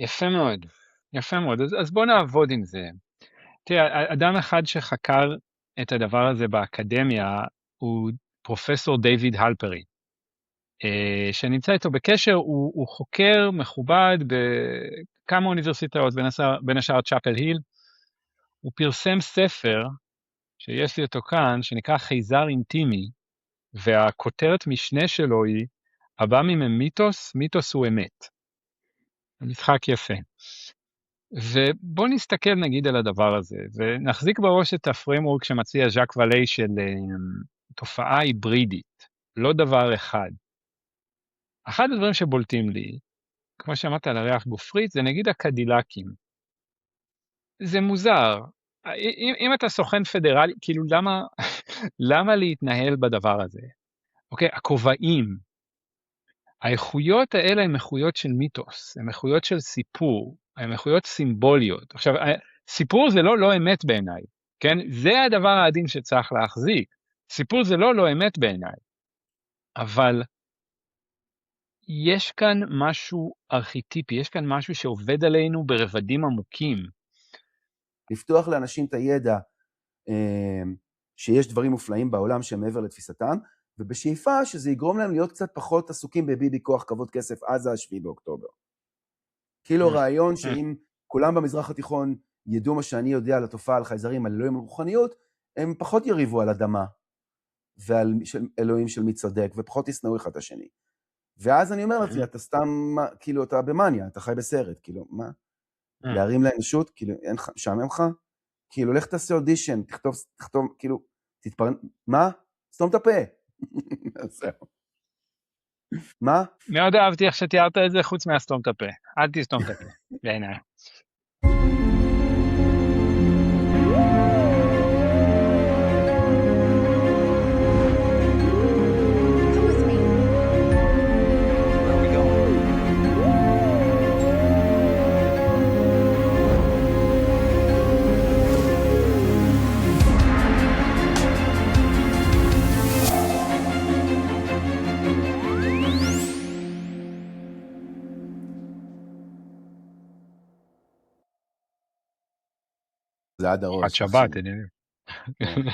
יפה מאוד, יפה מאוד. אז בוא נעבוד עם זה. תראה, אדם אחד שחקר את הדבר הזה באקדמיה הוא פרופסור דיוויד הלפרי, שנמצא איתו בקשר, הוא חוקר מכובד בכמה אוניברסיטאות, בין השאר צ'אפל היל. הוא פרסם ספר, שיש לי אותו כאן, שנקרא חייזר אינטימי, והכותרת משנה שלו היא, הבא מממיתוס, מיתוס הוא אמת. משחק יפה. ובוא נסתכל נגיד על הדבר הזה, ונחזיק בראש את הפריימוורק שמציע ז'אק ואלי של תופעה היברידית, לא דבר אחד. אחד הדברים שבולטים לי, כמו שאמרת על הריח גופרית, זה נגיד הקדילקים. זה מוזר. אם אתה סוכן פדרלי, כאילו למה להתנהל בדבר הזה? אוקיי, הכובעים. האיכויות האלה הן איכויות של מיתוס, הן איכויות של סיפור, הן איכויות סימבוליות. עכשיו, סיפור זה לא אמת בעיניי, כן? זה הדבר העדין שצריך להחזיק. סיפור זה לא אמת בעיניי. אבל יש כאן משהו ארכיטיפי, יש כאן משהו שעובד עלינו ברבדים עמוקים. לפתוח לאנשים את הידע שיש דברים מופלאים בעולם שהם מעבר לתפיסתם, ובשאיפה שזה יגרום להם להיות קצת פחות עסוקים בביבי כוח כבוד כסף עזה 7 באוקטובר. כאילו רעיון שאם כולם במזרח התיכון ידעו מה שאני יודע על התופעה על חייזרים, על אלוהים רוחניות, הם פחות יריבו על אדמה ועל אלוהים של מי צודק, ופחות יסנאו אחד את השני. ואז אני אומר לעצמי, אתה סתם, כאילו אתה במניה, אתה חי בסרט, כאילו, מה? להרים לאנושות, כאילו, אין לך, משעמם לך? כאילו, לך תעשה אודישן, תכתוב, כאילו, תתפרנ... מה? סתום את הפה. זהו. מה? מאוד אהבתי איך שתיארת את זה חוץ מהסתום את הפה. אל תסתום את הפה, בעיניי. זה עד הראש. עד שבת, אני יודע.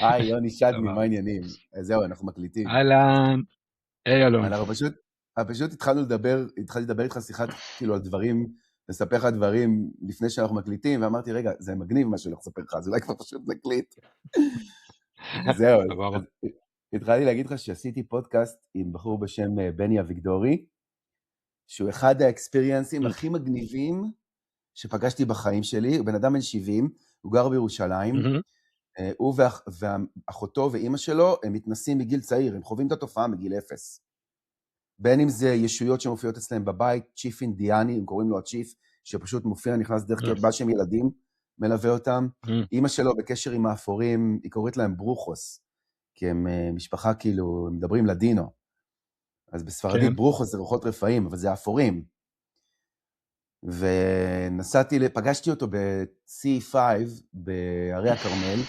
היי, יוני שדמי, מה העניינים? זהו, אנחנו מקליטים. אהלן, היי אלון. אנחנו פשוט התחלתי לדבר איתך שיחת, כאילו, על דברים, לספר לך דברים לפני שאנחנו מקליטים, ואמרתי, רגע, זה מגניב מה שאני לספר לך, אז אולי כבר פשוט נקליט. זהו, התחלתי להגיד לך שעשיתי פודקאסט עם בחור בשם בני אביגדורי, שהוא אחד האקספיריאנסים הכי מגניבים שפגשתי בחיים שלי, הוא בן אדם בן 70, הוא גר בירושלים, הוא ואחותו ואימא שלו, הם מתנסים מגיל צעיר, הם חווים את התופעה מגיל 0. בין אם זה ישויות שמופיעות אצלם בבית, צ'יף אינדיאני, הם קוראים לו הצ'יף, שפשוט מופיע, נכנס דרך תלת שהם ילדים, מלווה אותם. אימא שלו בקשר עם האפורים, היא קוראת להם ברוכוס, כי הם משפחה כאילו, הם מדברים לדינו. אז בספרדית ברוכוס זה רוחות רפאים, אבל זה האפורים. פגשתי אותו ב-C5 בערי הכרמל,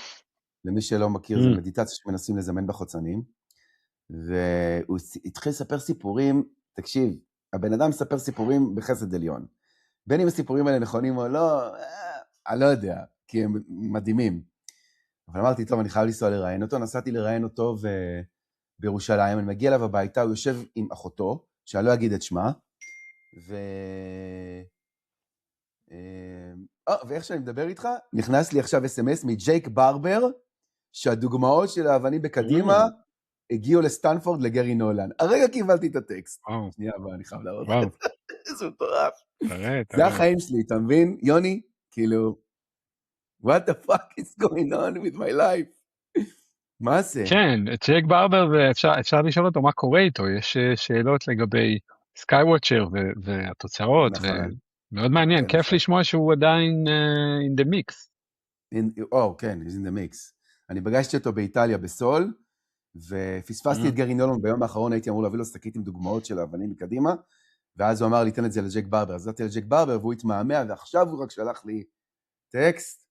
למי שלא מכיר, זה מדיטציה שמנסים לזמן בחוצנים, והוא התחיל לספר סיפורים, תקשיב, הבן אדם מספר סיפורים בחסד עליון, בין אם הסיפורים האלה נכונים או לא, אני לא יודע, כי הם מדהימים, אבל אמרתי, טוב, אני חייב לנסוע לראיין אותו, נסעתי לראיין אותו בירושלים, אני מגיע אליו הביתה, הוא יושב עם אחותו, שאני לא אגיד את שמה, ואיך שאני מדבר איתך, נכנס לי עכשיו SMS מג'ייק ברבר, שהדוגמאות של האבנים בקדימה הגיעו לסטנפורד לגרי נולן. הרגע קיבלתי את הטקסט. שנייה, אבל אני חייב להראות את זה. זה מטורף. זה החיים שלי, אתה מבין? יוני, כאילו, what the fuck is going on with my life? מה זה? כן, ג'ייק ברבר, אפשר לשאול אותו מה קורה איתו, יש שאלות לגבי סקייוואצ'ר והתוצאות, מאוד מעניין, כיף לשמוע שהוא עדיין in the mix. כן, he's in the mix. אני פגשתי אותו באיטליה בסול, ופספסתי את גרי נולן, ביום האחרון הייתי אמור להביא לו שקית עם דוגמאות של האבנים מקדימה, ואז הוא אמר לי, תן את זה לג'ק ברבר, אז נתתי לג'ק ברבר, והוא התמהמה, ועכשיו הוא רק שלח לי טקסט.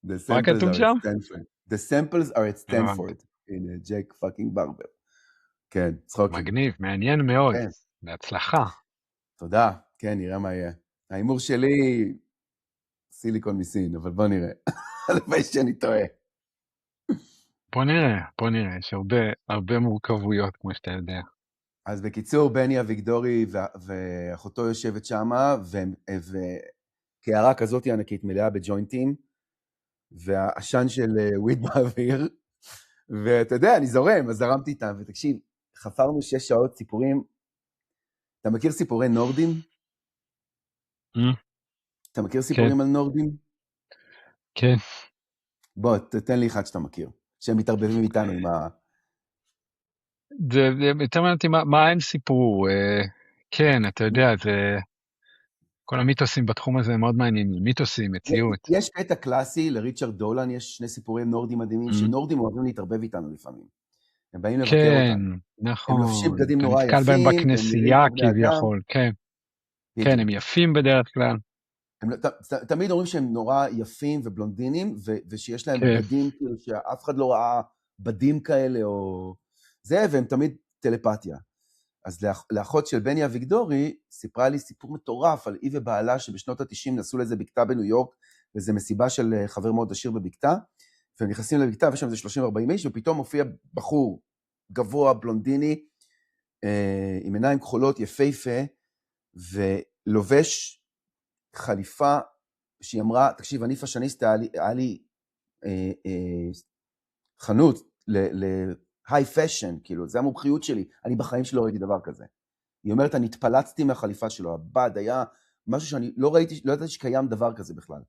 מה כתוב שם? The samples are at Stanford, in ג'ק פאקינג ברבר. כן, צחוקים. מגניב, מעניין מאוד, בהצלחה. תודה, כן, נראה מה יהיה. ההימור שלי, סיליקון מסין, אבל בוא נראה. הלוואי שאני טועה. בוא נראה, יש הרבה מורכבויות, כמו שאתה יודע. אז בקיצור, בני אביגדורי ואחותו יושבת שמה, וקערה כזאת ענקית מלאה בג'וינטים, והעשן של וויד באוויר, ואתה יודע, אני זורם, אז זרמתי איתם, ותקשיב, חפרנו 6 שעות סיפורים. אתה מכיר סיפורי נורדים? אתה מכיר כן, סיפורים על נורדים? כן. בוא, תתן לי אחד שאתה מכיר, שהם מתערבבים איתנו עם ה... זה יותר מעניין אותי מה הם סיפרו. כן, אתה יודע, כל המיתוסים בתחום הזה הם מאוד מעניינים. מיתוסים, מציאות. יש קטע קלאסי, לריצ'רד דולן יש 2 סיפורי נורדים מדהימים, Mm, שנורדים אוהבים להתערבב איתנו לפעמים. הם באים לבקר כן, אותנו. הם לובשים נכון. בגדים אתה נורא נתקל בהם יפים, והם נראים בכנסייה כמו בני אדם. כביכול. כן, כן, הם בדיוק. יפים בדרך כלל. הם תמיד אומרים שהם נורא יפים ובלונדינים, ושיש להם כן. בגדים, כאילו שאף אחד לא ראה בדים כאלה, או זה, והם תמיד טלפתיה. אז לאחות של בני אביגדורי, סיפרה לי סיפור מטורף על היא ובעלה, שבשנות ה-90 נסעו לאיזה בקתה בניו יורק, וזו מסיבה של חבר מאוד עשיר בבקתה, והם נכנסים לבקתה, ויש שם איזה 30-40 איש, ופתאום מופיע בחור גבוה, בלונדיני, עם עיניים כחולות, יפהפה, ולובש חליפה, שהיא אמרה, תקשיב, אני פשניסט, היה לי חנות להיי פשן, כאילו, זה המומחיות שלי, אני בחיים שלא ראיתי דבר כזה. היא אומרת, אני התפלצתי מהחליפה שלו, הבד היה משהו שאני לא ראיתי, לא ידעתי שקיים דבר כזה בכלל.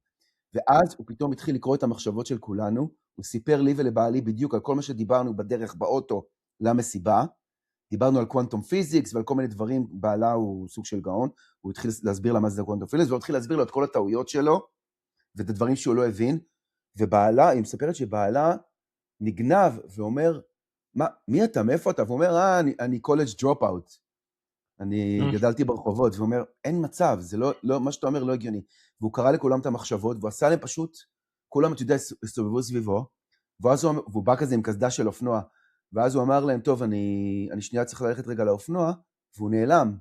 ואז הוא פתאום התחיל לקרוא את המחשבות של כולנו, הוא סיפר לי ולבעלי בדיוק על כל מה שדיברנו בדרך באוטו למסיבה, דיברנו על קוונטום פיזיקס ועל כל מיני דברים, בעלה הוא סוג של גאון, הוא התחיל להסביר לה מה זה קוונטום פיזיקס, והוא התחיל להסביר לו את כל הטעויות שלו, ואת הדברים שהוא לא הבין, ובעלה, היא מספרת שבעלה נגנב ואומר, מי אתה, מאיפה אתה? והוא אומר, אני קולג' דרופ אאוט, אני גדלתי ברחובות, והוא אומר, אין מצב, זה לא, מה שאתה אומר לא הגיוני, והוא קרא לכולם את המחשבות, והוא עשה להם פשוט, כולם, אתה יודע, הסתובבו סביבו, והוא בא כזה עם קסדה של אופנוע, ואז הוא אמר להם, טוב, אני שנייה צריך ללכת רגע לאופנוע, והוא נעלם,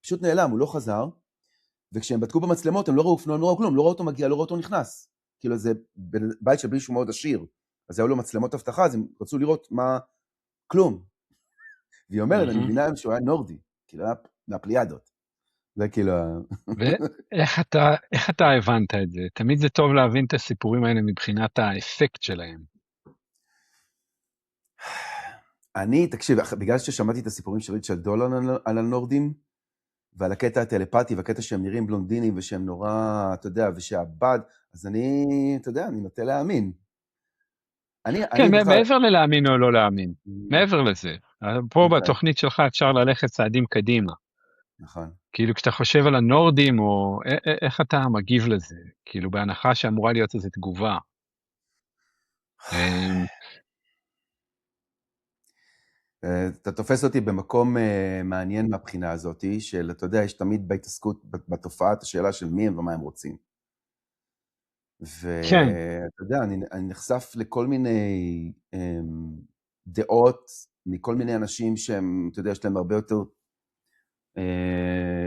פשוט נעלם, הוא לא חזר, וכשהם בדקו במצלמות, הם לא ראו אופנוע, הם לא ראו כלום, לא ראו אותו מגיע, לא ראו אותו נכנס, כאילו זה בית של מישהו מאוד עשיר, אז היו לו מצלמות אבטחה, אז הם רצו לראות מה, כלום, והיא אומרת, אני מבינה שהוא היה נורדי, כאילו היה מהפליאדות, זה כאילו... ואיך אתה הבנת את זה? תמיד זה טוב להבין את הסיפורים האלה מבחינת האפקט שלהם. תקשיב, בגלל ששמעתי את הסיפורים של ריצ'רד דולן על הנורדים, ועל הקטע הטלפתי, והקטע שהם נראים בלונדינים, ושהם נורא, אתה יודע, ושהבד, אז אתה יודע, אני נוטה להאמין. כן, בכלל... מעבר ללהאמין או לא להאמין, מעבר לזה. פה בתוכנית שלך אפשר ללכת צעדים קדימה. נכון. כאילו כשאתה חושב על הנורדים, או איך אתה מגיב לזה? כאילו בהנחה שאמורה להיות איזו תגובה. אתה תופס אותי במקום מעניין מהבחינה הזאת, של, אתה יודע, יש תמיד בהתעסקות בתופעת השאלה של מי הם ומה הם רוצים. כן. ואתה יודע, אני נחשף לכל מיני דעות, מכל מיני אנשים שהם, אתה יודע, יש להם הרבה יותר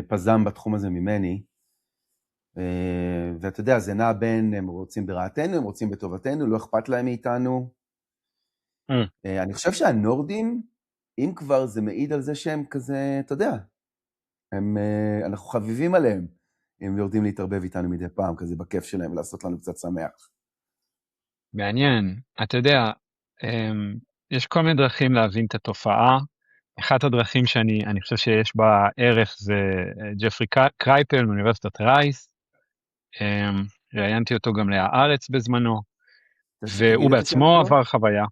פזם בתחום הזה ממני, ואתה יודע, זה נע בין הם רוצים ברעתנו, הם רוצים בטובתנו, לא אכפת להם מאיתנו. אני חושב שהנורדים, אם כבר זה מעיד על זה שהם כזה, אתה יודע, אנחנו חביבים עליהם, הם יורדים להתערבב איתנו מדי פעם, כזה בכיף שלהם, ולעשות לנו קצת שמח. מעניין. אתה יודע, יש כל מיני דרכים להבין את התופעה. אחת הדרכים שאני חושב שיש בה ערך זה ג'פרי קרייפל מאוניברסיטת רייס. ראיינתי אותו גם להארץ בזמנו, והוא בעצמו עבר חוויה.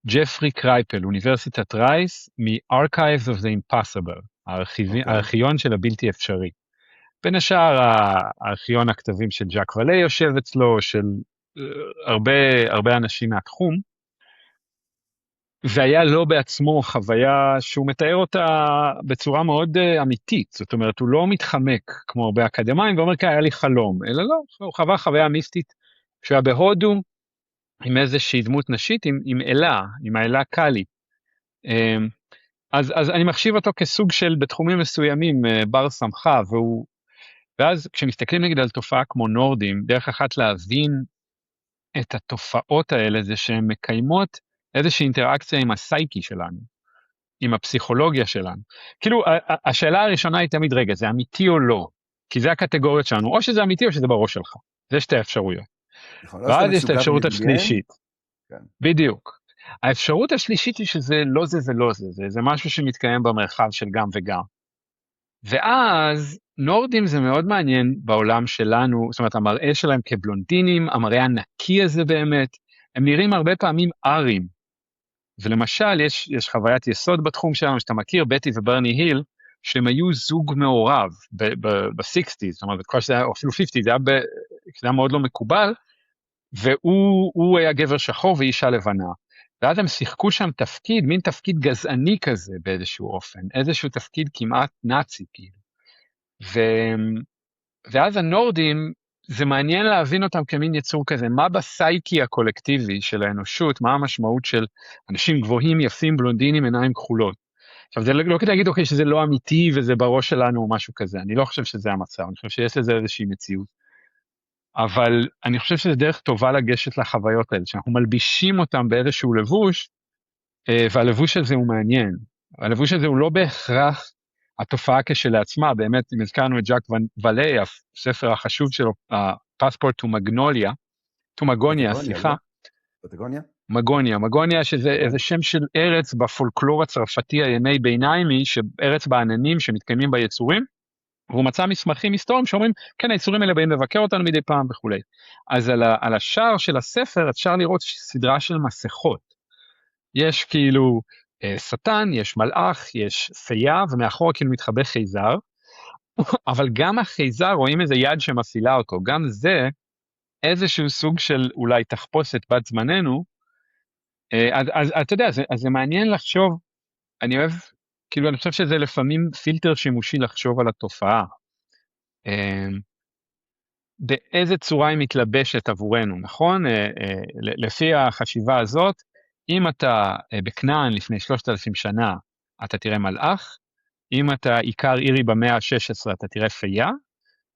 ג'פרי קרייפל, אוניברסיטת רייס, מ-Archives of the Impossible, הארכיון של הבלתי אפשרי. בין השאר, הארכיון הכתבים של ז'אק ואלי יושב אצלו, של הרבה אנשים מהתחום, והיה לו בעצמו חוויה שהוא מתאר אותה בצורה מאוד אמיתית, זאת אומרת, הוא לא מתחמק כמו הרבה אקדמיים, ואומר, היה לי חלום, אלא לא, הוא חווה חוויה מיסטית, שהוא היה בהודו, עם איזושהי דמות נשית, עם אלה, עם האלה קאלי. אז אני מחשיב אותו כסוג של, בתחומים מסוימים, בר סמכה, ואז כשמסתכלים נגיד על תופעה כמו נורדים, דרך אחת להבין את התופעות האלה זה שהן מקיימות איזושהי אינטראקציה עם הסייקי שלנו, עם הפסיכולוגיה שלנו. כאילו, השאלה הראשונה היא תמיד, רגע, זה אמיתי או לא? כי זה הקטגוריות שלנו, או שזה אמיתי או שזה בראש שלך. זה שתי האפשרויות. נכון, או שאתה ואז יש את משוגע האפשרות ומדמיין, השלישית. כן. בדיוק. האפשרות השלישית היא שזה לא זה ולא זה, זה משהו שמתקיים במרחב של גם וגם. ואז נורדים זה מאוד מעניין בעולם שלנו, זאת אומרת המראה שלהם כבלונדינים, המראה הנקי הזה באמת, הם נראים הרבה פעמים ארים. ולמשל יש חוויית יסוד בתחום שלנו שאתה מכיר, בטי וברני היל, שהם היו זוג מעורב ב-60s, זאת אומרת, או אפילו 50, זה היה מאוד לא מקובל, והוא היה גבר שחור ואישה לבנה. ואז הם שיחקו שם תפקיד, מין תפקיד גזעני כזה באיזשהו אופן, איזשהו תפקיד כמעט נאצי כאילו. ואז הנורדים, זה מעניין להבין אותם כמין יצור כזה, מה בסייקי הקולקטיבי של האנושות, מה המשמעות של אנשים גבוהים, יפים, בלונדינים, עיניים כחולות. עכשיו, זה לא כדי להגיד, אוקיי, שזה לא אמיתי וזה בראש שלנו או משהו כזה, אני לא חושב שזה המצב, אני חושב שיש לזה איזושהי מציאות. אבל אני חושב שזה דרך טובה לגשת לחוויות האלה, שאנחנו מלבישים אותם באיזשהו לבוש, והלבוש הזה הוא מעניין. הלבוש הזה הוא לא בהכרח התופעה כשלעצמה, באמת, אם הזכרנו את ז'אק וליה, הספר החשוב שלו, Passport to Magnolia, to Magonia, סליחה. פטגוניה? מגוניה, שזה איזה שם של ארץ בפולקלור הצרפתי הימי ביניימי, שארץ בעננים שמתקיימים ביצורים, והוא מצא מסמכים היסטוריים שאומרים, כן, היצורים האלה באים לבקר אותנו מדי פעם וכולי. אז על השער של הספר אפשר לראות סדרה של מסכות. יש כאילו שטן, יש מלאך, יש פייה, ומאחור כאילו מתחבא חייזר, אבל גם החייזר, רואים איזה יד שמפעילה אותו, גם זה איזשהו סוג של אולי תחפושת בת זמננו, אז אתה יודע, אז זה מעניין לחשוב, אני אוהב, כאילו אני חושב שזה לפעמים פילטר שימושי לחשוב על התופעה, באיזה צורה היא מתלבשת עבורנו, נכון? לפי החשיבה הזאת, אם אתה בכנען לפני 3,000 שנה, אתה תראה מלאך, אם אתה עיקר עירי במאה ה-16, אתה תראה פייה,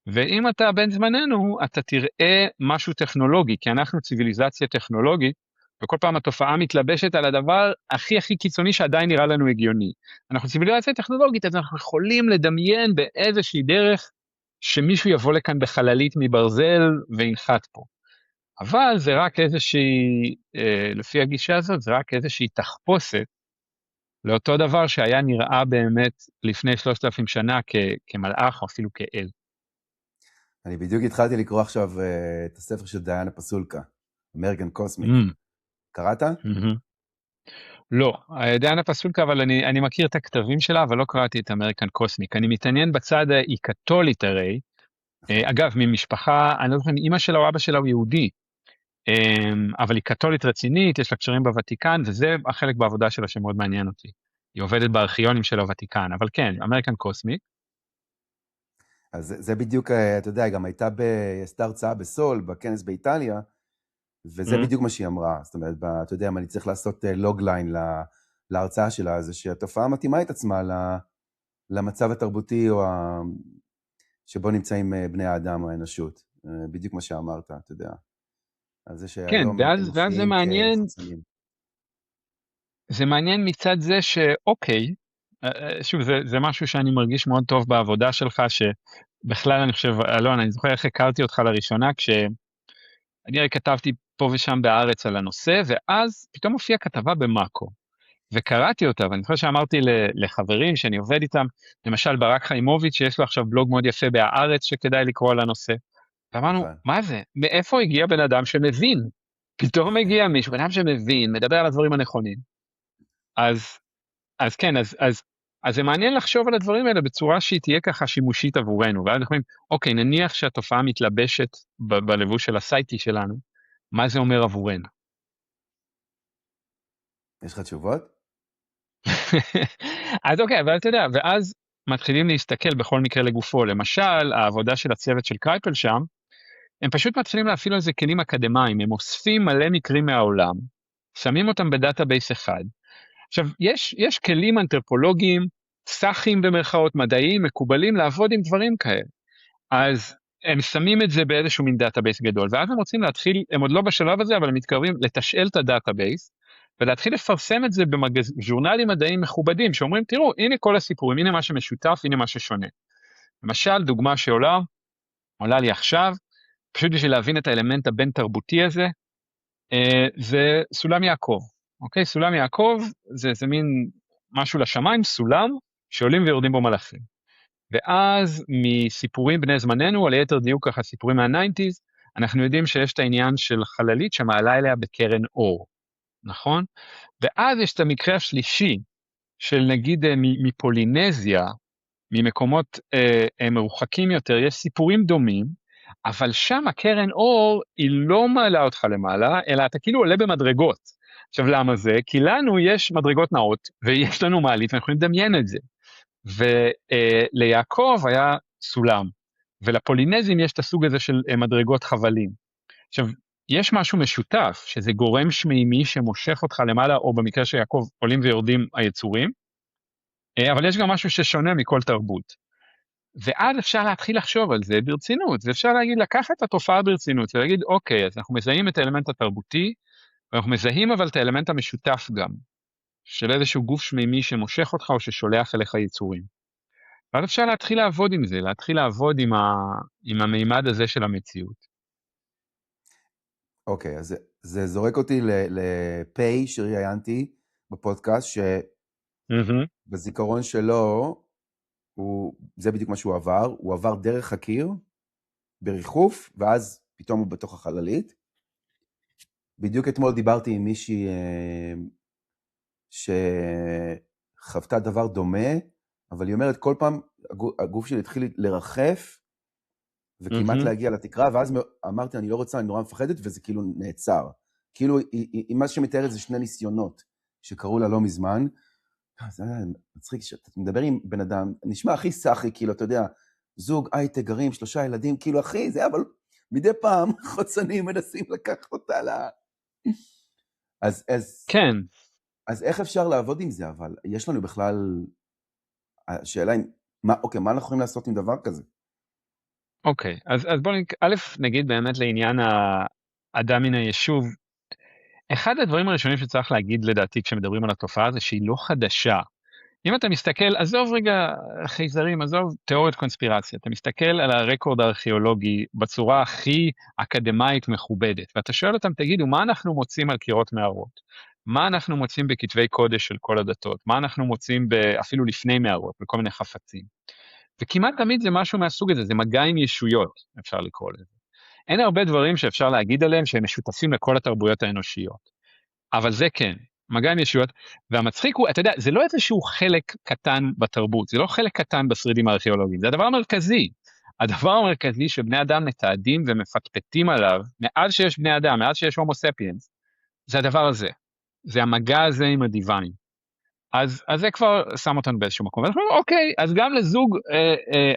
ואם אתה בן זמננו, אתה תראה משהו טכנולוגי, כי אנחנו ציוויליזציה טכנולוגית, וכל פעם התופעה מתלבשת על הדבר הכי הכי קיצוני שעדיין נראה לנו הגיוני. אנחנו ציוויליזציה טכנולוגית, אז אנחנו יכולים לדמיין באיזושהי דרך, שמישהו יבוא לכאן בחללית מברזל וינחת פה. אבל זה רק איזושהי, לפי הגישה הזאת, זה רק איזושהי תחפושת, לאותו דבר שהיה נראה באמת לפני 3,000 שנה כמלאך או אפילו כאל. אני בדיוק התחלתי לקרוא עכשיו את הספר של דיאנה פסולקה, אמריקן קוסמיק. קראת? לא, דיאנה פסולקה, אבל אני מכיר את הכתבים שלה, אבל לא קראתי את אמריקן קוסמיק. אני מתעניין בצד, היא קתולית הרי, אגב, ממשפחה, אני לא זוכר, אמא שלה או אבא שלה הוא יהודי, אבל היא קתולית רצינית, יש לה קשרים בוותיקן, וזה החלק בעבודה שלה שמאוד מעניין אותי. היא עובדת בארכיונים של הוותיקן, אבל כן, אמריקן קוסמיק. אז זה בדיוק, אתה יודע, גם הייתה עשתה הרצאה בסול, בכנס באיטליה, וזה בדיוק מה שהיא אמרה. זאת אומרת, אתה יודע, אם אני צריך לעשות לוגליין להרצאה שלה, זה שהתופעה מתאימה את עצמה למצב התרבותי או שבו נמצאים בני האדם או האנושות. בדיוק מה שאמרת, אתה יודע. אז זה שהיום כן, ואז זה מעניין, זה מעניין מצד זה שאוקיי, שוב, זה משהו שאני מרגיש מאוד טוב בעבודה שלך, שבכלל אני חושב, אלון, אני זוכר איך הכרתי אותך לראשונה, כשאני הרי כתבתי פה ושם בארץ על הנושא, ואז פתאום הופיעה כתבה במאקו, וקראתי אותה, ואני זוכר שאמרתי לחברים שאני עובד איתם, למשל ברק חיימוביץ', שיש לו עכשיו בלוג מאוד יפה בהארץ, שכדאי לקרוא על הנושא, ואמרנו, מה זה? מאיפה הגיע בן אדם שמבין? פתאום הגיע מישהו, בן אדם שמבין, מדבר על הדברים הנכונים. אז כן, אז זה מעניין לחשוב על הדברים האלה בצורה שהיא תהיה ככה שימושית עבורנו, ואז אנחנו אומרים, אוקיי, נניח שהתופעה מתלבשת בלבוש של הסייטי שלנו, מה זה אומר עבורנו? יש לך תשובות? אז אוקיי, אבל אתה יודע, ואז מתחילים להסתכל בכל מקרה לגופו, למשל, העבודה של הצוות של קרייפל שם, הם פשוט מתחילים להפעיל על זה כלים אקדמיים, הם אוספים מלא מקרים מהעולם, שמים אותם בדאטאבייס אחד, עכשיו, יש כלים אנתרופולוגיים, סאחים במרכאות מדעיים, מקובלים לעבוד עם דברים כאלה. אז הם שמים את זה באיזשהו מין דאטאבייס גדול, ואז הם רוצים להתחיל, הם עוד לא בשלב הזה, אבל הם מתקרבים לתשאל את הדאטאבייס, ולהתחיל לפרסם את זה בז'ורנלים מדעיים מכובדים, שאומרים, תראו, הנה כל הסיפורים, הנה מה שמשותף, הנה מה ששונה. למשל, דוגמה עולה לי עכשיו, פשוט בשביל להבין את האלמנט הבין תרבותי הזה, זה סולם יעקב. אוקיי? סולם יעקב זה מין משהו לשמיים, סולם, שעולים ויורדים בו מלאכים. ואז מסיפורים בני זמננו, או ליתר דיוק ככה סיפורים מה-90s, אנחנו יודעים שיש את העניין של חללית שמעלה אליה בקרן אור, נכון? ואז יש את המקרה השלישי, של נגיד מפולינזיה, ממקומות מרוחקים יותר, יש סיפורים דומים, אבל שם הקרן אור היא לא מעלה אותך למעלה, אלא אתה כאילו עולה במדרגות. עכשיו למה זה? כי לנו יש מדרגות נאות, ויש לנו מעלית, ואנחנו יכולים לדמיין את זה. וליעקב היה סולם, ולפולינזים יש את הסוג הזה של מדרגות חבלים. עכשיו, יש משהו משותף, שזה גורם שמימי שמושך אותך למעלה, או במקרה שיעקב עולים ויורדים היצורים, אבל יש גם משהו ששונה מכל תרבות. ואז אפשר להתחיל לחשוב על זה ברצינות, ואפשר להגיד, לקחת את התופעה ברצינות, ולהגיד, אוקיי, אז אנחנו מזהים את האלמנט התרבותי, ואנחנו מזהים אבל את האלמנט המשותף גם, של איזשהו גוף שמימי שמושך אותך, או ששולח אליך יצורים. ואז אפשר להתחיל לעבוד עם זה, להתחיל לעבוד עם המימד הזה של המציאות. אוקיי, אז זה זורק אותי לפי שראיינתי בפודקאסט, שבזיכרון שלו, זה בדיוק מה שהוא עבר, הוא עבר דרך הקיר, בריחוף, ואז פתאום הוא בתוך החללית. בדיוק אתמול דיברתי עם מישהי שחוותה דבר דומה, אבל היא אומרת, כל פעם הגוף שלי התחיל לרחף, וכמעט להגיע לתקרה, ואז אמרתי, אני לא רוצה, אני נורא מפחדת, וזה כאילו נעצר. כאילו, מה שמתארת זה שני ניסיונות, שקראו לה לא מזמן. זה מצחיק, שאתה מדבר עם בן אדם, נשמע הכי סחי, כאילו, אתה יודע, זוג, הייטק, גרים, 3 ילדים, כאילו, אחי, זה אבל מדי פעם חוצנים מנסים לקחת אותה כן. אז איך אפשר לעבוד עם זה, אבל יש לנו בכלל, השאלה היא, מה אנחנו יכולים לעשות עם דבר כזה? אוקיי, אז בואו נגיד באמת לעניין האדם מן היישוב, אחד הדברים הראשונים שצריך להגיד לדעתי כשמדברים על התופעה זה שהיא לא חדשה. אם אתה מסתכל, עזוב רגע חייזרים, עזוב תיאוריות קונספירציה, אתה מסתכל על הרקורד הארכיאולוגי בצורה הכי אקדמית מכובדת, ואתה שואל אותם, תגידו, מה אנחנו מוצאים על קירות מערות? מה אנחנו מוצאים בכתבי קודש של כל הדתות? מה אנחנו מוצאים אפילו לפני מערות, בכל מיני חפצים? וכמעט תמיד זה משהו מהסוג הזה, זה מגע עם ישויות, אפשר לקרוא לזה. אין הרבה דברים שאפשר להגיד עליהם שהם משותפים לכל התרבויות האנושיות. אבל זה כן, מגע עם ישויות, והמצחיק הוא, אתה יודע, זה לא איזשהו חלק קטן בתרבות, זה לא חלק קטן בשרידים הארכיאולוגיים, זה הדבר המרכזי. הדבר המרכזי שבני אדם מתעדים ומפטפטים עליו, מאז שיש בני אדם, מאז שיש הומו ספיאנס, זה הדבר הזה. זה המגע הזה עם הדיוויין. אז זה כבר שם אותנו באיזשהו מקום. ואנחנו אומרים, אוקיי, אז גם לזוג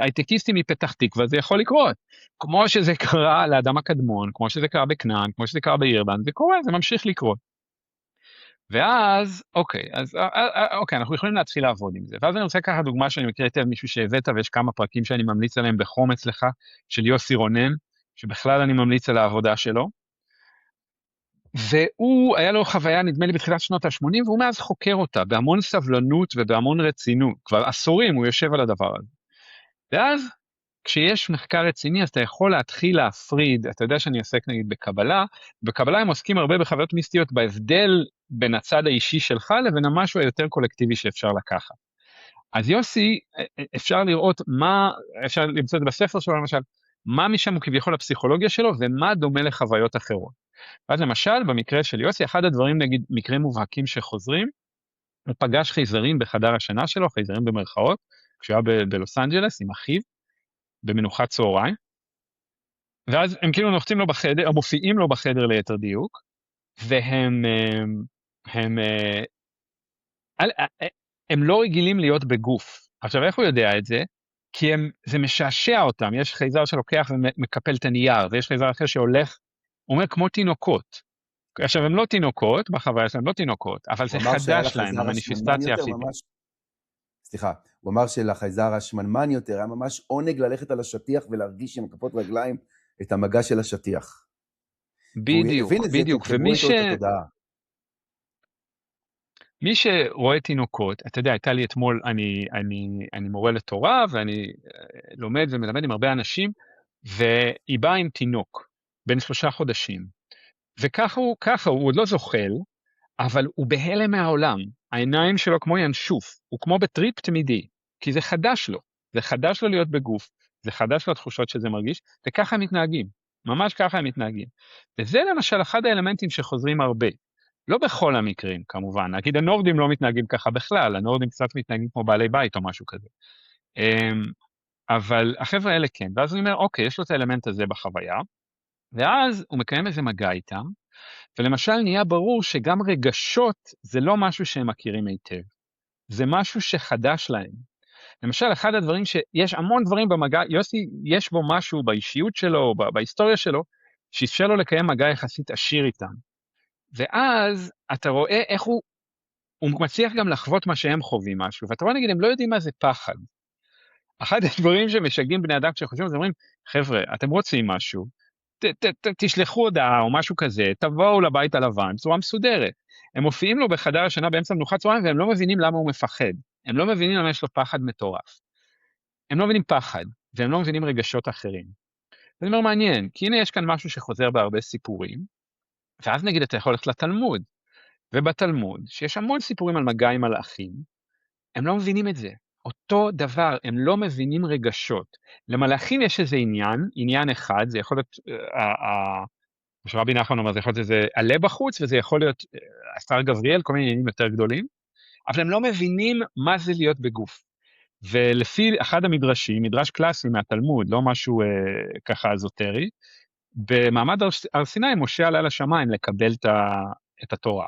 הייטקיסטים מפתח תקווה זה יכול לקרות. כמו שזה קרה לאדם הקדמון, כמו שזה קרה בכנען, כמו שזה קרה באירלנד, זה קורה, זה ממשיך לקרות. ואז, אוקיי, אנחנו יכולים להתחיל לעבוד עם זה. ואז אני רוצה לקחת דוגמה שאני מכיר היטב מישהו שהבאת, ויש כמה פרקים שאני ממליץ עליהם בחום אצלך, של יוסי רונן, שבכלל אני ממליץ על העבודה שלו. והוא, היה לו חוויה, נדמה לי, בתחילת שנות ה-80, והוא מאז חוקר אותה, בהמון סבלנות ובהמון רצינות. כבר עשורים הוא יושב על הדבר הזה. ואז, כשיש מחקר רציני, אז אתה יכול להתחיל להפריד, אתה יודע שאני עוסק נגיד בקבלה, בקבלה הם עוסקים הרבה בחוויות מיסטיות, בהבדל בין הצד האישי שלך, לבין המשהו היותר קולקטיבי שאפשר לקחת. אז יוסי, אפשר לראות אפשר למצוא את זה בספר שלו, למשל, מה משם הוא כביכול הפסיכולוגיה שלו, ומה דומה לחוויות אחרות. ואז למשל, במקרה של יוסי, אחד הדברים, נגיד, מקרים מובהקים שחוזרים, הוא פגש חייזרים בחדר השינה שלו, חייזרים במרכאות, כשהוא היה בלוס אנג'לס עם אחיו, במנוחת צהריים, ואז הם כאילו נוחתים לו בחדר, או מופיעים לו בחדר ליתר דיוק, והם לא רגילים להיות בגוף. עכשיו, איך הוא יודע את זה? כי זה משעשע אותם, יש חייזר שלוקח ומקפל את הנייר, ויש חייזר אחר שהולך, הוא אומר כמו תינוקות, עכשיו, הם לא תינוקות, בחוויה שלהם לא תינוקות, אבל זה הוא אמר שהיה חדש להם, לחייזר השמנמן המניפיסטציה יותר, הפיזית. ממש, סליחה, הוא אמר שלחייזר השמנמן יותר, היה ממש עונג ללכת על השטיח ולהרגיש עם כפות רגליים את המגע של השטיח. והוא הבין בדיוק, את זה, כי בדיוק, הם חיברו איתו את התודעה. מי שרואה תינוקות, אתה יודע, הייתה לי אתמול, אני מורה לתורה, ואני לומד ומלמד עם הרבה אנשים, והיא באה עם תינוק, בן 3 חודשים, וככה הוא עוד לא זוחל, אבל הוא בהלם מהעולם, העיניים שלו כמו ינשוף, הוא כמו בטריפ תמידי, כי זה חדש לו, זה חדש לו להיות בגוף, זה חדש לו התחושות שזה מרגיש, וככה הם מתנהגים, ממש ככה הם מתנהגים. וזה למשל אחד האלמנטים שחוזרים הרבה, לא בכל המקרים כמובן, נגיד הנורדים לא מתנהגים ככה בכלל, הנורדים קצת מתנהגים כמו בעלי בית או משהו כזה. אבל החבר'ה האלה כן, ואז הוא אומר, אוקיי, יש לו את האלמנט הזה בחוויה, ואז הוא מקיים איזה מגע איתם, ולמשל נהיה ברור שגם רגשות זה לא משהו שהם מכירים היטב, זה משהו שחדש להם. למשל, אחד הדברים שיש המון דברים במגע, יוסי, יש בו משהו באישיות שלו, בהיסטוריה שלו, שאפשר לו לקיים מגע יחסית עשיר איתם. ואז אתה רואה איך הוא מצליח גם לחוות מה שהם חווים משהו, ואתה רואה נגיד, הם לא יודעים מה זה פחד. אחד הדברים שמשגעים בני אדם כשחושבים, זה אומרים, חבר'ה, אתם רוצים משהו, תשלחו הודעה או משהו כזה, תבואו לבית הלבן, בצורה מסודרת. הם מופיעים לו בחדר השינה באמצע מנוחת צהריים, והם לא מבינים למה הוא מפחד. הם לא מבינים למה יש לו פחד מטורף. הם לא מבינים פחד, והם לא מבינים רגשות אחרים. זה אומר מעניין, כי הנה יש כאן משהו שחוזר בהרבה סיפורים, ואז נגיד אתה יכול ללכת לתלמוד, ובתלמוד, שיש המון סיפורים על מגע עם מלאכים, הם לא מבינים את זה. אותו דבר, הם לא מבינים רגשות. למלאכים יש איזה עניין אחד, זה יכול להיות, מה שרבי נחמן אומר, זה יכול להיות איזה עלה בחוץ, וזה יכול להיות השר גבריאל, כל מיני עניינים יותר גדולים, אבל הם לא מבינים מה זה להיות בגוף. ולפי אחד המדרשים, מדרש קלאסי מהתלמוד, לא משהו ככה אזוטרי, במעמד הר סיני, משה עלה לשמיים לקבל את התורה.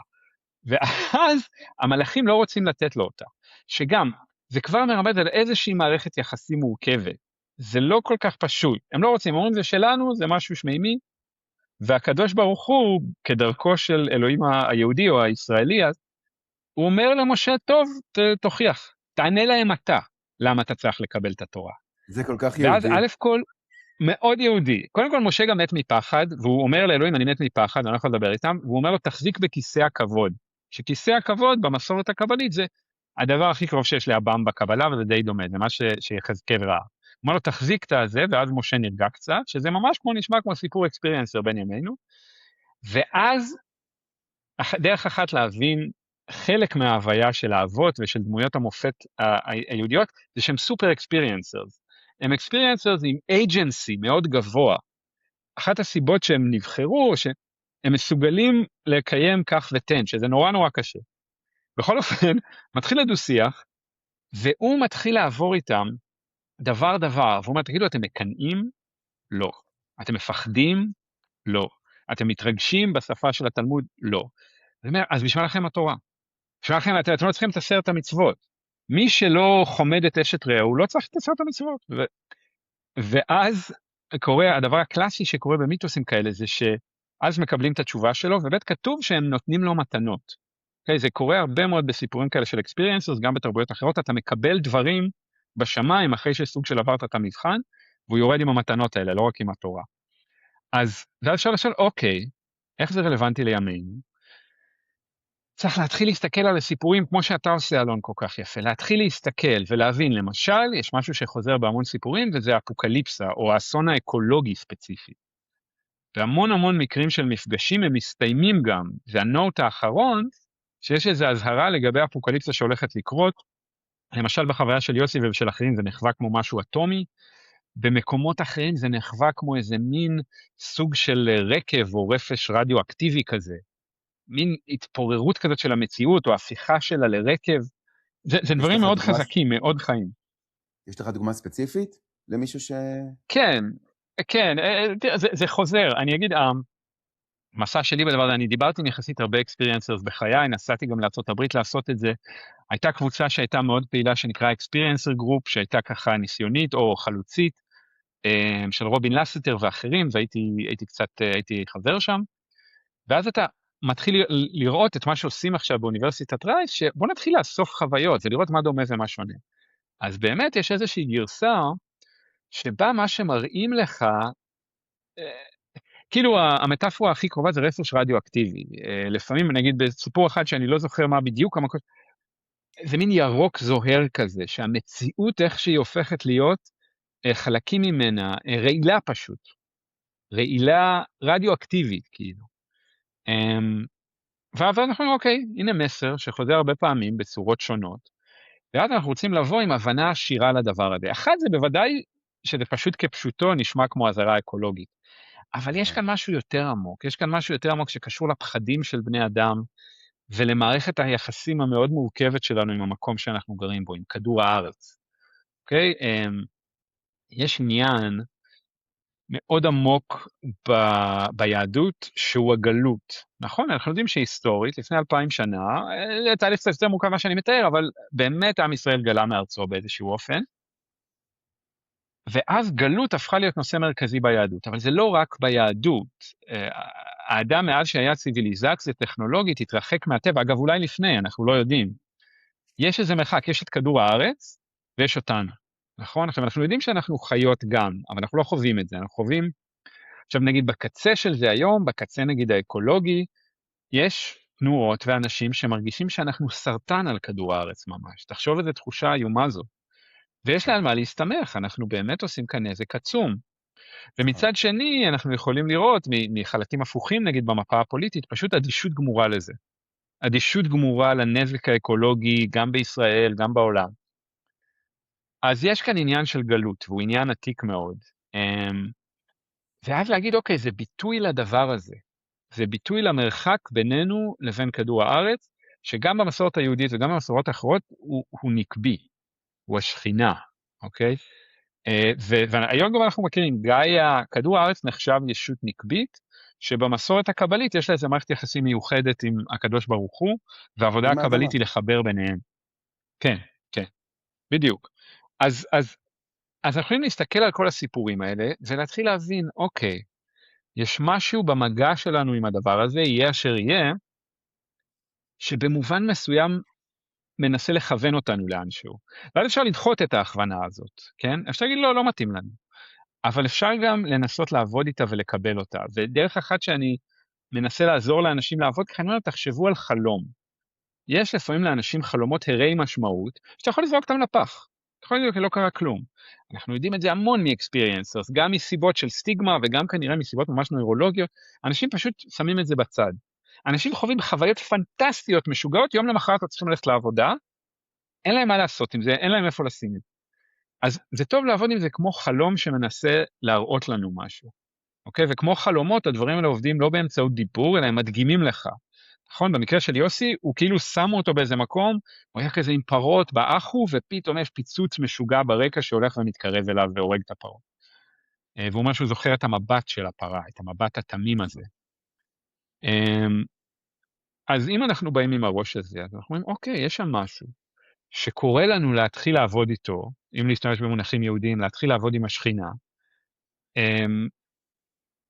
ואז המלאכים לא רוצים לתת לו אותה. שגם, זה כבר מרמז על איזושהי מערכת יחסים מורכבת. זה לא כל כך פשוט. הם לא רוצים, אומרים זה שלנו, זה משהו שמימי, והקדוש ברוך הוא, כדרכו של אלוהים היהודי או הישראלי, אז, הוא אומר למשה, טוב, תוכיח, תענה להם אתה, למה אתה צריך לקבל את התורה. זה כל כך ואז יהודי. א' כל, מאוד יהודי. קודם כל, משה גם מת מפחד, והוא אומר לאלוהים, אני מת מפחד, אני לא יכול לדבר איתם, והוא אומר לו, תחזיק בכיסא הכבוד. שכיסא הכבוד, במסורת הקבלית, זה הדבר הכי קרוב שיש לאב"ם בקבלה, וזה די דומה, זה מה שיחזקאל ראה. הוא אומר לו, תחזיק את הזה, ואז משה נרגע קצת, שזה ממש נשמע כמו סיפור אקספיריאנסר בין ימינו, ואז, דרך אחת להבין, חלק מההוויה של האבות ושל דמויות המופת היהודיות, זה שהם סופר אקספיריאנסרס. הם אקספיריאנסרס עם אייג'נסי מאוד גבוה. אחת הסיבות שהם נבחרו, שהם מסוגלים לקיים כך ותן, שזה נורא נורא קשה. בכל אופן, מתחיל לדו-שיח, והוא מתחיל לעבור איתם דבר, והוא אומר, תגידו, אתם מקנאים? לא. אתם מפחדים? לא. אתם מתרגשים בשפה של התלמוד? לא. זאת אומרת, אז בשביל לכם התורה. בשביל לכם, אתם לא צריכים את 10 המצוות. מי שלא חומד את אשת רעהו, לא צריך את 10 המצוות. ואז קורה, הדבר הקלאסי שקורה במיתוסים כאלה, זה שאז מקבלים את התשובה שלו, ובית כתוב שהם נותנים לו מתנות. Okay, זה קורה הרבה מאוד בסיפורים כאלה של experiences, גם בתרבויות אחרות, אתה מקבל דברים בשמיים, אחרי שסוג של עברת את המבחן, והוא יורד עם המתנות האלה, לא רק עם התורה. אז אפשר לשאול, אוקיי, איך זה רלוונטי לימינו? צריך להתחיל להסתכל על הסיפורים, כמו שאתה עושה, אלון, כל כך יפה, להתחיל להסתכל ולהבין, למשל, יש משהו שחוזר בהמון סיפורים, וזה אפוקליפסה, או האסון האקולוגי ספציפי. והמון המון מקרים של מפגשים הם מסתיימים גם, והנוט האחרון, שיש איזו הזהרה לגבי אפוקליפסה שהולכת לקרות, למשל בחוויה של יוסי ושל אחרים זה נחווה כמו משהו אטומי, במקומות אחרים זה נחווה כמו איזה מין סוג של רקב או רפש רדיואקטיבי כזה, מין התפוררות כזאת של המציאות או הפיכה שלה לרקב, זה דברים מאוד חזקים, מאוד חיים. יש לך דוגמה ספציפית למישהו ש... כן, זה חוזר, אני אגיד, המסע שלי בדבר הזה, אני דיברתי עם יחסית הרבה experiences בחיי, נסעתי גם לארצות הברית לעשות את זה, הייתה קבוצה שהייתה מאוד פעילה שנקרא experiencer group, שהייתה ככה ניסיונית או חלוצית, של רובין לסטר ואחרים, והייתי חבר שם, ואז אתה מתחיל לראות את מה שעושים עכשיו באוניברסיטת רייס, שבוא נתחיל לאסוף חוויות ולראות מה דומה ומה שונה. אז באמת יש איזושהי גרסה שבה מה שמראים לך, כאילו המטאפורה הכי קרובה זה רפש רדיואקטיבי. לפעמים נגיד בסיפור אחד שאני לא זוכר מה בדיוק, זה מין ירוק זוהר כזה, שהמציאות איך שהיא הופכת להיות, חלקים ממנה, רעילה פשוט. רעילה רדיואקטיבית כאילו. ואז אנחנו אומרים, אוקיי, הנה מסר שחוזר הרבה פעמים בצורות שונות, ואז אנחנו רוצים לבוא עם הבנה עשירה לדבר הזה. אחד זה בוודאי שזה פשוט כפשוטו נשמע כמו אזהרה אקולוגית, אבל יש כאן משהו יותר עמוק, יש כאן משהו יותר עמוק שקשור לפחדים של בני אדם, ולמערכת היחסים המאוד מורכבת שלנו עם המקום שאנחנו גרים בו, עם כדור הארץ. אוקיי? יש עניין מאוד עמוק ביהדות שהוא הגלות. נכון? אנחנו יודעים שהיסטורית, לפני 2000 שנה, זה תהליך קצת יותר מורכב מה שאני מתאר, אבל באמת עם ישראל גלה מארצו באיזשהו אופן. ואז גלות הפכה להיות נושא מרכזי ביהדות, אבל זה לא רק ביהדות. האדם מאז שהיה ציוויליזציה טכנולוגית התרחק מהטבע, אגב אולי לפני, אנחנו לא יודעים. יש איזה מרחק, יש את כדור הארץ ויש אותנו, נכון? עכשיו אנחנו יודעים שאנחנו חיות גם, אבל אנחנו לא חווים את זה, אנחנו חווים, עכשיו נגיד בקצה של זה היום, בקצה נגיד האקולוגי, יש תנועות ואנשים שמרגישים שאנחנו סרטן על כדור הארץ ממש, תחשוב איזה תחושה איומה זו, ויש לה על מה להסתמך, אנחנו באמת עושים כאן נזק עצום. ומצד שני אנחנו יכולים לראות מחלקים הפוכים נגיד במפה הפוליטית, פשוט אדישות גמורה לזה. אדישות גמורה לנזק האקולוגי גם בישראל, גם בעולם. אז יש כאן עניין של גלות, והוא עניין עתיק מאוד. ואז להגיד, אוקיי, זה ביטוי לדבר הזה. זה ביטוי למרחק בינינו לבין כדור הארץ, שגם במסורת היהודית וגם במסורות האחרות הוא נקבי, הוא השכינה, אוקיי? והיום גם אנחנו מכירים, גאיה, כדור הארץ נחשב ישות נקבית, שבמסורת הקבלית יש לה איזה מערכת יחסים מיוחדת עם הקדוש ברוך הוא, והעבודה הקבלית היא לחבר ביניהם. כן, כן, בדיוק. אז אנחנו יכולים להסתכל על כל הסיפורים האלה, ולהתחיל להבין, אוקיי, יש משהו במגע שלנו עם הדבר הזה, יהיה אשר יהיה, שבמובן מסוים מנסה לכוון אותנו לאנשהו. ואז אפשר לדחות את ההכוונה הזאת, כן? אפשר להגיד, לא, לא מתאים לנו. אבל אפשר גם לנסות לעבוד איתה ולקבל אותה. ודרך אחת שאני מנסה לעזור לאנשים לעבוד, כי אני אומר, תחשבו על חלום. יש לפעמים לאנשים חלומות הרי משמעות, שאתה יכול לזרוק אותם לפח. אתה יכול לזרוק, לא קרה כלום. אנחנו יודעים את זה המון מ-experiences, גם מסיבות של סטיגמה, וגם כנראה מסיבות ממש נוירולוגיות. אנשים פשוט שמים את זה בצד. אנשים חווים חוויות פנטסטיות, משוגעות, יום למחרת צריכים ללכת לעבודה, אין להם מה לעשות עם זה, אין להם איפה לשים את זה. אז זה טוב לעבוד עם זה כמו חלום שמנסה להראות לנו משהו. אוקיי? וכמו חלומות, הדברים האלה עובדים לא באמצעות דיבור, אלא הם מדגימים לך. נכון? במקרה של יוסי, הוא כאילו שמו אותו באיזה מקום, הוא היה כזה עם פרות באחו, ופתאום יש פיצוץ משוגע ברקע שהולך ומתקרב אליו והורג את הפרות. והוא אומר שהוא זוכר את המבט של הפרה, את המבט התמים הזה. אז אם אנחנו באים עם הראש הזה, אז אנחנו אומרים, אוקיי, יש שם משהו שקורא לנו להתחיל לעבוד איתו, אם להשתמש במונחים יהודיים, להתחיל לעבוד עם השכינה,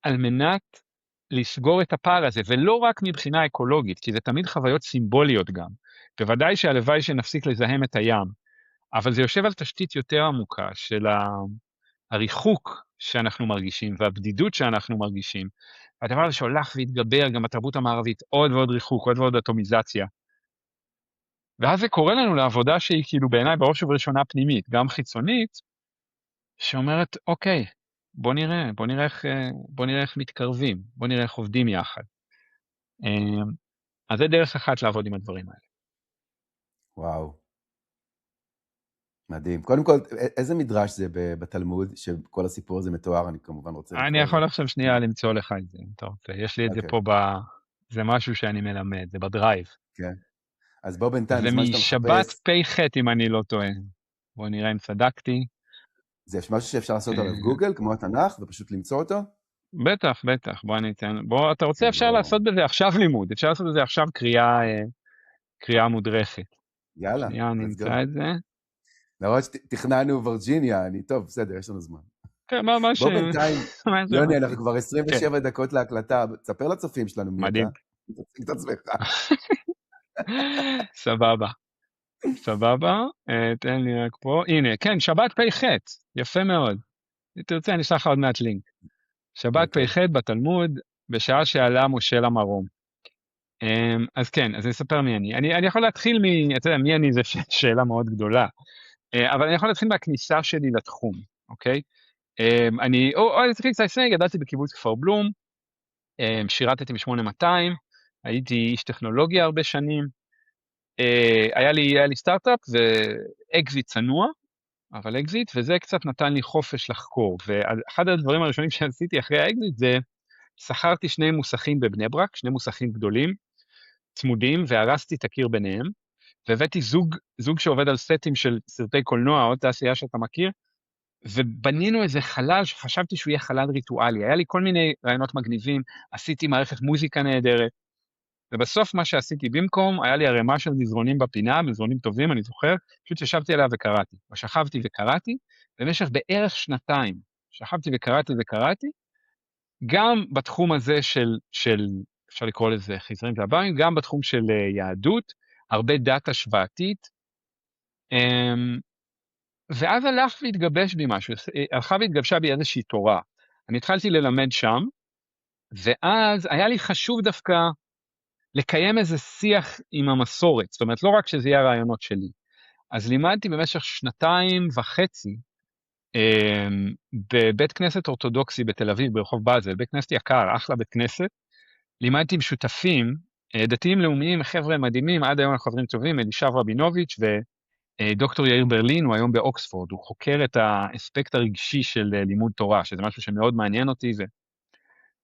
על מנת לסגור את הפער הזה, ולא רק מבחינה אקולוגית, כי זה תמיד חוויות סימבוליות גם. בוודאי שהלוואי שנפסיק לזהם את הים, אבל זה יושב על תשתית יותר עמוקה של הריחוק שאנחנו מרגישים, והבדידות שאנחנו מרגישים. הדבר הזה שהולך והתגבר גם בתרבות המערבית, עוד ועוד ריחוק, עוד ועוד אטומיזציה. ואז זה קורה לנו לעבודה שהיא כאילו בעיניי בראש ובראשונה פנימית, גם חיצונית, שאומרת, אוקיי, בוא נראה איך מתקרבים, בוא נראה איך עובדים יחד. אז זה דרך אחת לעבוד עם הדברים האלה. וואו. מדהים. קודם כל, איזה מדרש זה בתלמוד, שכל הסיפור הזה מתואר, אני כמובן רוצה... אני יכול עכשיו שנייה למצוא לך את זה, טוב, יש לי את זה פה זה משהו שאני מלמד, זה בדרייב. כן. אז בוא בינתיים, זה משבת פ"ח אם אני לא טועה. בוא נראה אם צדקתי. זה יש משהו שאפשר לעשות עליו גוגל, כמו התנ"ך, ופשוט למצוא אותו? בטח, בוא, אתה רוצה אפשר לעשות בזה עכשיו לימוד, אפשר לעשות בזה עכשיו קריאה מודרכת. יאללה, שנייה, אני אמצא את זה. למרות שתכננו וירג'יניה, טוב, בסדר, יש לנו זמן. כן, בוא בינתיים, יוני, אנחנו כבר 27 דקות להקלטה, תספר לצופים שלנו מי אתה. תציג את עצמך. סבבה, סבבה. תן לי רק פה. הנה, כן, שבת פ"ח. יפה מאוד. אם תרצה, אני אשלח לך עוד מעט לינק. שבת אוקיי. פ"ח בתלמוד, בשעה שעלה משה למרום. אז כן, אז אני אספר מי אני. אני יכול להתחיל אתה יודע, מי אני, זו שאלה מאוד גדולה. אבל אני יכול להתחיל מהכניסה שלי לתחום, אוקיי? אני צריך קצת לפני, גדלתי בקיבוץ כפר בלום, שירתתי מ-8200, הייתי איש טכנולוגיה הרבה שנים, היה לי סטארט-אפ ואקזיט צנוע, אבל אקזיט, וזה קצת נתן לי חופש לחקור, ואחד הדברים הראשונים שעשיתי אחרי האקזיט זה, שכרתי שני מוסכים בבני ברק, שני מוסכים גדולים, צמודים, והרסתי את הקיר ביניהם, והבאתי זוג שעובד על סטים של סרטי קולנוע, עוד תעשייה שאתה מכיר, ובנינו איזה חלל שחשבתי שהוא יהיה חלל ריטואלי, היה לי כל מיני רעיונות מגניבים, עשיתי מערכת מוזיקה נהדרת, ובסוף מה שעשיתי במקום, היה לי ערימה של מזרונים בפינה, מזרונים טובים, אני זוכר, פשוט ישבתי עליה וקראתי, או שכבתי וקראתי, במשך בערך שנתיים, שכבתי וקראתי, גם בתחום הזה של אפשר לקרוא לזה חיזרים והבאים, גם בתחום של יהדות, הרבה דאטה שוואתית, ואז הלך והתגבש בי משהו, הלכה והתגבשה בי איזושהי תורה. אני התחלתי ללמד שם, ואז היה לי חשוב דווקא לקיים איזה שיח עם המסורת, זאת אומרת לא רק שזה יהיה הרעיונות שלי. אז לימדתי במשך 2.5 בבית כנסת אורתודוקסי בתל אביב, ברחוב באזל, בית כנסת יקר, אחלה בית כנסת. לימדתי עם שותפים, דתיים לאומיים, חבר'ה מדהימים, עד היום אנחנו חברים טובים, אלישב רבינוביץ' ודוקטור יאיר ברלין, הוא היום באוקספורד, הוא חוקר את האספקט הרגשי של לימוד תורה, שזה משהו שמאוד מעניין אותי,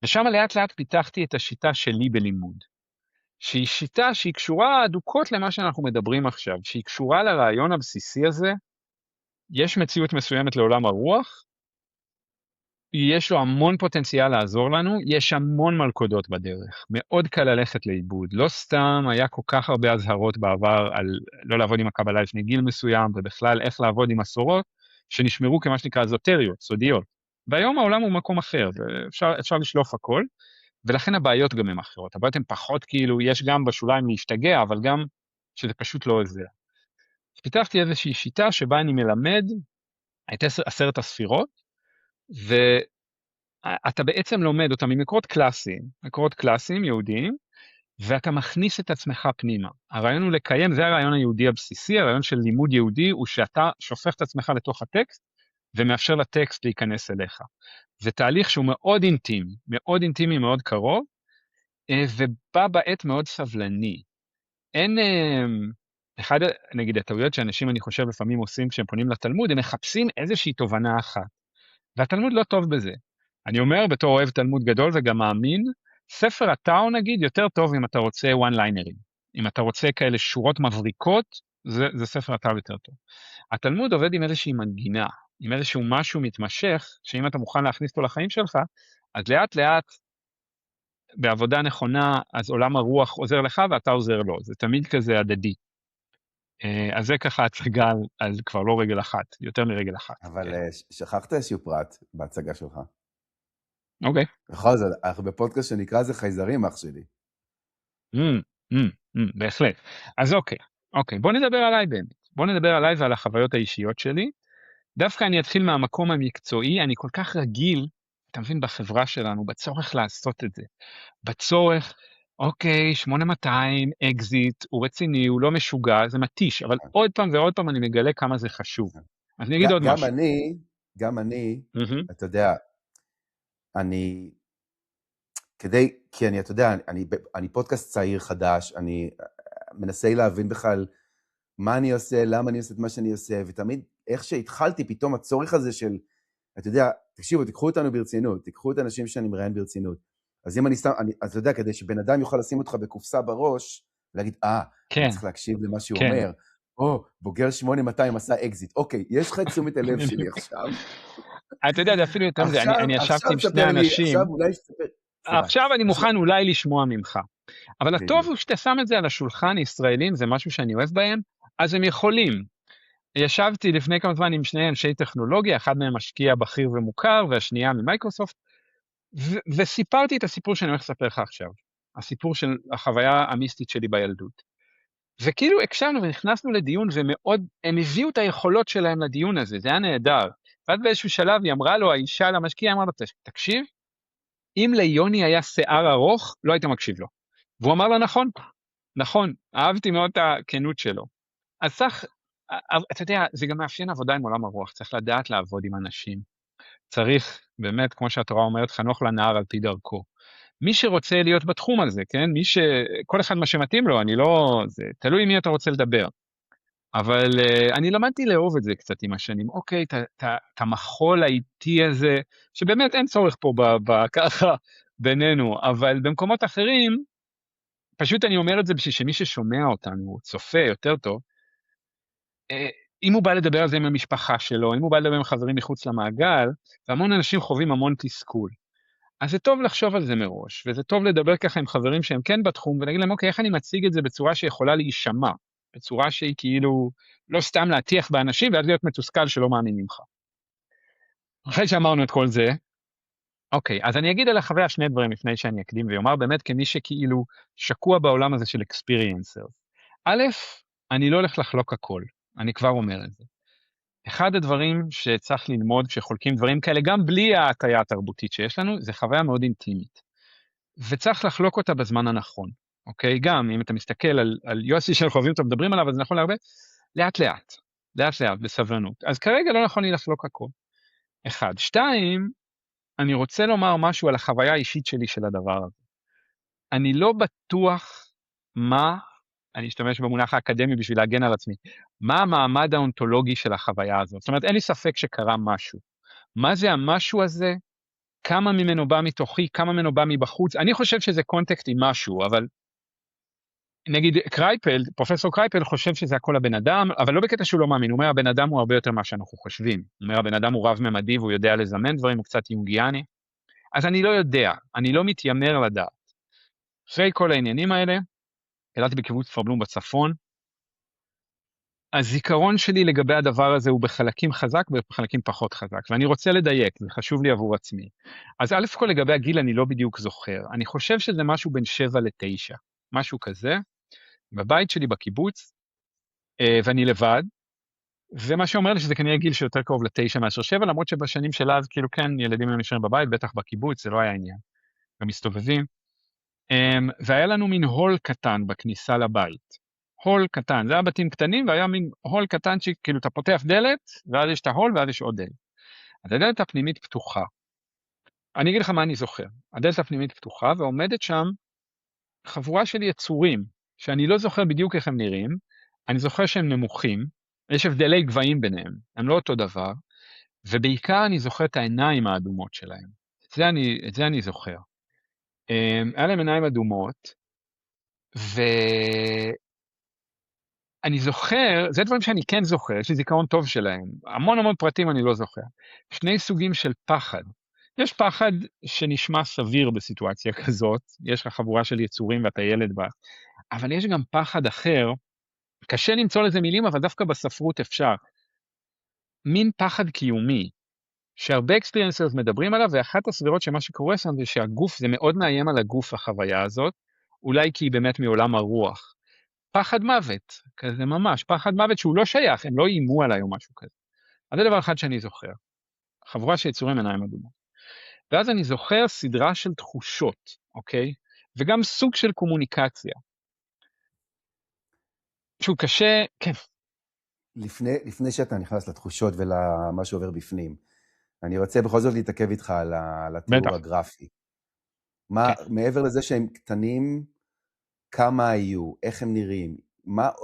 ושם לאט לאט פיתחתי את השיטה שלי בלימוד, שהיא שיטה שהיא קשורה אדוקות למה שאנחנו מדברים עכשיו, שהיא קשורה לרעיון הבסיסי הזה, יש מציאות מסוימת לעולם הרוח, יש לו המון פוטנציאל לעזור לנו, יש המון מלכודות בדרך, מאוד קל ללכת לאיבוד, לא סתם היה כל כך הרבה הזהרות בעבר על לא לעבוד עם הקבלה לפני גיל מסוים, ובכלל איך לעבוד עם מסורות, שנשמרו כמה שנקרא אזוטריות, סודיות, והיום העולם הוא מקום אחר, ואפשר לשלוף הכל, ולכן הבעיות גם הן אחרות, הבעיות הן פחות כאילו, יש גם בשוליים להשתגע, אבל גם שזה פשוט לא עוזר. פיתחתי איזושהי שיטה שבה אני מלמד את 10 הספירות, ואתה בעצם לומד אותם ממקורות קלאסיים יהודיים, ואתה מכניס את עצמך פנימה. הרעיון הוא לקיים, זה הרעיון היהודי הבסיסי, הרעיון של לימוד יהודי הוא שאתה שופך את עצמך לתוך הטקסט, ומאפשר לטקסט להיכנס אליך. זה תהליך שהוא מאוד אינטימי, מאוד קרוב, ובא בעת מאוד סבלני. אין, נגיד הטעויות שאנשים אני חושב לפעמים עושים כשהם פונים לתלמוד, הם מחפשים איזושהי תובנה אחת. והתלמוד לא טוב בזה. אני אומר בתור אוהב תלמוד גדול וגם מאמין, ספר הטאו נגיד יותר טוב אם אתה רוצה one lineרים. אם אתה רוצה כאלה שורות מבריקות, זה ספר הטאו יותר טוב. התלמוד עובד עם איזושהי מנגינה, עם איזשהו משהו מתמשך, שאם אתה מוכן להכניס אותו לחיים שלך, אז לאט לאט, בעבודה נכונה, אז עולם הרוח עוזר לך ואתה עוזר לו. זה תמיד כזה הדדי. אז זה ככה הצגה על כבר לא רגל אחת, יותר מרגל אחת. אבל שכחת איזשהו פרט בהצגה שלך. אוקיי. בכל זאת, אנחנו בפודקאסט שנקרא זה חייזרים, אח שלי. בהחלט. אז אוקיי, בוא נדבר עליי באמת. בוא נדבר עליי ועל החוויות האישיות שלי. דווקא אני אתחיל מהמקום המקצועי, אני כל כך רגיל, אתה מבין, בחברה שלנו, בצורך לעשות את זה. בצורך, אוקיי, 8200, אקזיט, הוא רציני, הוא לא משוגע, זה מתיש, אבל עוד פעם ועוד פעם אני מגלה כמה זה חשוב. אז אני אגיד עוד משהו. גם אני, אתה יודע, כי אני, אתה יודע, אני פודקאסט צעיר חדש, אני מנסה להבין בכלל מה אני עושה, למה אני עושה את מה שאני עושה, ותמיד איך שהתחלתי פתאום הצורך הזה של, אתה יודע, תקשיבו, תיקחו אותנו ברצינות, תיקחו את האנשים שאני מראיין ברצינות. אז אם אני סתם, אז אתה יודע, כדי שבן אדם יוכל לשים אותך בקופסה בראש, ולהגיד, אני צריך להקשיב למה שהוא אומר, בוגר 8200 עשה אקזיט, אוקיי, יש לך את תשומת הלב שלי עכשיו. אתה יודע, זה אפילו יותר מזה, אני ישבתי עם שני אנשים, עכשיו אני מוכן אולי לשמוע ממך, אבל הטוב הוא שאתה שם את זה על השולחן, ישראלים, זה משהו שאני אוהב בהם, אז הם יכולים. ישבתי לפני כמה זמן עם שני אנשי טכנולוגיה, אחד מהם משקיע בכיר ומוכר, והשנייה ממייקרוסופט, וסיפרתי את הסיפור שאני הולך לספר לך עכשיו. הסיפור של החוויה המיסטית שלי בילדות. וכאילו הקשבנו ונכנסנו לדיון, ומאוד, הם הביאו את היכולות שלהם לדיון הזה, זה היה נהדר. ואז באיזשהו שלב היא אמרה לו, האישה למשקיע, אמרה לו, תקשיב, אם ליוני היה שיער ארוך, לא היית מקשיב לו. והוא אמר לה, נכון, נכון, אהבתי מאוד את הכנות שלו. אז צריך, אתה יודע, זה גם מאפיין עבודה עם עולם הרוח, צריך לדעת לעבוד עם אנשים. צריך, באמת, כמו שהתורה אומרת, חנוך לנער על פי דרכו. מי שרוצה להיות בתחום הזה, כן? כל אחד מה שמתאים לו, אני לא, זה תלוי מי אתה רוצה לדבר. אבל אני למדתי לאהוב את זה קצת עם השנים. אוקיי, את המחול האיטי הזה, שבאמת אין צורך פה ככה בינינו, אבל במקומות אחרים, פשוט אני אומר את זה בשביל שמי ששומע אותנו, צופה יותר טוב, אם הוא בא לדבר על זה עם המשפחה שלו, אם הוא בא לדבר עם חברים מחוץ למעגל, והמון אנשים חווים המון תסכול. אז זה טוב לחשוב על זה מראש, וזה טוב לדבר ככה עם חברים שהם כן בתחום, ולהגיד להם, אוקיי, איך אני מציג את זה בצורה שיכולה להישמע, בצורה שהיא כאילו לא סתם להטיח באנשים, ואז להיות מתוסכל שלא מאמינים לך. אחרי שאמרנו את כל זה, אוקיי, אז אני אגיד על החוויה שני דברים לפני שאני אקדים, ויאמר באמת כמי שכאילו שקוע בעולם הזה של experiencer. א', אני לא הולך לחלוק הכל, אני כבר אומר את זה. אחד הדברים שצריך ללמוד כשחולקים דברים כאלה, גם בלי ההטיה התרבותית שיש לנו, זה חוויה מאוד אינטימית. וצריך לחלוק אותה בזמן הנכון, אוקיי? גם אם אתה מסתכל על יוסי שאנחנו אוהבים אותו, מדברים עליו, אז זה נכון להרבה, לאט לאט, בסבלנות. אז כרגע לא נכון לי לחלוק הכל. אחד. שתיים, אני רוצה לומר משהו על החוויה האישית שלי של הדבר הזה. אני לא בטוח אני אשתמש במונח האקדמי בשביל להגן על עצמי, מה המעמד האונתולוגי של החוויה הזאת. זאת אומרת, אין לי ספק שקרה משהו. מה זה המשהו הזה? כמה ממנו בא מתוכי, כמה ממנו בא מבחוץ? אני חושב שזה קונטקסט עם משהו, אבל נגיד קרייפל, פרופסור קרייפל חושב שזה הכל הבן אדם, אבל לא בקטע שהוא לא מאמין, הוא אומר הבן אדם הוא הרבה יותר מה שאנחנו חושבים. הוא אומר הבן אדם הוא רב-ממדי והוא יודע לזמן דברים, הוא קצת יונגיאני. אז אני לא יודע, אני לא מתיימר לדעת. אחרי כל העניינים האלה, גדלתי בקיבוץ כפר בלום בצפון, הזיכרון שלי לגבי הדבר הזה הוא בחלקים חזק ובחלקים פחות חזק, ואני רוצה לדייק, זה חשוב לי עבור עצמי. אז א' כל לגבי הגיל אני לא בדיוק זוכר, אני חושב שזה משהו בין 7 ל-9, משהו כזה, בבית שלי בקיבוץ, ואני לבד, ומה שאומר לי שזה כנראה גיל שיותר קרוב ל-9 מאשר 7, למרות שבשנים של אז כאילו כן, ילדים היו נשארים בבית, בטח בקיבוץ, זה לא היה עניין, הם מסתובבים, והיה לנו מין הול קטן בכניסה לבית. הול קטן, זה היה בתים קטנים, והיה מין הול קטן שכאילו אתה פותח דלת, ואז יש את ההול, ואז יש עוד דלת. אז הדלת הפנימית פתוחה. אני אגיד לך מה אני זוכר. הדלת הפנימית פתוחה, ועומדת שם חבורה של יצורים, שאני לא זוכר בדיוק איך הם נראים, אני זוכר שהם נמוכים, יש הבדלי גבהים ביניהם, הם לא אותו דבר, ובעיקר אני זוכר את העיניים האדומות שלהם. את זה אני זוכר. היה להם עיניים אדומות, אני זוכר, זה דברים שאני כן זוכר, יש לי זיכרון טוב שלהם, המון פרטים אני לא זוכר. שני סוגים של פחד. יש פחד שנשמע סביר בסיטואציה כזאת, יש לך חבורה של יצורים ואתה ילד בה, אבל יש גם פחד אחר, קשה למצוא לזה מילים, אבל דווקא בספרות אפשר. מין פחד קיומי, שהרבה אקספיריאנסרס מדברים עליו, ואחת הסבירות שמה שקורה שם זה שהגוף, זה מאוד מאיים על הגוף החוויה הזאת, אולי כי היא באמת מעולם הרוח. פחד מוות, כזה ממש, פחד מוות שהוא לא שייך, הם לא איימו עליי או משהו כזה. אז זה דבר אחד שאני זוכר, חבורה של יצורים עיניים אדומות. ואז אני זוכר סדרה של תחושות, אוקיי? וגם סוג של קומוניקציה. שהוא קשה, כן. לפני שאתה נכנס לתחושות ולמה שעובר בפנים, אני רוצה בכל זאת להתעכב איתך על התיאור הגרפי. מעבר לזה שהם קטנים, כמה היו, איך הם נראים,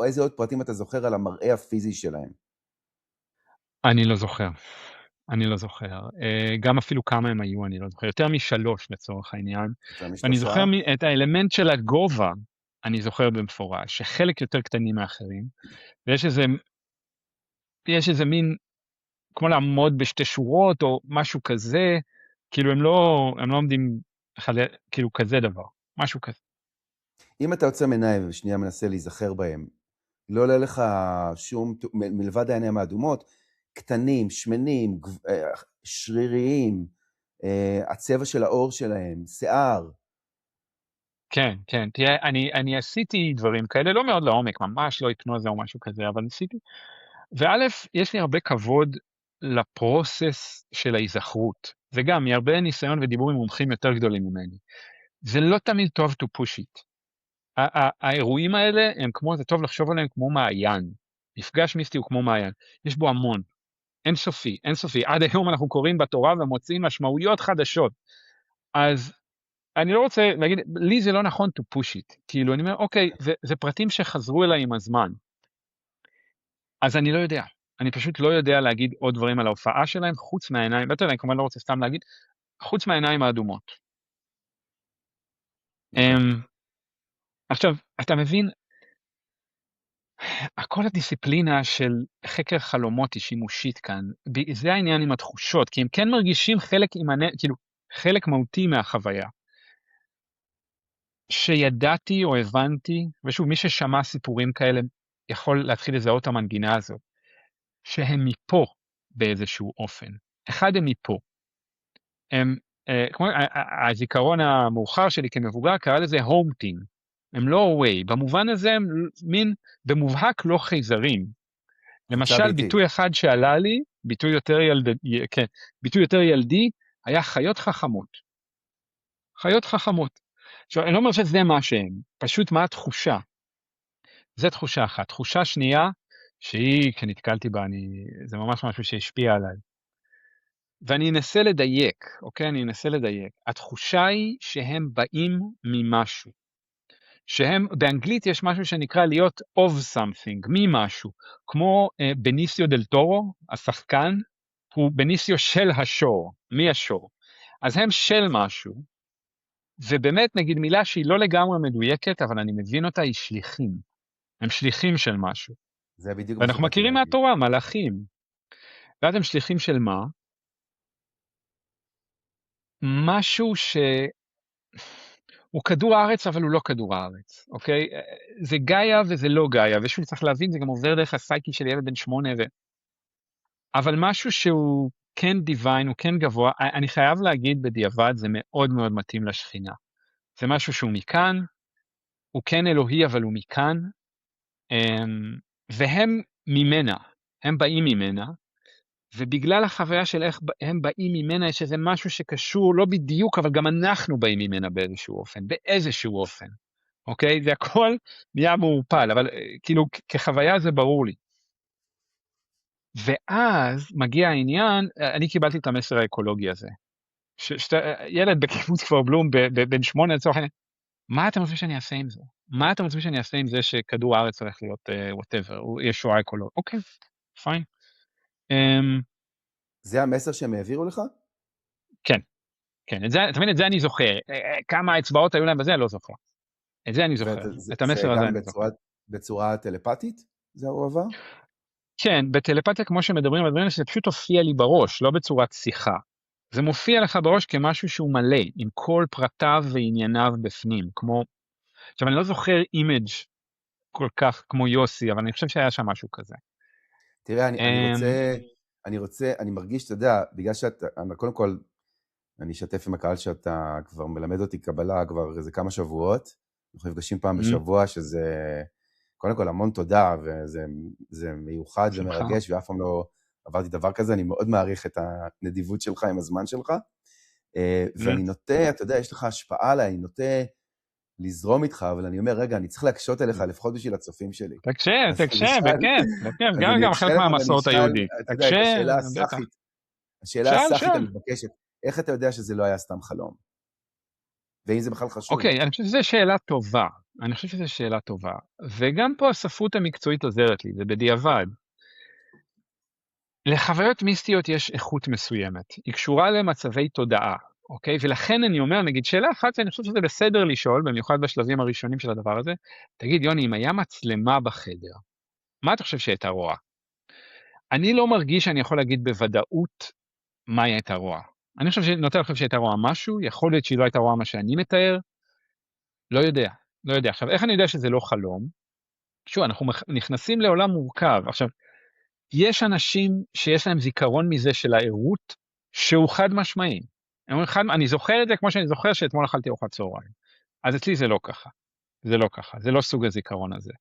איזה עוד פרטים אתה זוכר על המראה הפיזי שלהם? אני לא זוכר. גם אפילו כמה הם היו, אני לא זוכר. יותר מ3 לצורך העניין. ואני זוכר את האלמנט של הגובה, אני זוכר במפורש, שחלק יותר קטנים מאחרים, ויש איזה מין, כמו לעמוד בשתי שורות, או משהו כזה, כאילו הם לא עומדים, כאילו כזה דבר, משהו כזה. אם אתה יוצא מעיניים ושנייה מנסה להיזכר בהם, לא עולה לך שום, מלבד העיניים האדומות, קטנים, שמנים, שריריים, הצבע של האור שלהם, שיער. כן, כן, תראה, אני עשיתי דברים כאלה, לא מאוד לעומק, ממש לא היפנוזה או משהו כזה, אבל ניסיתי. וא', יש לי הרבה כבוד לפרוסס של ההיזכרות, וגם מהרבה ניסיון ודיבור עם מומחים יותר גדולים ממני. זה לא תמיד טוב to push it. האירועים האלה הם כמו, זה טוב לחשוב עליהם כמו מעיין. מפגש מיסטי הוא כמו מעיין. יש בו המון. אינסופי, אינסופי. עד היום אנחנו קוראים בתורה ומוצאים משמעויות חדשות. אז אני לא רוצה להגיד, לי זה לא נכון to push it. כאילו, אני אומר, אוקיי, זה פרטים שחזרו אליי עם הזמן. אז אני לא יודע. אני פשוט לא יודע להגיד עוד דברים על ההופעה שלהם, חוץ מהעיניים, ואתה יודע, אני כמובן לא רוצה סתם להגיד, חוץ מהעיניים האדומות. אוקיי. עכשיו, אתה מבין, כל הדיסציפלינה של חקר חלומות היא שימושית כאן. זה העניין עם התחושות, כי הם כן מרגישים כאילו, חלק מהותי מהחוויה. שידעתי או הבנתי, ושוב, מי ששמע סיפורים כאלה יכול להתחיל לזהות את המנגינה הזאת, שהם מפה באיזשהו אופן. אחד, הם מפה. הם, כמו, הזיכרון המאוחר שלי כמבוגר קרא לזה הומטינג. הם לא away. במובן הזה הם מין במובהק לא חייזרים. קבוצה למשל, ביתית. ביטוי אחד שעלה לי, כן, ביטוי יותר ילדי, היה חיות חכמות. חיות חכמות. עכשיו, אני לא אומר שזה מה שהם, פשוט מה התחושה. זה תחושה אחת. תחושה שנייה, שהיא, כשנתקלתי בה, זה ממש משהו שהשפיע עליי. ואני אנסה לדייק, אוקיי? אני אנסה לדייק. התחושה היא שהם באים ממשהו. באנגלית יש משהו שנקרא להיות of something, ממשהו. כמו בניסיו דל טורו, השחקן, הוא בניסיו של השור, מהשור. אז הם של משהו, ובאמת נגיד מילה שהיא לא לגמרי מדויקת, אבל אני מבין אותה, היא שליחים. הם שליחים של משהו. זה בדיוק מה ואנחנו שבאתי מכירים להגיד. מהתורה, מלאכים. ואז הם שליחים של מה? משהו הוא כדור הארץ, אבל הוא לא כדור הארץ, אוקיי? זה גאיה וזה לא גאיה, ושוב צריך להבין, זה גם עובר דרך הסייקי של ילד בן 8, אבל משהו שהוא כן דיוויין, הוא כן גבוה, אני חייב להגיד בדיעבד, זה מאוד מאוד מתאים לשכינה. זה משהו שהוא מכאן, הוא כן אלוהי, אבל הוא מכאן, והם ממנה, הם באים ממנה, ובגלל החוויה של איך הם באים ממנה, יש איזה משהו שקשור, לא בדיוק, אבל גם אנחנו באים ממנה באיזשהו אופן, באיזשהו אופן, אוקיי? זה הכל נהיה מעורפל, אבל כאילו כחוויה זה ברור לי. ואז מגיע העניין, אני קיבלתי את המסר האקולוגי הזה. ילד בקיבוץ כפר בלום, בן 8 לצורך העניין, מה אתם רוצים שאני אעשה עם זה? מה אתם רוצים שאני אעשה עם זה שכדור הארץ צריך להיות whatever, יש שואה אקולוגית? אוקיי, פיין. זה המסר שהם העבירו לך? כן, כן, אתה מבין, את זה אני זוכר. כמה האצבעות היו להם בזה, אני לא זוכר. את זה אני זוכר. את המסר הזה אני זוכר. בצורה טלפתית? זה הוא עבר? כן, בטלפתיה כמו שמדברים, הדברים שזה פשוט הופיע לי בראש, לא בצורת שיחה. זה מופיע לך בראש כמשהו שהוא מלא, עם כל פרטיו וענייניו בפנים, כמו... עכשיו, אני לא זוכר אימג' כל כך כמו יוסי, אבל אני חושב שהיה שם משהו כזה. תראה, אני מרגיש, אתה יודע, בגלל שאתה, קודם כל, אני אשתף עם הקהל שאתה כבר מלמד אותי קבלה כבר איזה כמה שבועות, אנחנו נפגשים פעם בשבוע, שזה, קודם כל, המון תודה, וזה מיוחד ומרגש, ואף פעם לא עברתי דבר כזה, אני מאוד מעריך את הנדיבות שלך עם הזמן שלך, ואני נוטה, אתה יודע, יש לך השפעה עליי, אני נוטה לזרום איתך, אבל אני אומר, רגע, אני צריך להקשות אליך, לפחות בשביל הצופים שלי. תקשה, בכיף, גם חלק מהמסורת היהודית. השאלה הסאחית המתבקשת, איך אתה יודע שזה לא היה סתם חלום? ואם זה בכלל חשוב? אוקיי, אני חושב שזו שאלה טובה. וגם פה הספרות המקצועית עוזרת לי, זה בדיעבד. לחוויות מיסטיות יש איכות מסוימת, היא קשורה למצבי תודעה, אוקיי? ולכן אני אומר, נגיד, שאלה אחת, אני חושב שזה בסדר לשאול, במיוחד בשלבים הראשונים של הדבר הזה, תגיד, יוני, אם היה מצלמה בחדר, מה אתה חושב שהייתה רואה? אני לא מרגיש שאני יכול להגיד בוודאות מה הייתה רואה. אני נוטה לחשוב שהייתה רואה משהו, יכול להיות שהיא לא הייתה רואה מה שאני מתאר, לא יודע. עכשיו, איך אני יודע שזה לא חלום? שוב, אנחנו נכנסים לעולם מורכב. עכשיו, יש אנשים שיש להם זיכרון מזה של הערות, שהוא חד משמעי. אני זוכר את זה כמו שאני זוכר שאתמול אכלתי ארוחת צהריים. אז אצלי זה לא ככה. זה לא ככה, זה לא סוג הזיכרון הזה.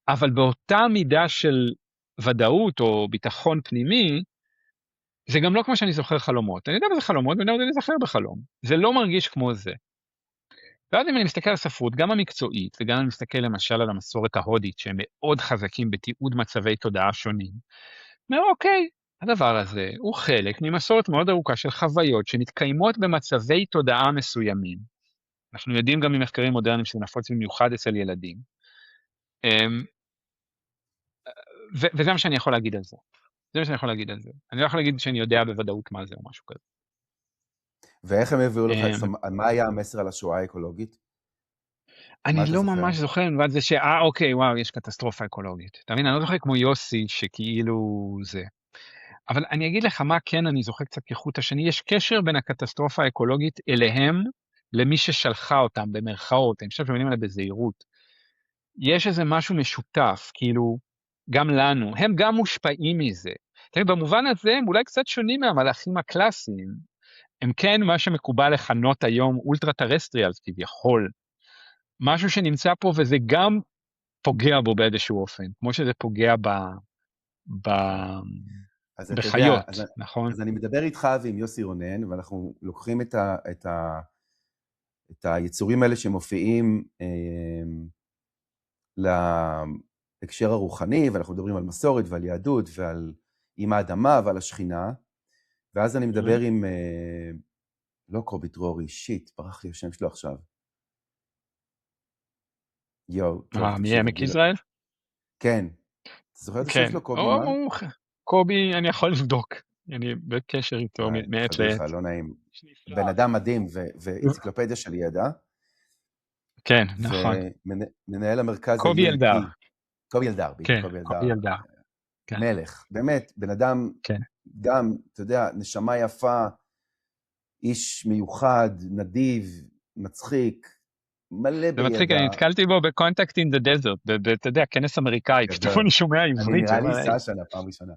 אבל באותה מידה של ודאות או ביטחון פנימי, זה גם לא כמו שאני זוכר חלומות. אני יודע מה זה חלומות, ואני יודע להיזכר בחלום. זה לא מרגיש כמו זה. ואז אם אני מסתכל על הספרות, גם המקצועית, וגם אני מסתכל למשל על המסורת ההודית, שהם מאוד חזקים בתיעוד מצבי תודעה שונים, אומר, אוקיי, הדבר הזה הוא חלק ממסורת מאוד ארוכה של חוויות שמתקיימות במצבי תודעה מסוימים. אנחנו יודעים גם ממחקרים מודרניים שזה נפוץ במיוחד אצל ילדים. אמ, וזה מה שאני יכול להגיד על זה. זה מה שאני יכול להגיד על זה. אני לא יכול להגיד שאני יודע בוודאות מה זה או משהו כזה. ואיך הם הביאו לך, אמ, מה היה המסר על השואה האקולוגית? מה אני אתה לא זוכר? ממש זוכר מלבד זה אוקיי, וואו, יש קטסטרופה אקולוגית. אתה מבין? אני לא זוכר כמו יוסי שכאילו זה. אבל אני אגיד לך מה כן אני זוכר קצת כחוט השני, יש קשר בין הקטסטרופה האקולוגית אליהם, למי ששלחה אותם במרכאות, אני חושב שמבינים עליה בזהירות. יש איזה משהו משותף, כאילו, גם לנו, הם גם מושפעים מזה. תראי, במובן הזה הם אולי קצת שונים מהמלאכים הקלאסיים, הם כן מה שמקובל לכנות היום אולטרה טרסטריאלס כביכול, משהו שנמצא פה וזה גם פוגע בו באיזשהו אופן, כמו שזה פוגע ב, אז אתה יודע, בחיות, נכון? אז אני מדבר איתך ועם יוסי רונן, ואנחנו לוקחים את היצורים האלה שמופיעים להקשר הרוחני, ואנחנו מדברים על מסורת ועל יהדות ועל עם האדמה ועל השכינה, ואז אני מדבר עם, לא קובי דרורי, שיט, ברח לי השם שלו עכשיו. יואו, טוב, תקשיב. מעמק יזרעאל? כן. אתה זוכר את השם כן. שלו, קובי מה? קובי, אני יכול לבדוק. אני בקשר איתו מעת פדיחה, לעת. לא נעים. בן אדם מדהים ואנציקלופדיה של ידע. כן, נכון. ומנהל המרכז קובי ה-UAP. אלדר. קובי אלדר, בדיוק, כן, קובי אלדר. קובי אלדר. כן. מלך, באמת, בן אדם, כן. גם, אתה יודע, נשמה יפה, איש מיוחד, נדיב, מצחיק, מלא זה מצחיק, בידע. אני נתקלתי בו בקונטקט אין דה דזרט, אתה יודע, כנס אמריקאי, פתאום אני שומע אני עברית. נראה לי סשה פעם ראשונה.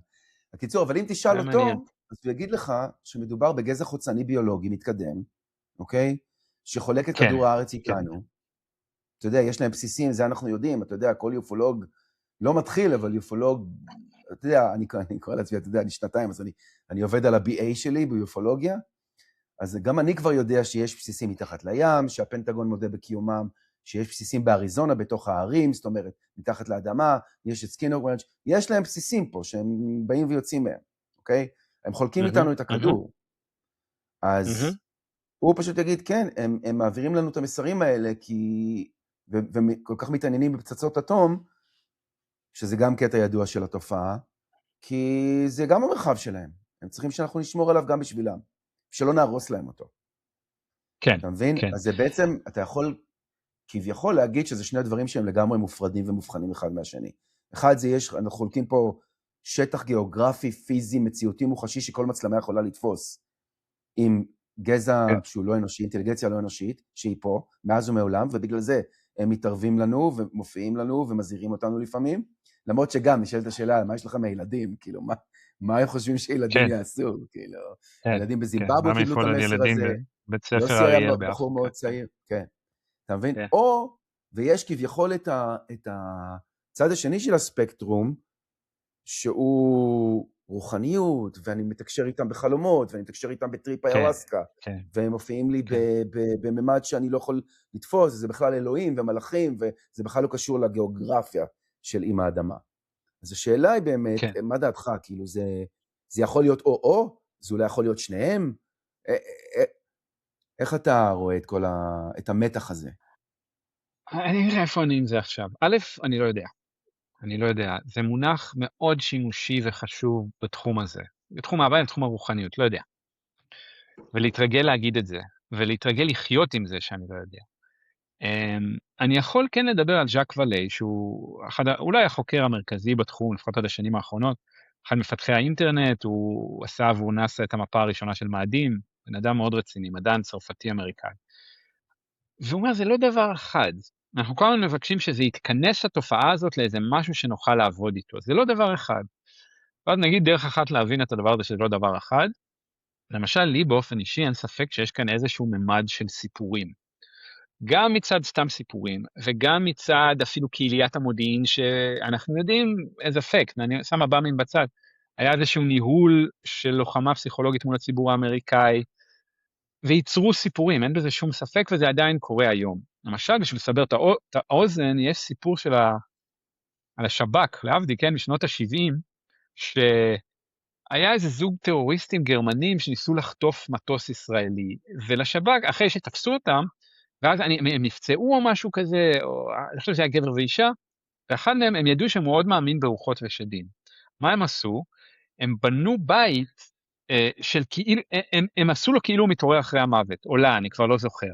בקיצור, אבל אם תשאל אותו, אז הוא יגיד לך שמדובר בגזע חוצני ביולוגי מתקדם, אוקיי? שחולק את כדור הארץ איתנו. אתה יודע, יש להם בסיסים, זה אנחנו יודעים, אתה יודע, כל יופולוג לא מתחיל, אבל יופולוג, אתה יודע, אני קורא לעצמי, אתה יודע, אני שנתיים, אז אני עובד על ה-BA שלי ביופולוגיה, אז גם אני כבר יודע שיש בסיסים מתחת לים, שהפנטגון מודה בקיומם, שיש בסיסים באריזונה בתוך הערים, זאת אומרת, מתחת לאדמה, יש את סקינר רנץ', יש להם בסיסים פה, שהם באים ויוצאים מהם, אוקיי? הם חולקים איתנו את הכדור. אז הוא פשוט יגיד, כן, הם מעבירים לנו את המסרים האלה, וכל כך מתעניינים בפצצות אטום, שזה גם קטע ידוע של התופעה, כי זה גם המרחב שלהם. הם צריכים שאנחנו נשמור עליו גם בשבילם, שלא נהרוס להם אותו. כן, אתה מבין? כן. אז זה בעצם, אתה יכול כביכול להגיד שזה שני דברים שהם לגמרי מופרדים ומובחנים אחד מהשני. אחד זה אנחנו חולקים פה שטח גיאוגרפי, פיזי, מציאותי, מוחשי, שכל מצלמה יכולה לתפוס, עם גזע שהוא לא אנושי, אינטליגנציה לא אנושית, שהיא פה, מאז ומעולם, ובגלל זה הם מתערבים לנו ומופיעים לנו ומזהירים אותנו לפעמים, למרות שגם נשאלת השאלה, מה יש לכם מהילדים? כאילו, מה הם חושבים שילדים יעשו? כאילו, ילדים בזימבבואה קיבלו את המסר הזה, יוסי היה בחור מאוד צעיר, כן. אתה מבין? או, ויש כביכול את הצד השני של הספקטרום, שהוא רוחניות, ואני מתקשר איתם בחלומות, ואני מתקשר איתם בטריפ איוואסקה, והם מופיעים לי בממד שאני לא יכול לתפוס, זה בכלל אלוהים ומלאכים, וזה בכלל לא קשור לגיאוגרפיה של עם האדמה. אז השאלה היא באמת, מה דעתך? כאילו זה יכול להיות או, זה אולי יכול להיות שניהם? איך אתה רואה את המתח הזה? אני אראה איפה אני עם זה עכשיו. א', אני לא יודע. אני לא יודע. זה מונח מאוד שימושי וחשוב בתחום הזה. בתחום ההוויה, בתחום הרוחניות, לא יודע. ולהתרגל להגיד את זה, ולהתרגל לחיות עם זה שאני לא יודע. אני יכול כן לדבר על ז'אק ואלי, שהוא אולי החוקר המרכזי בתחום, לפחות עד השנים האחרונות, אחד מפתחי האינטרנט, הוא עשה עבור נאס"א את המפה הראשונה של מאדים, בן אדם מאוד רציני, מדען צרפתי אמריקאי. והוא אומר, זה לא דבר אחד. אנחנו כל הזמן מבקשים שזה יתכנס התופעה הזאת לאיזה משהו שנוכל לעבוד איתו. זה לא דבר אחד. ואז נגיד דרך אחת להבין את הדבר הזה שזה לא דבר אחד. למשל, לי באופן אישי אין ספק שיש כאן איזשהו ממד של סיפורים. גם מצד סתם סיפורים, וגם מצד אפילו קהיליית המודיעין, שאנחנו יודעים איזה אפקט, אני שם הבאמים בצד, היה איזשהו ניהול של לוחמה פסיכולוגית מול הציבור האמריקאי, וייצרו סיפורים, אין בזה שום ספק, וזה עדיין קורה היום. למשל, בשביל לסבר את האוזן, יש סיפור על השב"כ, להבדיל, כן, משנות ה-70, שהיה איזה זוג טרוריסטים גרמנים שניסו לחטוף מטוס ישראלי, ולשב"כ, אחרי שתפסו אותם, ואז הם נפצעו או משהו כזה, או אני חושב שזה היה גבר ואישה, ואחד מהם, הם ידעו שהם מאוד מאמין ברוחות ושדים. מה הם עשו? הם בנו בית של כאילו, הם עשו לו כאילו מתעורר אחרי המוות, עולה, אני כבר לא זוכר.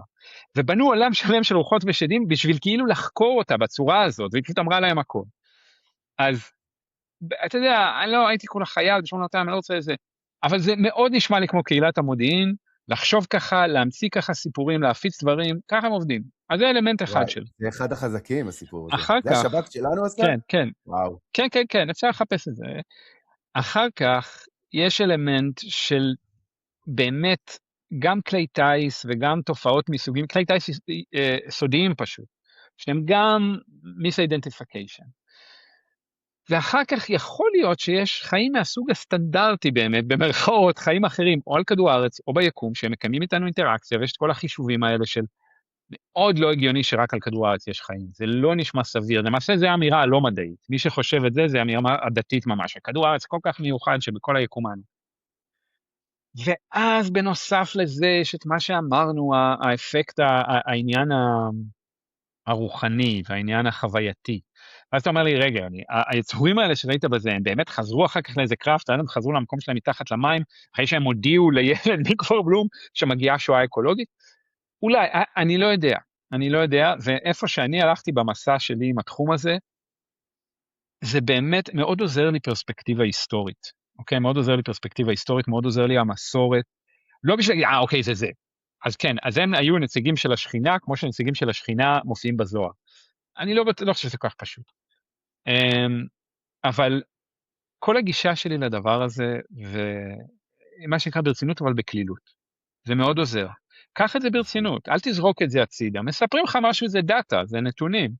ובנו עולם שלם של רוחות ושדים בשביל כאילו לחקור אותה בצורה הזאת, והיא פשוט אמרה להם הכל. אז, אתה יודע, אני לא הייתי כולה חייל ב-8200, אני לא רוצה איזה, אבל זה מאוד נשמע לי כמו קהילת המודיעין, לחשוב ככה, להמציא ככה סיפורים, להפיץ דברים, ככה הם עובדים. אז זה אלמנט אחד של. זה אחד החזקים, הסיפור הזה. אחר זה כך, השב"כ שלנו עשה? כן, כן. וואו. כן, כן, כן, אפשר לחפש את זה. אחר כך, יש אלמנט של באמת גם כלי טייס וגם תופעות מסוגים, כלי טייס סודיים פשוט, שהם גם misidentification. ואחר כך יכול להיות שיש חיים מהסוג הסטנדרטי באמת, במרכאות, חיים אחרים, או על כדור הארץ, או ביקום, שהם מקיימים איתנו אינטראקציה, ויש את כל החישובים האלה של מאוד לא הגיוני שרק על כדור הארץ יש חיים. זה לא נשמע סביר, למעשה זה אמירה לא מדעית. מי שחושב את זה, זה אמירה הדתית ממש. כדור הארץ כל כך מיוחד שבכל היקום אנו. ואז בנוסף לזה יש את מה שאמרנו, האפקט, העניין הרוחני והעניין החווייתי. ואז אתה אומר לי, רגע, היצורים האלה שראית בזה, הם באמת חזרו אחר כך לאיזה קראפט, הם חזרו למקום שלהם מתחת למים, אחרי שהם הודיעו לילד מכפר בלום שמגיעה שואה אקולוגית? אולי, אני לא יודע, ואיפה שאני הלכתי במסע שלי עם התחום הזה, זה באמת מאוד עוזר לי פרספקטיבה היסטורית. אוקיי, מאוד עוזר לי פרספקטיבה היסטורית, מאוד עוזר לי המסורת, לא בשביל, אוקיי, זה. אז כן, אז הם היו נציגים של השכינה, כמו שנציגים של השכינה מופיעים בזוהר. אני לא חושב שזה כל כך פשוט. אבל כל הגישה שלי לדבר הזה, ומה שנקרא ברצינות, אבל בכלילות. זה מאוד עוזר. קח את זה ברצינות, אל תזרוק את זה הצידה. מספרים לך משהו, זה דאטה, זה נתונים.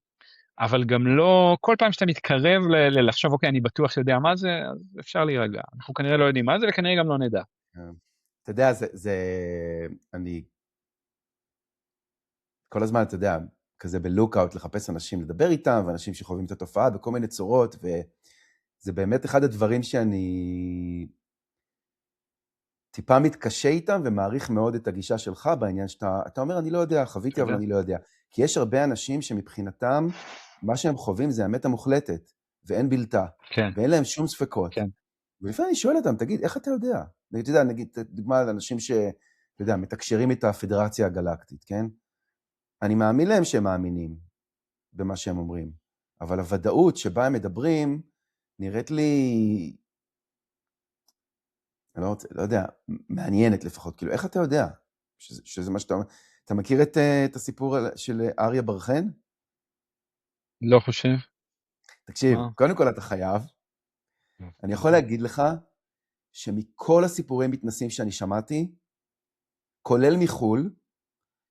אבל גם לא, כל פעם שאתה מתקרב לחשוב, אוקיי, אני בטוח שיודע מה זה, אז אפשר להירגע. אנחנו כנראה לא יודעים מה זה, וכנראה גם לא נדע. אתה יודע, אני כל הזמן, אתה יודע, כזה בלוקאוט לחפש אנשים לדבר איתם, ואנשים שחווים את התופעה בכל מיני צורות, וזה באמת אחד הדברים שאני טיפה מתקשה איתם, ומעריך מאוד את הגישה שלך בעניין שאתה אומר, אני לא יודע, חוויתי, אבל אני לא יודע. כי יש הרבה אנשים שמבחינתם, מה שהם חווים זה האמת המוחלטת, ואין בלתה, כן. ואין להם שום ספקות. כן. ולפעמים אני שואל אותם, תגיד, איך אתה יודע? אתה יודע, נגיד, דוגמה על אנשים אתה יודע, מתקשרים את הפדרציה הגלקטית, כן? אני מאמין להם שהם מאמינים במה שהם אומרים, אבל הוודאות שבה הם מדברים, נראית לי, אני לא יודע, מעניינת לפחות, כאילו, איך אתה יודע? שזה מה שאתה אומר. אתה מכיר את הסיפור של אריה ברחן? לא חושב. תקשיב, קודם כל אתה חייב, אני יכול להגיד לך, שמכל הסיפורי מתנסים שאני שמעתי, כולל מחול,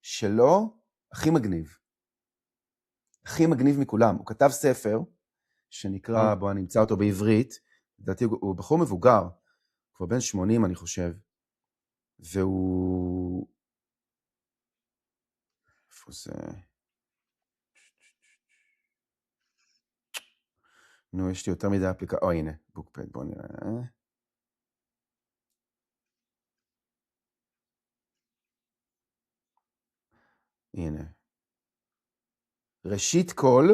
שלא הכי מגניב. הכי מגניב מכולם. הוא כתב ספר, שנקרא, בוא נמצא אותו בעברית, לדעתי הוא בחור מבוגר, כבר בן 80 אני חושב, והוא... איפה זה? נו, יש לי יותר מדי אפליקציה, הנה, בוקפד, בוא נראה. הנה. ראשית כל,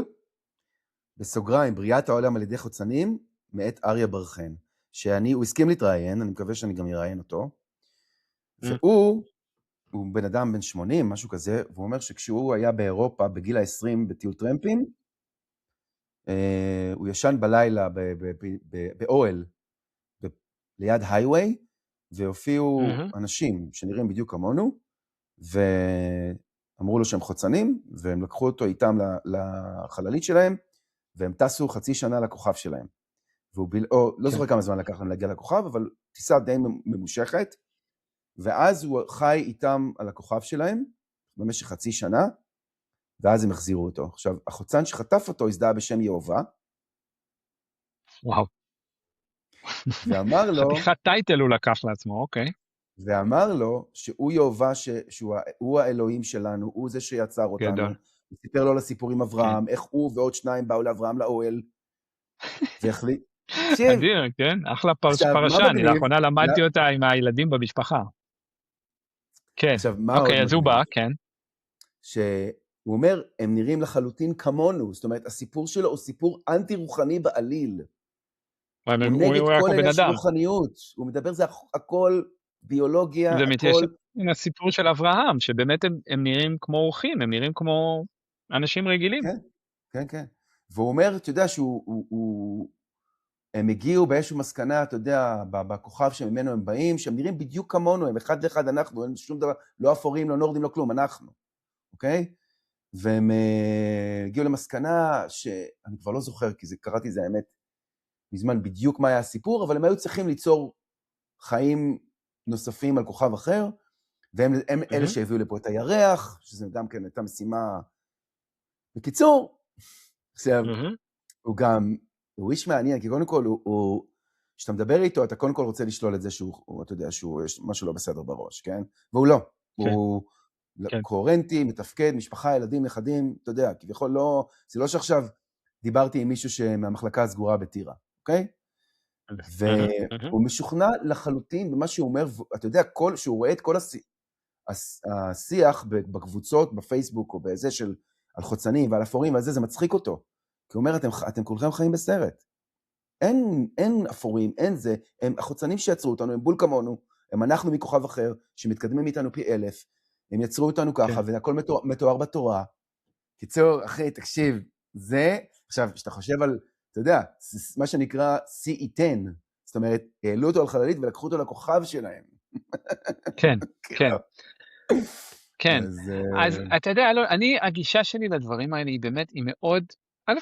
בסוגריים, בריאת העולם על ידי חוצנים, מאת אריה ברחן, הוא הסכים להתראיין, אני מקווה שאני גם אראיין אותו, והוא בן אדם בן 80, משהו כזה, והוא אומר שכשהוא היה באירופה בגיל ה-20 בטיול טרמפים, הוא ישן בלילה באוהל ליד הייווי, והופיעו אנשים שנראים בדיוק כמונו, ואמרו לו שהם חוצנים, והם לקחו אותו איתם לחללית שלהם, והם טסו חצי שנה לכוכב שלהם. לא זוכר כמה זמן לקח להם להגיע לכוכב, אבל טיסה די ממושכת, ואז הוא חי איתם על הכוכב שלהם, במשך חצי שנה, ואז הם החזירו אותו. עכשיו, החוצן שחטף אותו הזדהה בשם יהובה, וואו. ואמר לו, חתיכת טייטל הוא לקח לעצמו, אוקיי. ואמר לו שהוא יהובה, שהוא האלוהים שלנו, הוא זה שיצר אותנו. גדול. הוא סיפר לו לסיפור עם כן. אברהם, איך הוא ועוד שניים באו לאברהם לאוהל, והחליט, תקשיב, אדיר, כן? אחלה עכשיו, מה פרשה, אני מגניב? לאחרונה למדתי אותה עם הילדים במשפחה. כן. עכשיו, מה עוד אוקיי, אז הוא מגניב? בא, כן. שהוא אומר, הם נראים לחלוטין כמונו, זאת אומרת, הסיפור שלו הוא סיפור אנטי-רוחני בעליל. הוא נגד היה כל כמו בן עניין של אדם. רוחניות. הוא מדבר, זה הכל ביולוגיה, זה מתיישב הכל... עם הסיפור של אברהם, שבאמת הם נראים כמו אורחים, הם נראים כמו אנשים רגילים. כן, כן, כן. והוא אומר, אתה יודע, הם הגיעו באיזשהו מסקנה, אתה יודע, בכוכב שממנו הם באים, שהם נראים בדיוק כמונו, הם אחד לאחד אנחנו, אין שום דבר, לא אפורים, לא נורדים, לא כלום, אנחנו, אוקיי? והם הגיעו למסקנה שאני כבר לא זוכר, כי קראתי זה האמת מזמן בדיוק מה היה הסיפור, אבל הם היו צריכים ליצור חיים נוספים על כוכב אחר, והם אלה שהביאו לפה את הירח, שזה גם כן הייתה משימה. בקיצור, עכשיו, הוא גם, הוא איש מעניין, כי קודם כל, כשאתה מדבר איתו, אתה קודם כל רוצה לשלול את זה שהוא, אתה יודע, יש משהו לא בסדר בראש, כן? והוא לא. הוא קוהרנטי, מתפקד, משפחה, ילדים, נכדים, אתה יודע, כביכול לא, זה לא שעכשיו דיברתי עם מישהו שמהמחלקה הסגורה בטירה, אוקיי? והוא משוכנע לחלוטין במה שהוא אומר, אתה יודע, שהוא רואה את כל השיח בקבוצות, בפייסבוק, או בזה של על חוצנים ועל אפורים, ועל זה מצחיק אותו. כי הוא אומר, אתם כולכם חיים בסרט. אין אפורים, אין זה, הם החוצנים שיצרו אותנו, הם בול כמונו, הם אנחנו מכוכב אחר, שמתקדמים איתנו פי 1000, הם יצרו אותנו ככה, והכל מתואר בתורה. קיצור, אחי, תקשיב, זה, עכשיו, כשאתה חושב על, אתה יודע, מה שנקרא CE10, זאת אומרת, העלו אותו על חללית ולקחו אותו לכוכב שלהם. כן, כן. כן, אז אתה יודע, הגישה שלי לדברים האלה היא באמת, היא מאוד, א',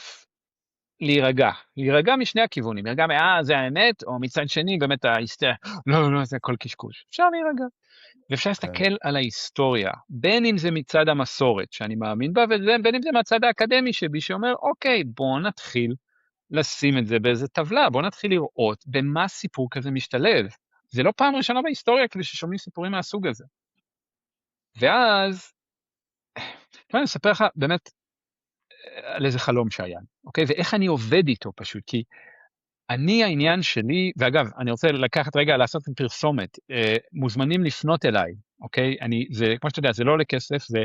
להירגע משני הכיוונים, להירגע זה האמת, או מצד שני, באמת ההיסטריה, לא, זה הכל קשקוש. אפשר להירגע. ואפשר להסתכל על ההיסטוריה, בין אם זה מצד המסורת שאני מאמין בה, ובין אם זה מהצד האקדמי שבי שאומר, אוקיי, בוא נתחיל לשים את זה באיזה טבלה, בוא נתחיל לראות במה סיפור כזה משתלב. זה לא פעם ראשונה בהיסטוריה כדי ששומעים סיפורים מהסוג הזה. ואז, אני אספר לך באמת על איזה חלום שהיה, אוקיי? ואיך אני עובד איתו פשוט, כי העניין שלי, ואגב, אני רוצה לקחת רגע, לעשות את פרסומת, מוזמנים לפנות אליי, אוקיי? זה, כמו שאתה יודע, זה לא עולה כסף, זה,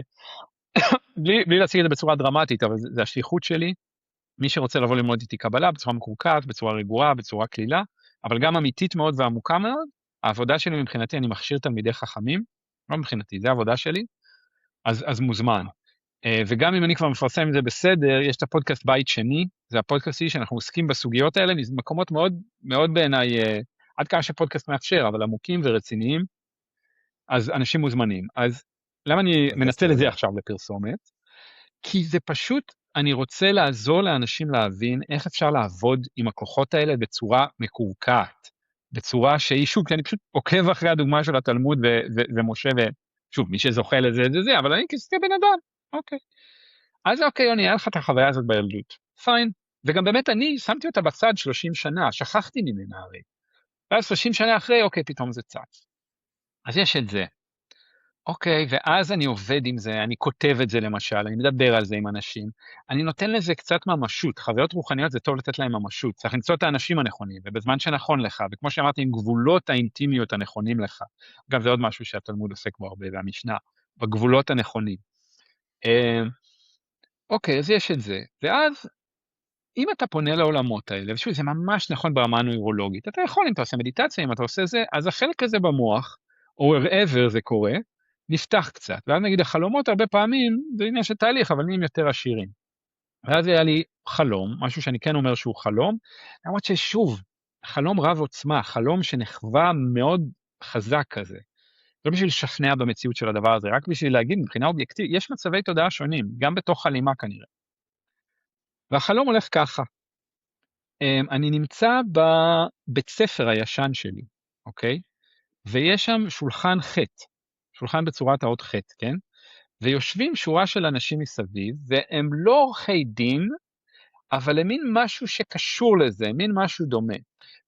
בלי להציג את זה בצורה דרמטית, אבל זה השליחות שלי, מי שרוצה לבוא ללמוד איתי קבלה, בצורה מקורקעת, בצורה רגועה, בצורה כלילה, אבל גם אמיתית מאוד ועמוקה מאוד, העבודה שלי מבחינתי, אני מכשיר תלמידי חכמים, לא מבחינתי, זה העבודה שלי, אז מוזמן. וגם אם אני כבר מפרסם את זה בסדר, יש את הפודקאסט בית שני, זה הפודקאסט שלי שאנחנו עוסקים בסוגיות האלה, מקומות מאוד, מאוד בעיניי, עד כמה שפודקאסט מאפשר, אבל עמוקים ורציניים, אז אנשים מוזמנים. אז למה אני מנצל את זה עכשיו לפרסומת? כי זה פשוט, אני רוצה לעזור לאנשים להבין איך אפשר לעבוד עם הכוחות האלה בצורה מקורקעת, בצורה שהיא, שוב, כי אני פשוט עוקב אחרי הדוגמה של התלמוד ומשה, ושוב, מי שזוכה לזה זה, אבל אני כסתי בן אדם, אוקיי. אז אוקיי, יוני, היה לך את החוויה הזאת בילדות, פיין. וגם באמת אני שמתי אותה בצד 30 שנה, שכחתי ממנה הרי. ואז 30 שנה אחרי, אוקיי, פתאום זה צץ. אז יש את זה. אוקיי, ואז אני עובד עם זה, אני כותב את זה למשל, אני מדבר על זה עם אנשים, אני נותן לזה קצת ממשות, חוויות רוחניות זה טוב לתת להם ממשות, צריך למצוא את האנשים הנכונים, ובזמן שנכון לך, וכמו שאמרתי, עם גבולות האינטימיות הנכונים לך. אגב, זה עוד משהו שהתלמוד עוסק בו הרבה, והמשנה, בגבולות הנכונים. אוקיי, אז יש את זה, ואז אם אתה פונה לעולמות האלה, ושוב, זה ממש נכון ברמה הנוירולוגית, אתה יכול, אם אתה עושה מדיטציה, אם אתה עושה זה, אז החלק הזה במוח, או wherever זה קורה, נפתח קצת. ואז נגיד, החלומות הרבה פעמים, זה עניין של תהליך, אבל נהיים יותר עשירים. ואז היה לי חלום, משהו שאני כן אומר שהוא חלום, למרות ששוב, חלום רב עוצמה, חלום שנחווה מאוד חזק כזה. לא בשביל לשכנע במציאות של הדבר הזה, רק בשביל להגיד, מבחינה אובייקטיבית, יש מצבי תודעה שונים, גם בתוך חלימה כנראה. והחלום הולך ככה. אני נמצא בבית ספר הישן שלי, אוקיי? ויש שם שולחן ח', שולחן בצורת האות ח', כן? ויושבים שורה של אנשים מסביב, והם לא עורכי דין, אבל הם מין משהו שקשור לזה, מין משהו דומה.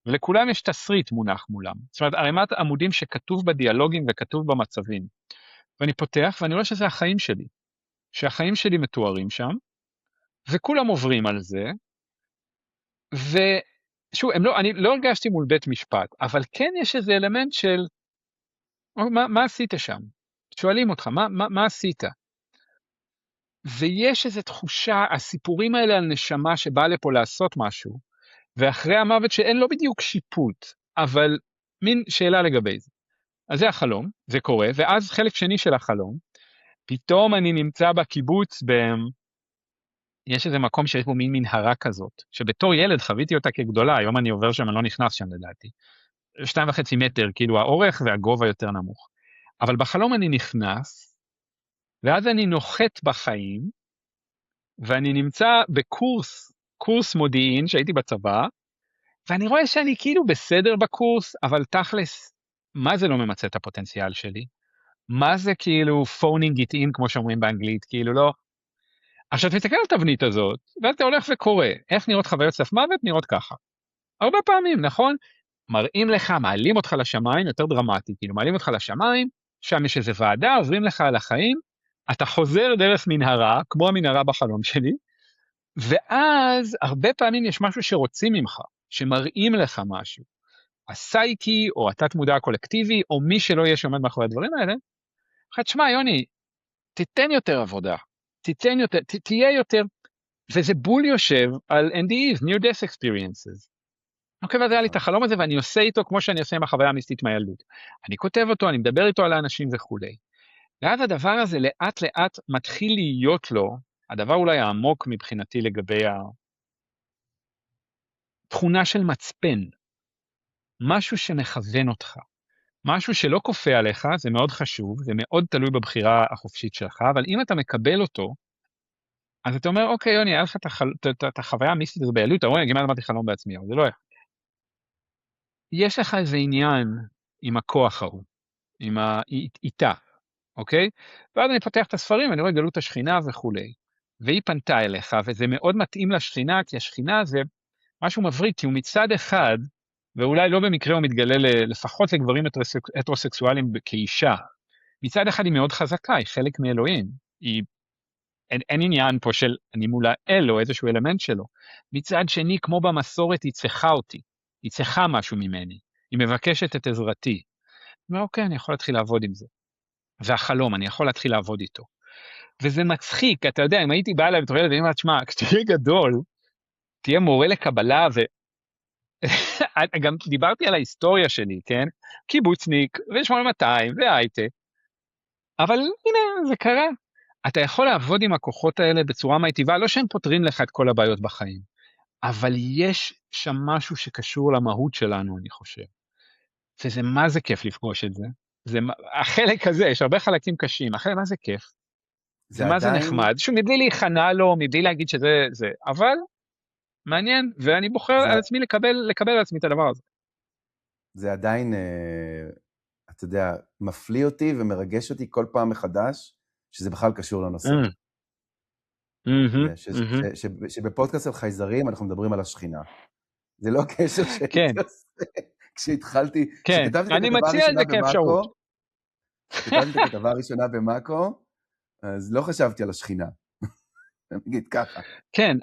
ולכולם יש תסריט מונח מולם. זאת אומרת, ערימת עמודים שכתוב בדיאלוגים וכתוב במצבים. ואני פותח ואני רואה שזה החיים שלי. שהחיים שלי מתוארים שם, וכולם עוברים על זה, ושוב, אני לא הרגשתי מול בית משפט, אבל כן יש איזה אלמנט של, מה עשית שם? שואלים אותך, מה עשית? ויש איזו תחושה, הסיפורים האלה על נשמה שבאה לפה לעשות משהו, ואחרי המוות שאין לא בדיוק שיפוט, אבל מין שאלה לגבי זה. אז זה החלום, זה קורה, ואז חלק שני של החלום, פתאום אני נמצא בקיבוץ, יש איזה מקום שיש בו מין מנהרה כזאת, שבתור ילד חוויתי אותה כגדולה, היום אני עובר שם, אני לא נכנס שם לדעתי. 2.5 מטר, כאילו האורך והגובה יותר נמוך. אבל בחלום אני נכנס, ואז אני נוחת בחיים, ואני נמצא קורס מודיעין שהייתי בצבא, ואני רואה שאני כאילו בסדר בקורס, אבל תכלס, מה זה לא ממצא את הפוטנציאל שלי? מה זה כאילו phoning it in, כמו שאומרים באנגלית, כאילו לא. עכשיו תסתכל על התבנית הזאת, ואז אתה הולך וקורא, איך נראות חוויות סף מוות? נראות ככה. הרבה פעמים, נכון? מראים לך, מעלים אותך לשמיים, יותר דרמטי, כאילו מעלים אותך לשמיים, שם יש איזו ועדה, עוברים לך על החיים, אתה חוזר דרך מנהרה, כמו המנהרה בחלום שלי, ואז הרבה פעמים יש משהו שרוצים ממך, שמראים לך משהו. הסייקי, או התת מודע הקולקטיבי, או מי שלא יהיה שעומד מאחורי הדברים האלה, תשמע, יוני, תיתן יותר עבודה, תהיה יותר, וזה בול יושב על NDEs, Near Death Experiences. אוקיי, ואז היה לי את החלום הזה, ואני עושה איתו כמו שאני עושה עם החוויה המיסטית מהילדות. אני כותב אותו, אני מדבר איתו על האנשים וכולי. ואז הדבר הזה לאט לאט מתחיל להיות לו, הדבר אולי העמוק מבחינתי לגבי התכונה של מצפן, משהו שמכוון אותך, משהו שלא כופה עליך, זה מאוד חשוב, זה מאוד תלוי בבחירה החופשית שלך, אבל אם אתה מקבל אותו, אז אתה אומר, אוקיי, יוני, היה לך את החוויה המיסטית הזו בילדות, אתה רואה, כמעט אמרתי חלום בעצמי, אבל זה לא היה. יש לך איזה עניין עם הכוח ההוא, עם האיתה, אוקיי? ואז אני פותח את הספרים, אני רואה גלות השכינה וכולי. והיא פנתה אליך, וזה מאוד מתאים לשכינה, כי השכינה זה משהו מבריק, כי הוא מצד אחד, ואולי לא במקרה הוא מתגלה לפחות לגברים הטרוסקסואלים כאישה, מצד אחד היא מאוד חזקה, היא חלק מאלוהים, אין עניין פה של אני מול האל או איזשהו אלמנט שלו. מצד שני, כמו במסורת, היא צריכה אותי, היא צריכה משהו ממני, היא מבקשת את עזרתי. ואוקיי, אני יכול להתחיל לעבוד עם זה. והחלום, אני יכול להתחיל לעבוד איתו. וזה מצחיק, אתה יודע, אם הייתי בא אליי בתור ילד, ואני אומר, תשמע, כשתהיה גדול, תהיה מורה לקבלה, גם דיברתי על ההיסטוריה שלי, כן? קיבוצניק, ו-8200, והייטק. אבל הנה, זה קרה. אתה יכול לעבוד עם הכוחות האלה בצורה מיטיבה, לא שהם פותרים לך את כל הבעיות בחיים, אבל יש שם משהו שקשור למהות שלנו, אני חושב. וזה מה זה כיף לפגוש את זה. החלק הזה, יש הרבה חלקים קשים, החלק מה זה כיף. זה מה זה נחמד, שוב, מבלי להיכנע לו, מבלי להגיד שזה זה, אבל מעניין, ואני בוחר על עצמי לקבל על עצמי את הדבר הזה. זה עדיין, אתה יודע, מפליא אותי ומרגש אותי כל פעם מחדש, שזה בכלל קשור לנושא. שבפודקאסט על חייזרים אנחנו מדברים על השכינה. זה לא קשר שהייתי עושה. כשהתחלתי, כשכתבתי את הכתבה הראשונה במאקו, כשכתבתי את הכתבה הראשונה במאקו, אז לא חשבתי על השכינה. אני אגיד ככה. כן,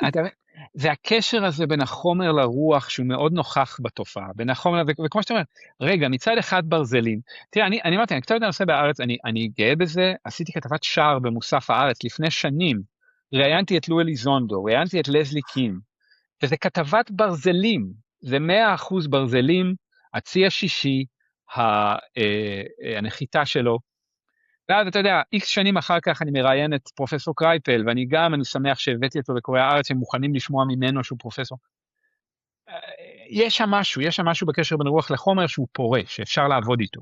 זה הקשר הזה בין החומר לרוח, שהוא מאוד נוכח בתופעה, בין החומר, וכמו שאתה אומר, רגע, מצד אחד ברזלים, תראה, אני אמרתי, אני כתבתי את הנושא בארץ, אני גאה בזה, עשיתי כתבת שער במוסף הארץ לפני שנים, ראיינתי את לו אליזונדו, ראיינתי את לזלי קים, וזה כתבת ברזלים, זה 100% ברזלים, הצי השישי, הנחיתה שלו, ואז אתה יודע, איקס שנים אחר כך אני מראיין את פרופסור קרייפל, ואני שמח שהבאתי אותו לקוראי הארץ, הם מוכנים לשמוע ממנו שהוא פרופסור. יש שם משהו בקשר בין רוח לחומר שהוא פורה, שאפשר לעבוד איתו.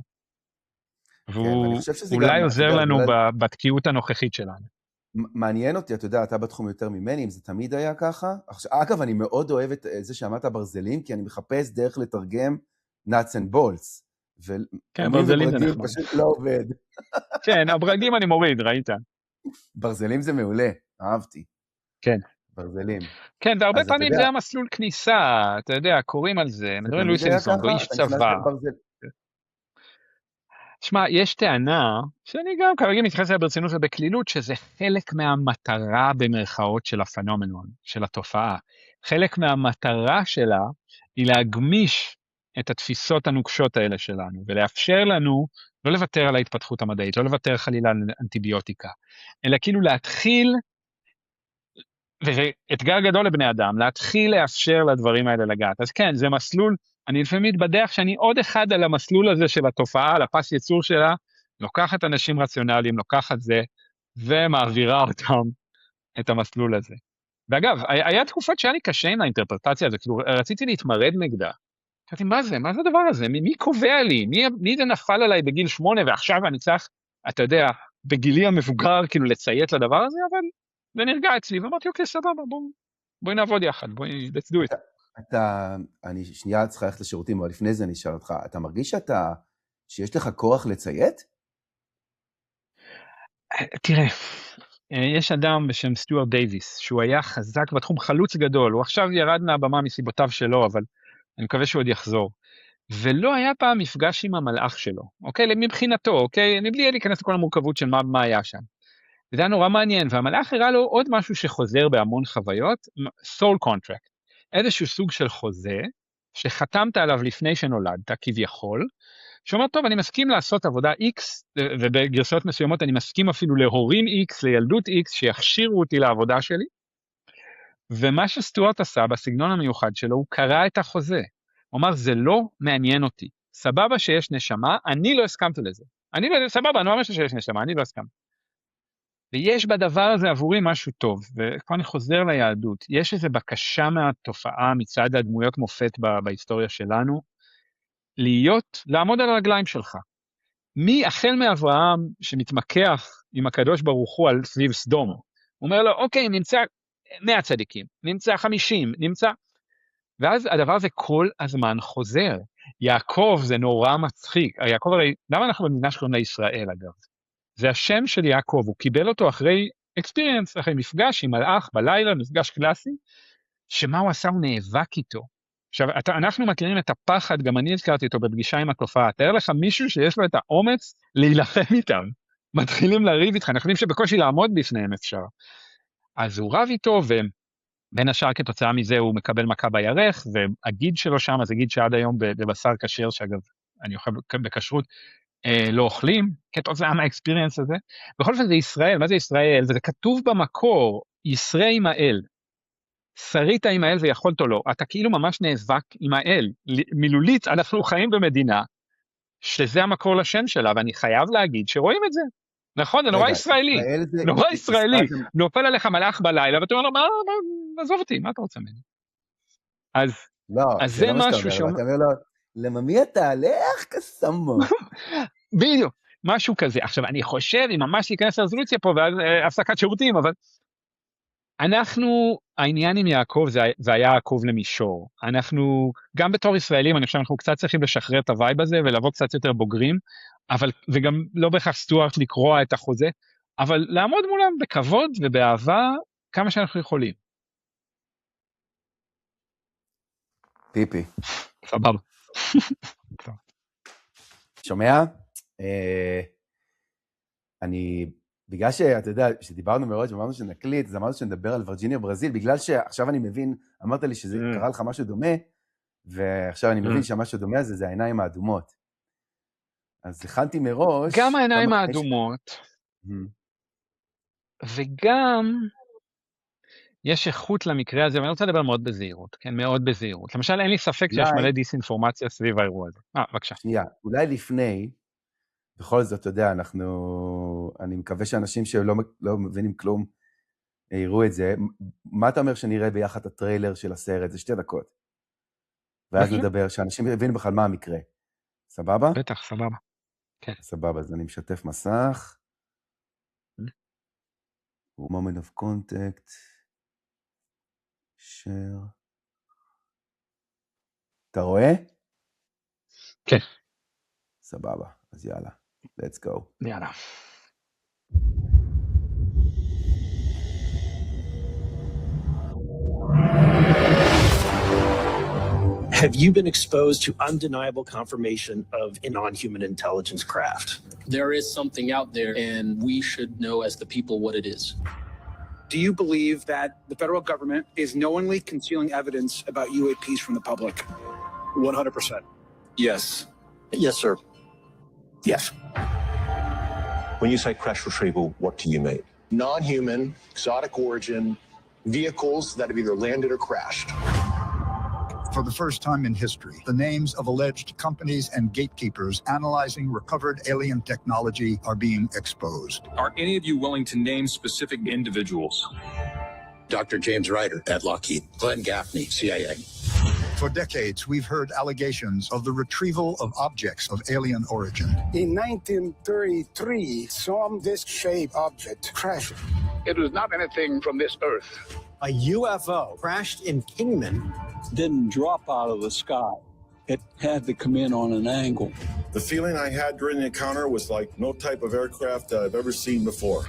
והוא אולי עוזר לנו בתקיעות הנוכחית שלנו. מעניין אותי, אתה יודע, אתה בתחום יותר ממני, אם זה תמיד היה ככה. אגב, אני מאוד אוהב את זה שאמרת ברזלים, כי אני מחפש דרך לתרגם nuts and bolts. כן, ברזלים זה נחמד. פשוט לא עובד. כן, הברגים אני מוריד, ראית? ברזלים זה מעולה, אהבתי. כן. ברזלים. כן, והרבה אז אתה פעמים יודע, זה המסלול כניסה, אתה יודע, קוראים על זה, זה מדברים על תמיד לואיס היה אדיסון, הוא ככה, איש אתה נכנס צבא. לברזל. שמע, יש טענה, שאני גם כרגע מתייחס אליה ברצינות ובקלילות, שזה חלק מהמטרה במרכאות של הפנומנון, של התופעה. חלק מהמטרה שלה היא להגמיש את התפיסות הנוקשות האלה שלנו, ולאפשר לנו לא לוותר על ההתפתחות המדעית, לא לוותר חלילה על אנטיביוטיקה, אלא כאילו להתחיל, וזה אתגר גדול לבני אדם, להתחיל לאפשר לדברים האלה לגעת. אז כן, זה מסלול, אני לפעמים מתבדח שאני עוד אחד על המסלול הזה של התופעה, על הפס יצור שלה, לוקחת אנשים רציונליים, לוקחת זה, ומעבירה אותם את המסלול הזה. ואגב, היה תקופות שהיה לי קשה עם האינטרפרטציה הזו, כאילו רציתי להתמרד נגדה. חשבתי, מה זה? מה זה הדבר הזה? מי קובע לי? מי זה נפל עליי בגיל 8 ועכשיו אני צריך, אתה יודע, בגילי המבוגר, כאילו לציית לדבר הזה, אבל זה נרגע אצלי, ואמרתי, אוקיי, סבבה, בואי נעבוד יחד, בואי, let's do it. אני שנייה צריכה ללכת לשירותים, אבל לפני זה אני אשאל אותך, אתה מרגיש שיש לך כוח לציית? תראה, יש אדם בשם סטיוארט דייביס, שהוא היה חזק בתחום, חלוץ גדול, הוא עכשיו ירד מהבמה מסיבותיו שלו, אבל אני מקווה שהוא עוד יחזור. ולא היה פעם מפגש עם המלאך שלו, אוקיי? מבחינתו, אוקיי? מבלי להיכנס לכל המורכבות של מה היה שם. וזה היה נורא מעניין, והמלאך הראה לו עוד משהו שחוזר בהמון חוויות, soul contract, איזשהו סוג של חוזה, שחתמת עליו לפני שנולדת, כביכול, שאומר, טוב, אני מסכים לעשות עבודה X, ובגרסאות מסוימות אני מסכים אפילו להורים X, לילדות X, שיכשירו אותי לעבודה שלי, ומה שסטוארט עשה בסגנון המיוחד שלו, הוא קרא את החוזה. הוא אמר, זה לא מעניין אותי. סבבה שיש נשמה, אני לא הסכמתי לזה. סבבה, אני לא אומר שיש נשמה, אני לא הסכמתי. ויש בדבר הזה עבורי משהו טוב, ופה אני חוזר ליהדות. יש איזו בקשה מהתופעה מצד הדמויות מופת בהיסטוריה שלנו, לעמוד על הרגליים שלך. החל מאברהם שמתמקח עם הקדוש ברוך הוא על סביב סדום, הוא אומר לו, אוקיי, נמצא 100 צדיקים, נמצא 50, נמצא... ואז הדבר הזה כל הזמן חוזר. יעקב זה נורא מצחיק. יעקב הרי, למה אנחנו במדינה שקוראים לה ישראל אגב? זה השם של יעקב, הוא קיבל אותו אחרי experience, אחרי מפגש עם מלאך בלילה, מפגש קלאסי, שמה הוא עשה? הוא נאבק איתו. עכשיו, אנחנו מכירים את הפחד, גם אני הזכרתי אותו בפגישה עם התופעה, תאר לך מישהו שיש לו את האומץ להילחם איתם, מתחילים לריב איתך, אנחנו יודעים שבקושי לעמוד בפניהם אפשר. אז הוא רב איתו, ובין השאר כתוצאה מזה הוא מקבל מכה בירך, והגיד שלו שם, אז הגיד שעד היום בבשר כשר, שאגב, אני אוכל בכשרות, לא אוכלים, כתוצאה מהאקספיריאנס הזה. בכל אופן זה ישראל, מה זה ישראל? וזה כתוב במקור, ישרה עם האל. שרית עם האל ויכולת או לא. אתה כאילו ממש נאבק עם האל. מילולית, אנחנו חיים במדינה, שזה המקור לשם שלה, ואני חייב להגיד שרואים את זה. נכון, זה נורא ישראלי. נורא ישראלי. נופל עליך מלאך בלילה, ואתה אומר לו, עזוב אותי, מה אתה רוצה ממני? אז זה משהו שאומר, אתה אומר לו, לממי אתה הלך כסמו. בדיוק, משהו כזה. עכשיו, אני חושב, אם ממש להיכנס לרזולוציה פה, ואז הפסקת שירותים, אבל העניין עם יעקב זה היה יעקב למישור. אנחנו, גם בתור ישראלים, אני חושב, אנחנו קצת צריכים לשחרר את הווייב הזה, ולבוא קצת יותר בוגרים, וגם לא בהכרח סטוארט לקרוע את החוזה, אבל לעמוד מולם בכבוד ובאהבה, כמה שאנחנו יכולים. פיפי. סבבה. שומע? בגלל שאתה יודע, שדיברנו מראש ואמרנו שנקליט, אז אמרנו שנדבר על וירג'יניה ברזיל, בגלל שעכשיו אני מבין, אמרת לי שזה קרה לך משהו דומה, ועכשיו אני מבין שמשהו דומה הזה, זה העיניים האדומות. אז הכנתי מראש... גם העיניים האדומות, וגם יש איכות למקרה הזה, ואני רוצה לדבר מאוד בזהירות, כן, מאוד בזהירות. למשל, אין לי ספק שיש מלא דיסאינפורמציה סביב האירוע הזה. בבקשה. שנייה, אולי לפני, בכל זאת, אתה יודע, אני מקווה שאנשים שלא מבינים כלום, יראו את זה. מה אתה אומר שנראה ביחד את הטריילר של הסרט? זה 2 דקות. ואז נדבר, שאנשים יבינו בכלל מה המקרה. סבבה? בטח, סבבה. כן. סבבה, אז אני משתף מסך. moment of contact. share. אתה רואה? כן. סבבה, אז יאללה. let's go. יאללה. Have you been exposed to undeniable confirmation of a non-human intelligence craft? There is something out there, and we should know as the people what it is. Do you believe that the federal government is knowingly concealing evidence about UAPs from the public? 100%. Yes. Yes, sir. Yes. When you say crash retrieval, what do you mean? Non-human, exotic origin, vehicles that have either landed or crashed. For the first time in history, the names of alleged companies and gatekeepers analyzing recovered alien technology are being exposed. Are any of you willing to name specific individuals? Dr. James Ryder at Lockheed, Glenn Gaffney, CIA. For decades, we've heard allegations of the retrieval of objects of alien origin. In 1933, some disc-shaped object crashed. It was not anything from this earth. A UFO crashed in Kingman. Didn't drop out of the sky. It had to come in on an angle. The feeling I had during the encounter was like no type of aircraft that I've ever seen before.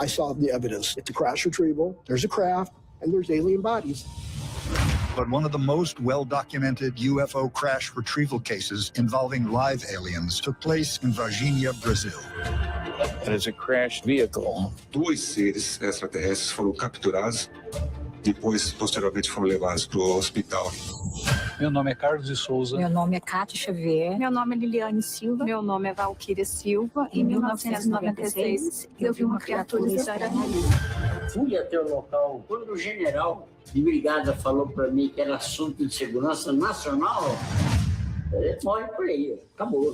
I saw the evidence. It's a crash retrieval, there's a craft, and there's alien bodies. But one of the most well-documented UFO crash retrieval cases involving live aliens took place in Varginha, Brazil. It is a crashed vehicle. 2 seres extraterrestres foram capturados, depois posteriormente foram levados para o hospital. Meu nome é Carlos de Souza. Meu nome é Cátia Xavier. Meu nome é Liliane Silva. Meu nome é Valquíria Silva. Em 1996, eu vi uma criatura estranha. Fui até o local. Quando o general de brigada falou para mim que era assunto de segurança nacional, morre por aí, acabou.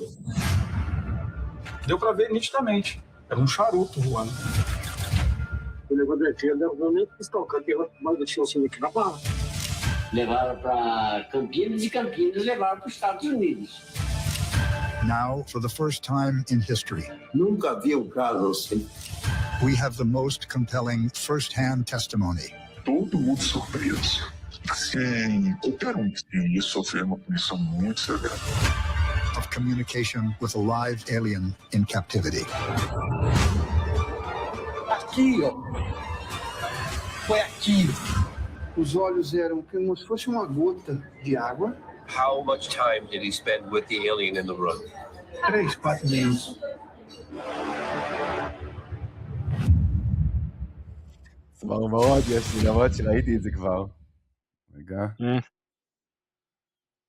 Deu para ver nitidamente. Era charuto voando. O negócio da trilha deu nem estocando, mas deixou assim aqui na barra. Levaram para Campinas e Campinas levaram para os Estados Unidos. Now, for the first time in history, Nunca vi caso assim. we have the most compelling first-hand testimony. Todo mundo surpreso. Sim, qualquer que ia sofrer uma punição muito severa. Of communication with a live alien in captivity. Aqui, ó. Foi aqui. Os olhos eram como se fosse uma gota de água. How much time did he spend with the alien in the room? 3, 4 meses. סבר מאוד, יש לי, למרות שראיתי את זה כבר. רגע.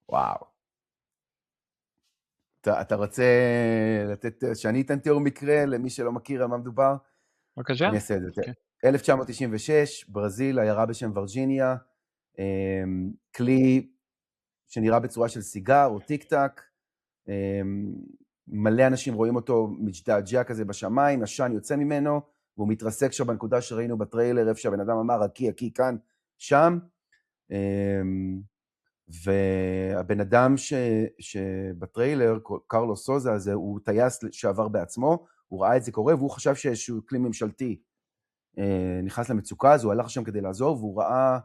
וואו. אתה רוצה לתת, שאני אתן תיאור מקרה למי שלא מכיר על מה מדובר? בבקשה. אני אעשה את זה. 1996, ברזיל, עיירה בשם ורג'יניה, כלי שנראה בצורה של סיגר או טיק טק, מלא אנשים רואים אותו מג'דעג'ע כזה בשמיים, עשן יוצא ממנו, והוא מתרסק שם בנקודה שראינו בטריילר, איפה שהבן אדם אמר, הקי, כאן, שם, והבן אדם שבטריילר, קרלוס סוזה הזה, הוא טייס שעבר בעצמו, הוא ראה את זה קורה, והוא חשב שאיזשהו כלי ממשלתי נכנס למצוקה, אז הוא הלך שם כדי לעזור, והוא ראה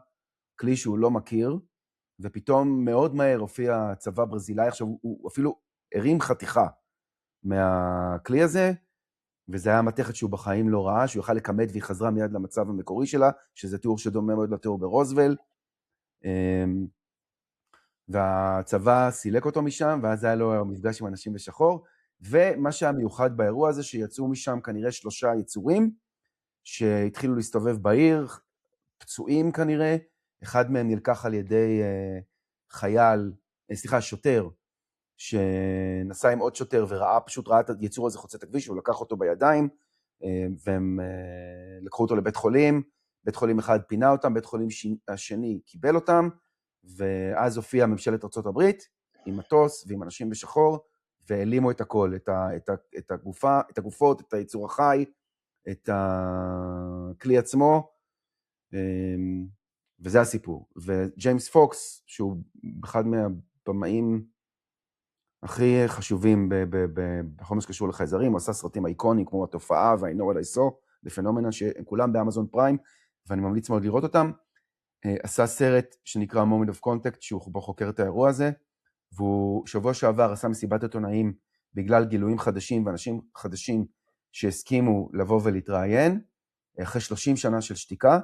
כלי שהוא לא מכיר, ופתאום מאוד מהר הופיע צבא ברזילאי, עכשיו הוא אפילו הרים חתיכה מהכלי הזה, וזה היה מתכת שהוא בחיים לא ראה, שהוא יוכל לקמד והיא חזרה מיד למצב המקורי שלה, שזה תיאור שדומה מאוד לתיאור ברוזוול, והצבא סילק אותו משם, ואז היה לו מפגש עם אנשים בשחור, ומה שהיה מיוחד באירוע הזה, שיצאו משם כנראה 3 יצורים, שהתחילו להסתובב בעיר, פצועים כנראה, אחד מהם נלקח על ידי שוטר, שנסע עם עוד שוטר פשוט ראה את היצור הזה חוצה את הכביש, הוא לקח אותו בידיים, והם לקחו אותו לבית חולים, בית חולים אחד פינה אותם, בית חולים השני קיבל אותם, ואז הופיעה ממשלת ארצות הברית, עם מטוס ועם אנשים בשחור, והעלימו את הכל, את הגופות, את היצור החי, את הכלי עצמו, וזה הסיפור. וג'יימס פוקס, שהוא אחד מהבמאים הכי חשובים בכל מה שקשור לחייזרים, הוא עשה סרטים אייקונים כמו התופעה וה-I know what I saw, בפנומנה, שהם כולם באמזון פריים, ואני ממליץ מאוד לראות אותם. עשה סרט שנקרא Moment of Contact, שהוא בו חוקר את האירוע הזה, והוא שבוע שעבר עשה מסיבת עיתונאים בגלל גילויים חדשים ואנשים חדשים שהסכימו לבוא ולהתראיין, אחרי 30 שנה של שתיקה,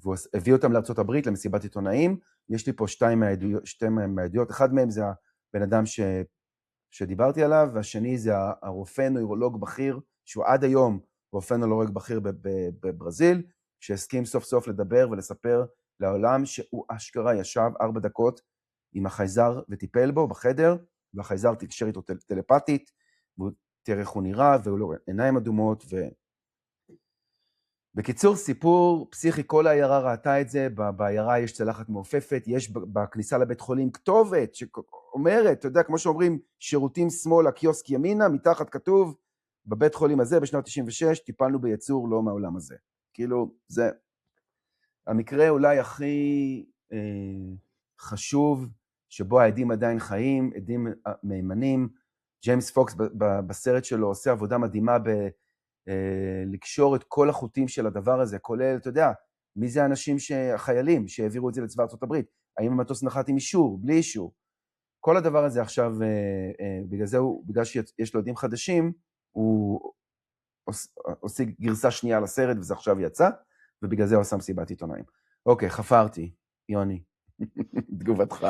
והוא הביא אותם לארצות הברית למסיבת עיתונאים. יש לי פה שתיים מהעדויות, אחד מהם זה הבן אדם שדיברתי עליו, והשני זה הרופא נוירולוג בכיר, שהוא עד היום רופא נוירולוג בכיר בברזיל, שהסכים סוף סוף לדבר ולספר לעולם שהוא אשכרה ישב 4 דקות עם החייזר וטיפל בו בחדר, והחייזר תקשר איתו טלפתית, והוא תראה איך הוא נראה, והוא לא עיניים אדומות, בקיצור, סיפור פסיכי, כל העיירה ראתה את זה, בעיירה יש צלחת מעופפת, יש בכניסה לבית חולים כתובת שאומרת, אתה יודע, כמו שאומרים, שירותים שמאל, הקיוסק ימינה, מתחת כתוב, בבית חולים הזה, בשנת 96, טיפלנו ביצור לא מהעולם הזה. כאילו, זה המקרה אולי הכי חשוב, שבו העדים עדיין חיים, עדים מהימנים. ג'יימס פוקס בסרט שלו עושה עבודה מדהימה לקשור את כל החוטים של הדבר הזה, כולל, אתה יודע, מי זה האנשים החיילים שהעבירו את זה לצבא ארצות הברית? האם המטוס נחת עם אישור, בלי אישור? כל הדבר הזה עכשיו, בגלל שיש לו עדים חדשים, הוא עושה גרסה שנייה לסרט, וזה עכשיו יצא, ובגלל זה הוא עשה מסיבת עיתונאים. אוקיי, חפרתי, יוני, תגובתך.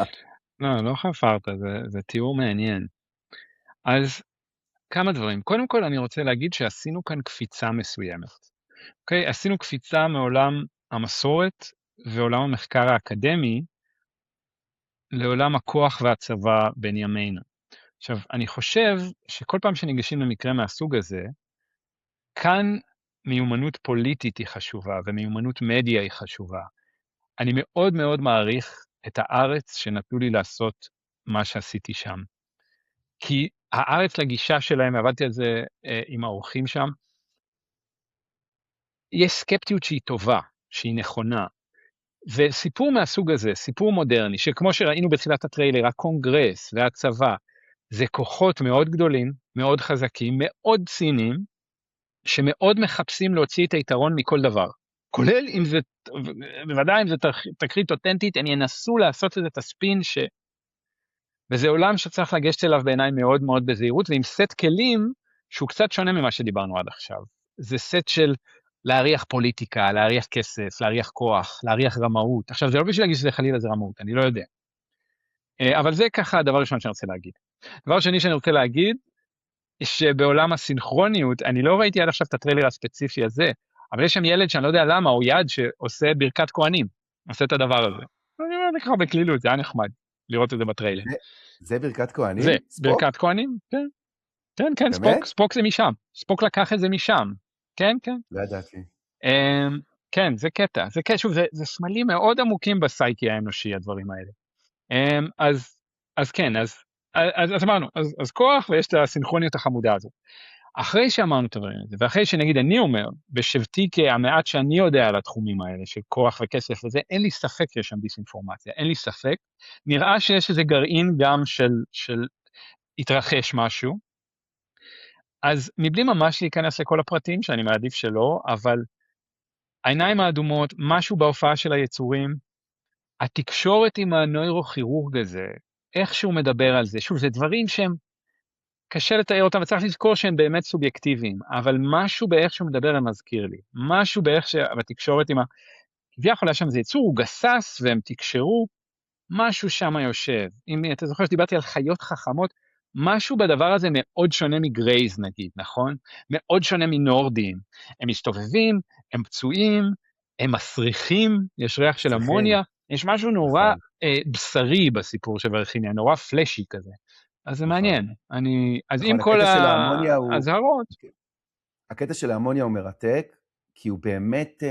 לא חפרת, זה תיאור מעניין. אז כמה דברים. קודם כל אני רוצה להגיד שעשינו כאן קפיצה מסוימת. אוקיי? עשינו קפיצה מעולם המסורת ועולם המחקר האקדמי לעולם הכוח והצבא בין ימינו. עכשיו, אני חושב שכל פעם שניגשים למקרה מהסוג הזה, כאן מיומנות פוליטית היא חשובה ומיומנות מדיה היא חשובה. אני מאוד מאוד מעריך את הארץ שנתנו לי לעשות מה שעשיתי שם. כי הארץ לגישה שלהם, עבדתי על זה עם האורחים שם, יש סקפטיות שהיא טובה, שהיא נכונה. וסיפור מהסוג הזה, סיפור מודרני, שכמו שראינו בתחילת הטריילר, הקונגרס והצבא, זה כוחות מאוד גדולים, מאוד חזקים, מאוד ציניים, שמאוד מחפשים להוציא את היתרון מכל דבר. כולל אם זה, בוודאי אם זה תקרית אותנטית, הם ינסו לעשות את הספין וזה עולם שצריך לגשת אליו בעיניי מאוד מאוד בזהירות, ועם סט כלים שהוא קצת שונה ממה שדיברנו עד עכשיו. זה סט של להריח פוליטיקה, להריח כסף, להריח כוח, להריח רמאות. עכשיו, זה לא בשביל להגיד שזה חלילה זה רמאות, אני לא יודע. אבל זה ככה הדבר הראשון שאני רוצה להגיד. דבר שני שאני רוצה להגיד, שבעולם הסינכרוניות, אני לא ראיתי עד עכשיו את הטריילר הספציפי הזה, אבל יש שם ילד שאני לא יודע למה, הוא יד שעושה ברכת כהנים, עושה את הדבר הזה. אני אומר, זה ככה בכלילות, זה היה נחמד. לראות את זה בטריילר. זה ברכת כהנים? זה, ברכת כהנים, כן. כן, כן, ספוק זה משם. ספוק לקח את זה משם. כן, כן. לא ידעתי. כן, זה קטע. זה קטע, שוב, זה סמלים מאוד עמוקים בסייקי האנושי, הדברים האלה. אז כן, אז אמרנו, אז כוח ויש את הסינכרוניות החמודה הזאת. אחרי שאמרנו את הדברים האלה, ואחרי שנגיד אני אומר, בשבתי כהמעט שאני יודע על התחומים האלה, של כוח וכסף וזה, אין לי ספק שיש שם דיסאינפורמציה, אין לי ספק. נראה שיש איזה גרעין גם של התרחש משהו, אז מבלי ממש להיכנס לכל הפרטים, שאני מעדיף שלא, אבל העיניים האדומות, משהו בהופעה של היצורים, התקשורת עם הנוירוכירורג הזה, איך שהוא מדבר על זה, שוב, זה דברים שהם, קשה לתאר אותם, וצריך לזכור שהם באמת סובייקטיביים, אבל משהו באיך שהוא מדבר הם מזכיר לי, משהו באיך שבתקשורת עם כביכול שם זה יצור, הוא גסס והם תקשרו, משהו שם יושב. אם אתה זוכר שדיברתי על חיות חכמות, משהו בדבר הזה מאוד שונה מגרייז נגיד, נכון? מאוד שונה מנורדים. הם מסתובבים, הם פצועים, הם מסריחים, יש ריח של אמוניה, יש משהו נורא בשרי בסיפור של ורכיניה, נורא פלשי כזה. אז זה מעניין. אז עם כל ההזהרות. הקטע של האמוניה הוא מרתק, כי הוא באמת,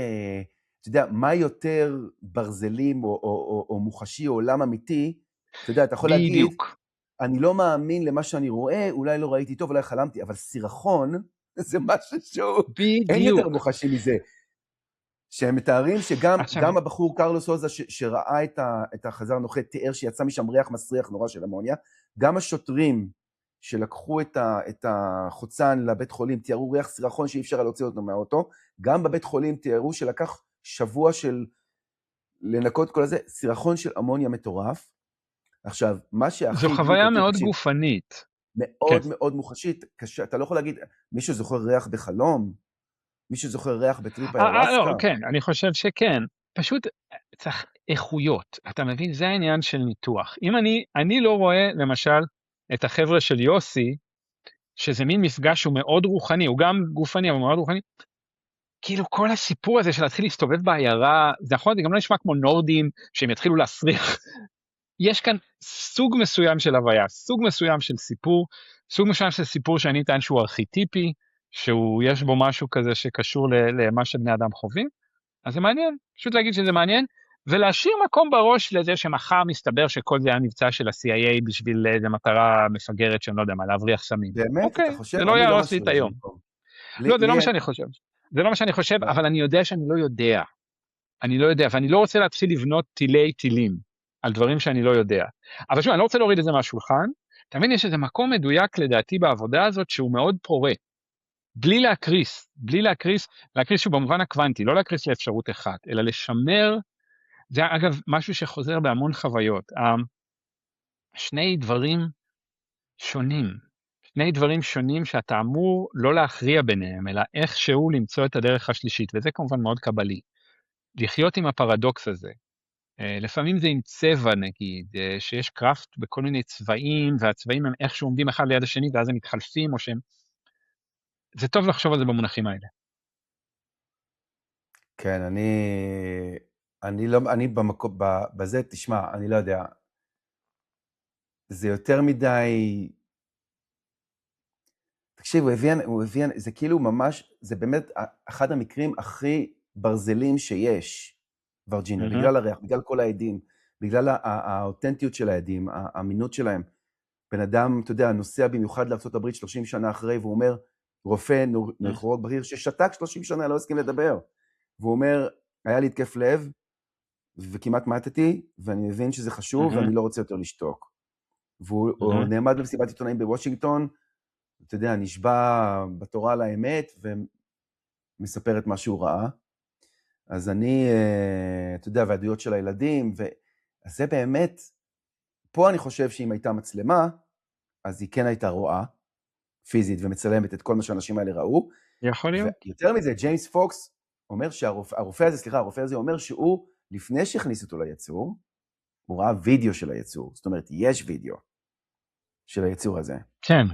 אתה יודע, מה יותר ברזלים או מוחשי או עולם אמיתי, אתה יודע, אתה יכול להגיד, אני לא מאמין למה שאני רואה, אולי לא ראיתי טוב, אולי חלמתי, אבל סירחון זה משהו שהוא, אין יותר מוחשי מזה. שהם מתארים שגם הבחור קרלוס הוזה שראה את החזר נוחת, תיאר שיצא משם ריח מסריח נורא של אמוניה, גם השוטרים שלקחו את החוצן לבית חולים, תיארו ריח סירחון שאי אפשר להוציא אותו מהאוטו, גם בבית חולים תיארו שלקח שבוע של לנקות כל הזה, סירחון של אמוניה מטורף. עכשיו, מה שהכי... זו חוויה מאוד גופנית. מאוד מאוד מוחשית, אתה לא יכול להגיד, מישהו זוכר ריח בחלום? מישהו זוכר ריח בטריפ האיוואסקה? לא, כן, אני חושב שכן. פשוט צריך איכויות, אתה מבין? זה העניין של ניתוח. אם אני לא רואה, למשל, את החבר'ה של יוסי, שזה מין מפגש שהוא מאוד רוחני, הוא גם גופני, אבל מאוד רוחני, כאילו כל הסיפור הזה של להתחיל להסתובב בעיירה, זה נכון, זה גם לא נשמע כמו נורדים, שהם יתחילו להסריח. יש כאן סוג מסוים של הוויה, סוג מסוים של סיפור, סוג מסוים של סיפור שאני טען שהוא ארכיטיפי, שיש בו משהו כזה שקשור למה שבני אדם חווים, אז זה מעניין, פשוט להגיד שזה מעניין, ולהשאיר מקום בראש לזה שמחר מסתבר שכל זה היה מבצע של ה-CIA בשביל איזו מטרה מפגרת שאני לא יודע מה, להבריח סמים. באמת? אוקיי, אתה חושב? זה לא יהרוס לי את היום. לא, זה לא מה לי- שאני חושב. זה לא מה שאני חושב, אבל אני יודע שאני לא יודע. אני לא יודע, ואני לא רוצה להתחיל לבנות טילי טילים על דברים שאני לא יודע. אבל שוב, אני לא רוצה להוריד את זה מהשולחן. תמיד יש איזה מקום מדויק לדעתי בעבודה הזאת שהוא מאוד פורה. בלי להקריס שהוא במובן הקוונטי, לא להקריס לאפשרות אחת, אלא לשמר, זה אגב משהו שחוזר בהמון חוויות. שני דברים שונים שאתה אמור לא להכריע ביניהם, אלא איכשהו למצוא את הדרך השלישית, וזה כמובן מאוד קבלי. לחיות עם הפרדוקס הזה. לפעמים זה עם צבע נגיד, שיש קראפט בכל מיני צבעים, והצבעים הם איכשהו עומדים אחד ליד השני, ואז הם מתחלפים, או שהם... זה טוב לחשוב על זה במונחים האלה. כן, אני במקום, בזה, תשמע, אני לא יודע, זה יותר מדי, תקשיב, הוא הבין, זה כאילו ממש, זה באמת אחד המקרים הכי ברזלים שיש, ורג'יניה, בגלל הריח, בגלל כל העדים, בגלל האותנטיות של העדים, האמינות שלהם. בן אדם, אתה יודע, נוסע במיוחד לארצות הברית 30 שנה אחרי, והוא אומר, רופא נוירוכירורג בכיר ששתק 30 שנה, לא הסכים לדבר. והוא אומר, היה לי התקף לב, וכמעט מתתי, ואני מבין שזה חשוב, ואני לא רוצה יותר לשתוק. והוא נעמד במסיבת עיתונאים בוושינגטון, אתה יודע, נשבע בתורה על האמת, ומספר את מה שהוא ראה. אז אני, אתה יודע, והעדויות של הילדים, אז זה באמת, פה אני חושב שאם הייתה מצלמה, אז היא כן הייתה רואה, פיזית, ומצלמת את כל מה שאנשים האלה ראו. יכול להיות. יותר מזה, ג'יימס פוקס אומר שהרופא הזה אומר שהוא, לפני שהכניס אותו ליצור, הוא ראה וידאו של היצור. זאת אומרת, יש וידאו של היצור הזה. כן.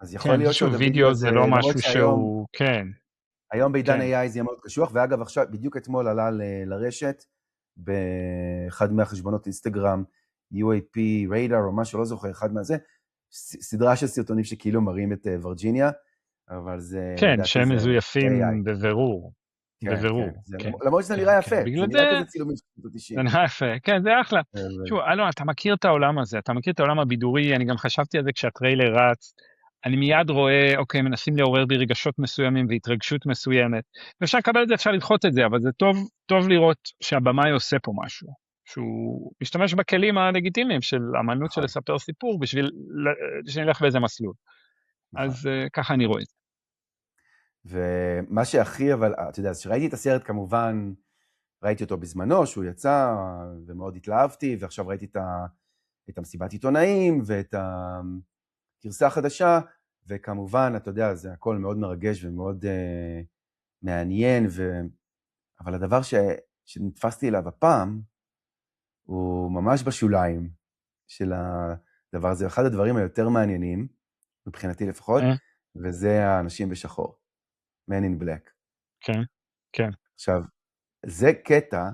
אז יכול להיות שוב, וידאו זה לא משהו שהוא, כן. היום בעידן AI זה יהיה מאוד קשוח, ואגב עכשיו, בדיוק אתמול עלה לרשת, באחד מהחשבונות אינסטגרם, UAP ריידר או משהו, לא זוכר, אחד מהזה, סדרה של סרטונים שכאילו מראים את ורג'יניה, אבל זה... כן, שהם מזויפים בבירור. בבירור. למרות שזה נראה יפה, זה נראה כזה צילומים של 90. זה נראה יפה, כן, זה אחלה. שוב, אלון, אתה מכיר את העולם הזה, אתה מכיר את העולם הבידורי, אני גם חשבתי על זה כשהטריילר רץ, אני מיד רואה, אוקיי, מנסים לעורר בי רגשות מסוימים והתרגשות מסוימת, ואפשר לקבל את זה, אפשר לדחות את זה, אבל זה טוב לראות שהבמאי עושה פה משהו, שהוא משתמש בכלים הלגיטימיים של אמנות של לספר סיפור, בשביל שנלך באיזה מסלול. אז ככה אני רואה את זה. ומה שהכי, אבל, אתה יודע, שראיתי את הסרט כמובן, ראיתי אותו בזמנו, שהוא יצא, ומאוד התלהבתי, ועכשיו ראיתי את המסיבת עיתונאים, ואת הגרסה החדשה, וכמובן, אתה יודע, זה הכל מאוד מרגש ומאוד מעניין, אבל הדבר שנתפסתי אליו הפעם, הוא ממש בשוליים של הדבר הזה, אחד הדברים היותר מעניינים, מבחינתי לפחות, וזה האנשים בשחור, Man in Black. כן, כן. עכשיו, זה קטע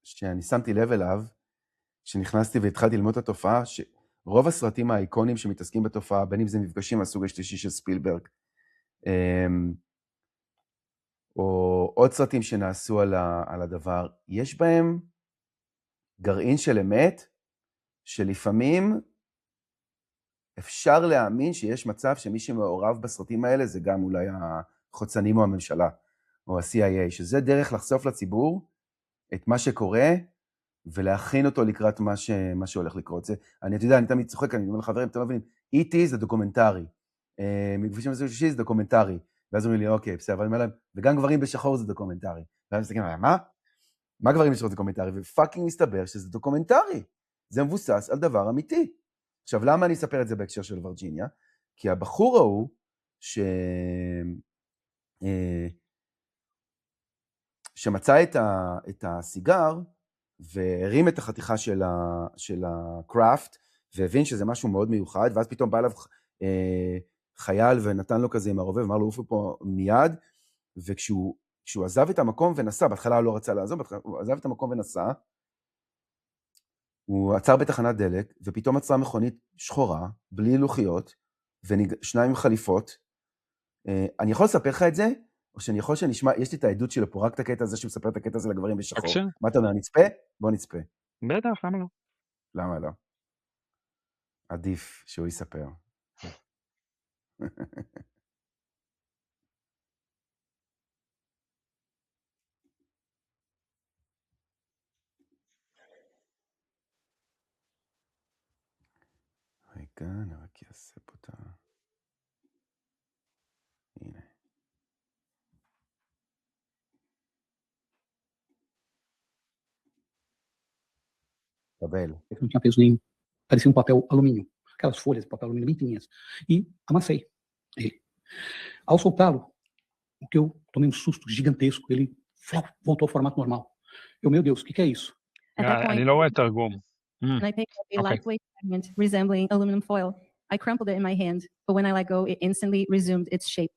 שאני שמתי לב אליו, שנכנסתי והתחלתי ללמוד את התופעה, שרוב הסרטים האיקונים שמתעסקים בתופעה, בין אם זה מפגשים מהסוג השלישי של ספילברג, או עוד סרטים שנעשו על הדבר, יש בהם גרעין של אמת, שלפעמים אפשר להאמין שיש מצב שמי שמעורב בסרטים האלה, זה גם אולי החוצנים או הממשלה, או ה-CIA, שזה דרך לחשוף לציבור את מה שקורה, ולהכין אותו לקראת מה שהולך לקרות. זה, אתה יודע, אני תמיד צוחק, אני אומר לחברים, אתם לא מבינים, E.T. זה דוקומנטרי, מפגשים מהסוג השלישי זה דוקומנטרי, ואז אומרים לי, אוקיי, בסדר, אבל אני אומר להם, וגם גברים בשחור זה דוקומנטרי. ואז מסתכלים עליי, מה גברים בשחור זה דוקומנטרי? ופאקינג מסתבר שזה דוקומנטרי. זה מבוסס על דבר אמיתי. עכשיו, למה אני אספר את זה בהקשר של ורג'יניה? כי הבחור ההוא, שמצא את הסיגר, והרים את החתיכה של הקראפט, והבין שזה משהו מאוד מיוחד, ואז פתאום בא אליו חייל ונתן לו כזה עם הרובה, ואמר לו, עוף פה מיד, וכשהוא עזב את המקום ונסע, בהתחלה הוא לא רצה לעזוב, הוא עזב את המקום ונסע, הוא עצר בתחנת דלק, ופתאום עצרה מכונית שחורה, בלי לוחיות, ושניים עם חליפות. אני יכול לספר לך את זה, או שאני יכול שנשמע, יש לי את העדות שלו פה, רק את הקטע הזה שמספר את הקטע הזה לגברים בשחור. מה אתה אומר, נצפה? בוא נצפה. בטח, למה לא? למה לא? עדיף שהוא יספר. רגע, אני רק אעשה פה את ה... הנה. Tabelo. Não tinha peso nenhum. Parecia papel alumínio. Aquelas folhas de papel alumínio bem fininhas. E amassei ele. Ao soltá-lo, o que eu tomei um susto gigantesco, ele voltou ao formato normal. Meu Deus, o que é isso? אני לא רואה תרגום. I picked up a lightweight fragment resembling aluminum foil. I crumpled it in my hand, but when I let go, it instantly resumed its shape.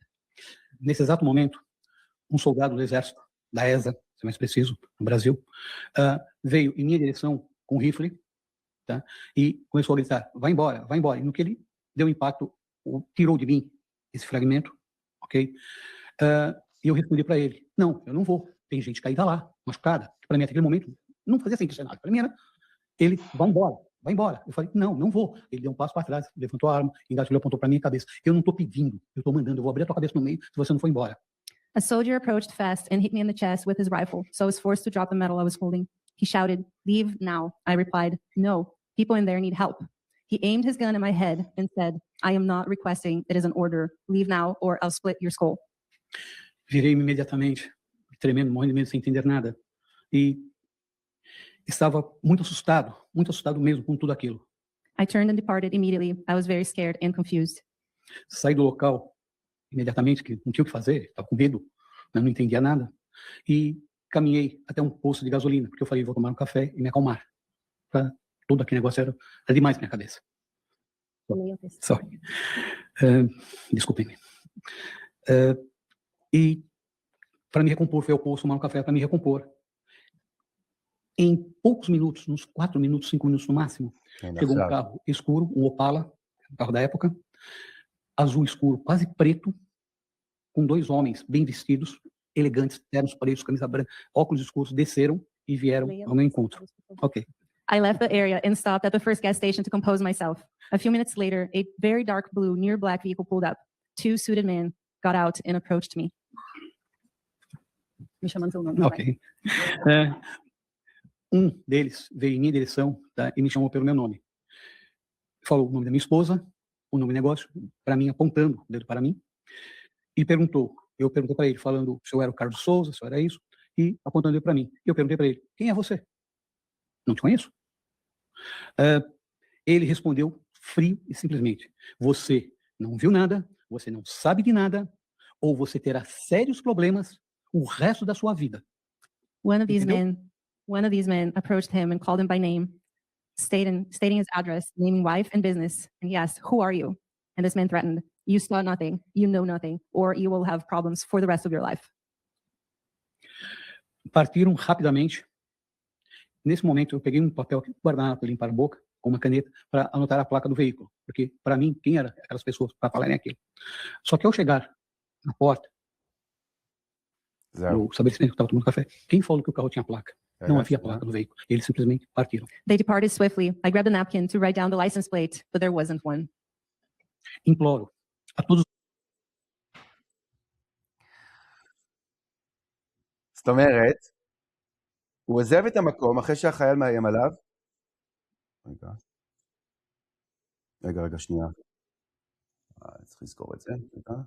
Nesse exato momento, soldado do exército, da ESA, se mais preciso, no Brasil, veio em minha direção com um rifle, tá? E começou a gritar, vai embora, vai embora. E no que ele deu impacto, tirou de mim esse fragmento, ok? E eu respondi para ele, não, eu não vou. Tem gente caída lá, machucada. Para mim, naquele momento, não fazia sentido cenário. Para mim era, ele, vai embora, vai embora. Eu falei, não, não vou. Ele deu um passo para trás, levantou a arma, engatilhou, apontou para minha cabeça. Eu não estou pedindo, eu estou mandando, eu vou abrir a tua cabeça no meio se você não for embora. A soldier approached fast and hit me in the chest with his rifle, so I was forced to drop the metal I was holding. He shouted, leave now. I replied, no, people in there need help. He aimed his gun at my head and said, I am not requesting, it is an order. Leave now or I'll split your skull. Virei-me imediatamente, tremendo, morrendo de medo, sem entender nada. E estava muito assustado mesmo com tudo aquilo. I turned and departed immediately. I was very scared and confused. Saí do local imediatamente, que não tinha o que fazer, estava com medo, não entendia nada. E caminhei até um posto de gasolina, porque eu falei, vou tomar um café e me acalmar. Todo aquele negócio era demais na minha cabeça. Sorry. Desculpem-me. E para me recompor, fui ao posto tomar um café para me recompor. Em poucos minutos, uns 4 minutos, 5 minutos no máximo, chegou um carro escuro, um Opala, um carro da época, azul escuro, quase preto, com 2 homens bem vestidos, elegantes, ternos pretos, camisa branca, óculos escuros, desceram e vieram ao meu encontro. Ok. I left the area and stopped at the first gas station to compose myself. A few minutes later, a very dark blue, near black vehicle pulled up. 2 suited men got out and approached me. Me chamando seu nome. Ok. Deles veio em minha direção, tá, e me chamou pelo meu nome. Falou o nome da minha esposa, o nome do negócio, para mim, apontando o dedo para mim, e perguntou. Eu perguntei para ele, falando se eu era o Carlos Souza, se eu era isso, e apontando ele para mim. E eu perguntei para ele, quem é você? Não te conheço. Ele respondeu frio e simplesmente, você não viu nada, você não sabe de nada, ou você terá sérios problemas o resto da sua vida. One of these men approached him and called him by name, stating his address, naming wife and business, and he asked, who are you? And this man threatened, you saw nothing, you know nothing, or you will have problems for the rest of your life. Partiram rapidamente. Nesse momento, eu peguei um papel, guardanapo, limpar a boca, com uma caneta, para anotar a placa do veículo. Porque, para mim, quem eram aquelas pessoas para falarem aquilo? Só que ao chegar na porta, no estabelecimento que estava tomando café, quem falou que o carro tinha placa? Não havia placa no veículo. Eles simplesmente partiram. They departed swiftly. I grabbed a napkin to write down the license plate, but there wasn't one. Imploro a todos. זאת אומרת, הוא עוזב את המקום אחרי שהחייל מאיים עליו. רגע, שנייה. צריך לזכור את זה. רגע.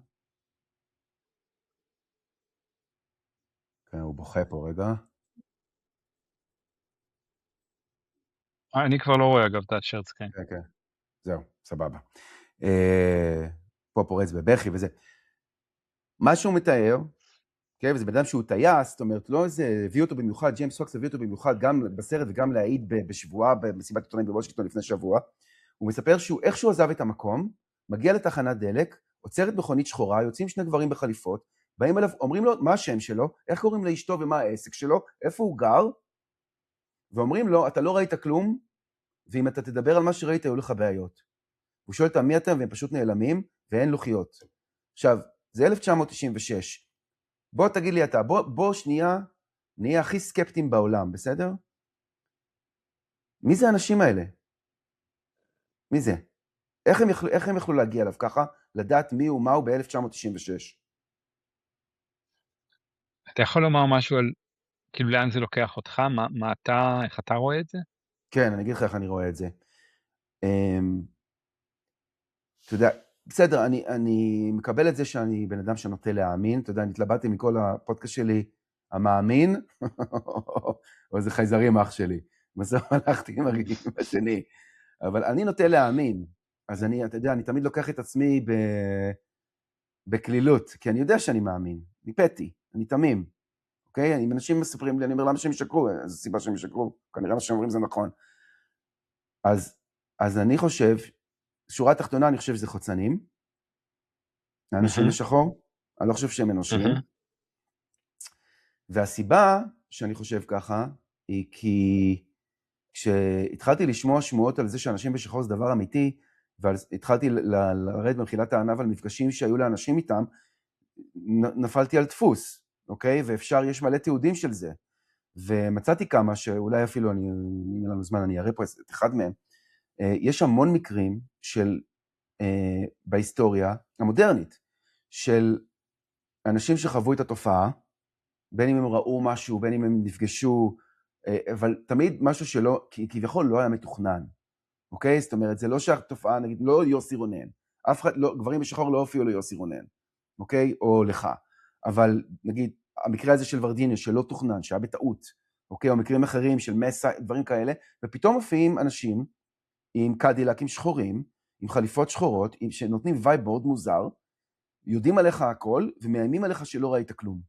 כן, הוא בוכה פה, רגע. אני כבר לא רואה אגב את השרץ, כן. כן, כן. זהו, סבבה. פה פורץ בבכי וזה. מה שהוא מתאר, כן, וזה בן אדם שהוא טייס, זאת אומרת, לא איזה, הביא אותו במיוחד, ג'יימס פוקס הביא אותו במיוחד, גם בסרט וגם להעיד בשבועה, במסיבת עיתונאים בוושינגטון לפני שבוע. הוא מספר איך שהוא עזב את המקום, מגיע לתחנת דלק, עוצרת מכונית שחורה, יוצאים שני גברים בחליפות, באים אליו, אומרים לו מה השם שלו, איך קוראים לאשתו ומה העסק שלו, איפה הוא גר, ואומרים לו, אתה לא ראית כלום, ואם אתה תדבר על מה שראית, יהיו לך בעיות. הוא שואל אותם מי אתם, והם פשוט נעלמים, ואין לוחיות. עכשיו, זה 1996. בוא תגיד לי אתה, בוא שנייה, נהיה הכי סקפטיים בעולם, בסדר? מי זה האנשים האלה? מי זה? איך הם יכלו להגיע אליו ככה, לדעת מי הוא, מה הוא ב-1996? אתה יכול לומר משהו על, כאילו לאן זה לוקח אותך? איך אתה רואה את זה? כן, אני אגיד לך איך אני רואה את זה. אתה יודע, בסדר, אני מקבל את זה שאני בן אדם שנוטה להאמין, אתה יודע, אני התלבטתי מכל הפודקאסט שלי, המאמין, או איזה חייזרים אח שלי, בסוף הלכתי עם הרגעים השני, אבל אני נוטה להאמין, אז אתה יודע, אני תמיד לוקח את עצמי בכלילות, כי אני יודע שאני מאמין, אני פטי, אני תמים, אוקיי? אנשים מספרים לי, אני אומר, למה שהם ישקרו? איזו סיבה שהם ישקרו? כנראה מה שהם אומרים זה נכון. אז אני חושב, שורה התחתונה, אני חושב שזה חוצנים, האנשים בשחור, אני לא חושב שהם אנושיים, והסיבה שאני חושב ככה, היא כי כשהתחלתי לשמוע שמועות על זה שאנשים בשחור זה דבר אמיתי, והתחלתי לרד במחילת הענב על מפגשים שהיו לאנשים איתם, נפלתי על דפוס, אוקיי? ואפשר, יש מלא תיעודים של זה, ומצאתי כמה שאולי אפילו, אם אין לנו זמן, אני אראה פה את אחד מהם, יש המון מקרים של, בהיסטוריה המודרנית, של אנשים שחוו את התופעה, בין אם הם ראו משהו, בין אם הם נפגשו, אבל תמיד משהו שלא, כביכול לא היה מתוכנן, אוקיי? זאת אומרת, זה לא שהתופעה, נגיד, לא יוסי רונן, אף אחד, לא, גברים בשחור לא הופיעו ליוסי רונן, אוקיי? או לך, אבל נגיד, המקרה הזה של ורדיניו, שלא תוכנן, שהיה בטעות, אוקיי? או מקרים אחרים של מסע, דברים כאלה, ופתאום מופיעים אנשים, עם קדילקים שחורים, עם חליפות שחורות, שנותנים וייב מאוד מוזר, יודעים עליך הכל, ומאיימים עליך שלא ראית כלום.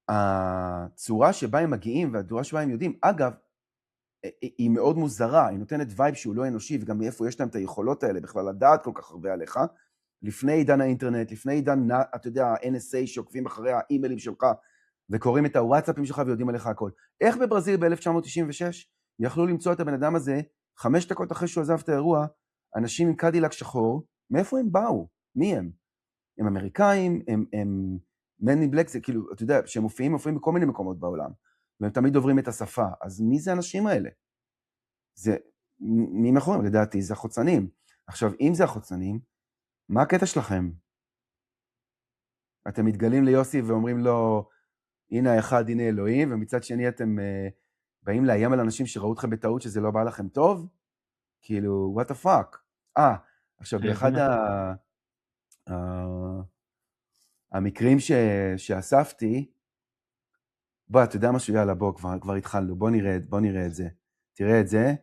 והצורה שבה הם מגיעים, והצורה שבה הם יודעים, אגב, היא מאוד מוזרה, היא נותנת וייב שהוא לא אנושי, וגם מאיפה יש להם את היכולות האלה, בכלל לדעת כל כך הרבה עליך, לפני עידן האינטרנט, לפני עידן, אתה יודע, NSA שעוקבים אחרי האימיילים שלך, וקוראים את הוואטסאפים שלך ויודעים עליך הכל. איך בברזיל ב-1996 יכלו למצוא את הבן אדם הזה, 5 דקות אחרי שהוא עזב את האירוע, אנשים עם קדילק שחור, מאיפה הם באו? מי הם? הם אמריקאים, הם Men in Black, זה כאילו, אתה יודע, שהם מופיעים בכל מיני מקומות בעולם, והם תמיד דוברים את השפה, אז מי זה האנשים האלה? זה, מי מאחוריהם? לדעתי, זה החוצנים. עכשיו, אם זה החוצנים, מה הקטע שלכם? אתם מתגלים ליוסי ואומרים לו, הנה האחד, הנה אלוהים, ומצד שני אתם באים לאיים על אנשים שראו אתכם בטעות שזה לא בא לכם טוב? כאילו, what the fuck? עכשיו, באחד המקרים שאספתי, בוא, אתה יודע משהו, יאללה, בוא, כבר התחלנו, בוא נראה את זה. תראה את זה,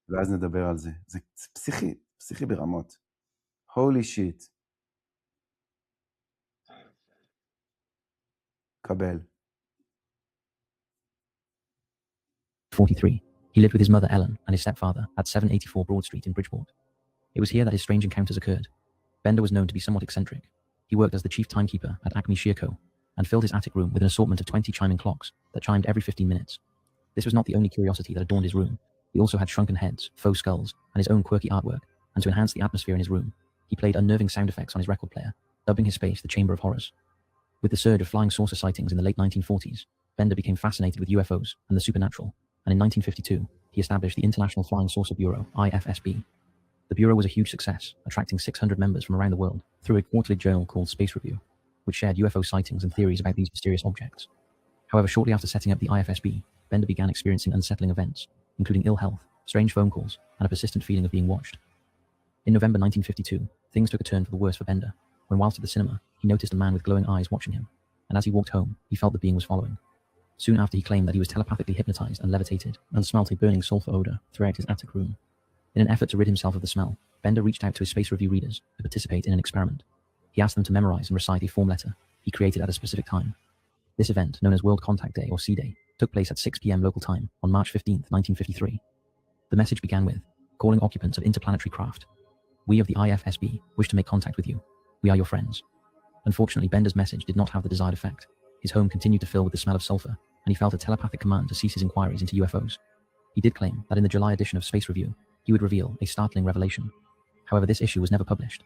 ואז נדבר על זה. זה פסיכי ברמות. Holy shit. קבל. 43. He lived with his mother Ellen and his stepfather at 784 Broad Street in Bridgeport. It was here that his strange encounters occurred. Bender was known to be somewhat eccentric. He worked as the chief timekeeper at Acme Shearco and filled his attic room with an assortment of 20 chiming clocks that chimed every 15 minutes. This was not the only curiosity that adorned his room. He also had shrunken heads, faux skulls, and his own quirky artwork, and to enhance the atmosphere in his room, he played unnerving sound effects on his record player, dubbing his space the Chamber of Horrors. With the surge of flying saucer sightings in the late 1940s, Bender became fascinated with UFOs and the supernatural, and in 1952, he established the International Flying Saucer Bureau, IFSB. The Bureau was a huge success, attracting 600 members from around the world through a quarterly journal called Space Review, which shared UFO sightings and theories about these mysterious objects. However, shortly after setting up the IFSB, Bender began experiencing unsettling events, including ill health, strange phone calls, and a persistent feeling of being watched. In November 1952, things took a turn for the worse for Bender, when whilst at the cinema, he noticed a man with glowing eyes watching him, and as he walked home, he felt the being was following. Soon after, he claimed that he was telepathically hypnotized and levitated, and smelt a burning sulfur odor throughout his attic room. In an effort to rid himself of the smell, Bender reached out to his Space Review readers to participate in an experiment. He He asked them to memorize and recite a form letter he created at a specific time. This event, known as World Contact Day or C-Day, took place at 6 p.m. local time on March 15th, 1953. The message began with, calling occupants of interplanetary craft. We of the IFSB wish to make contact with you. We are your friends. Unfortunately, Bender's message did not have the desired effect. His home continued to fill with the smell of sulfur, and he felt a telepathic command to cease his inquiries into UFOs. He did claim that in the July edition of Space Review, he would reveal a startling revelation. However, this issue was never published.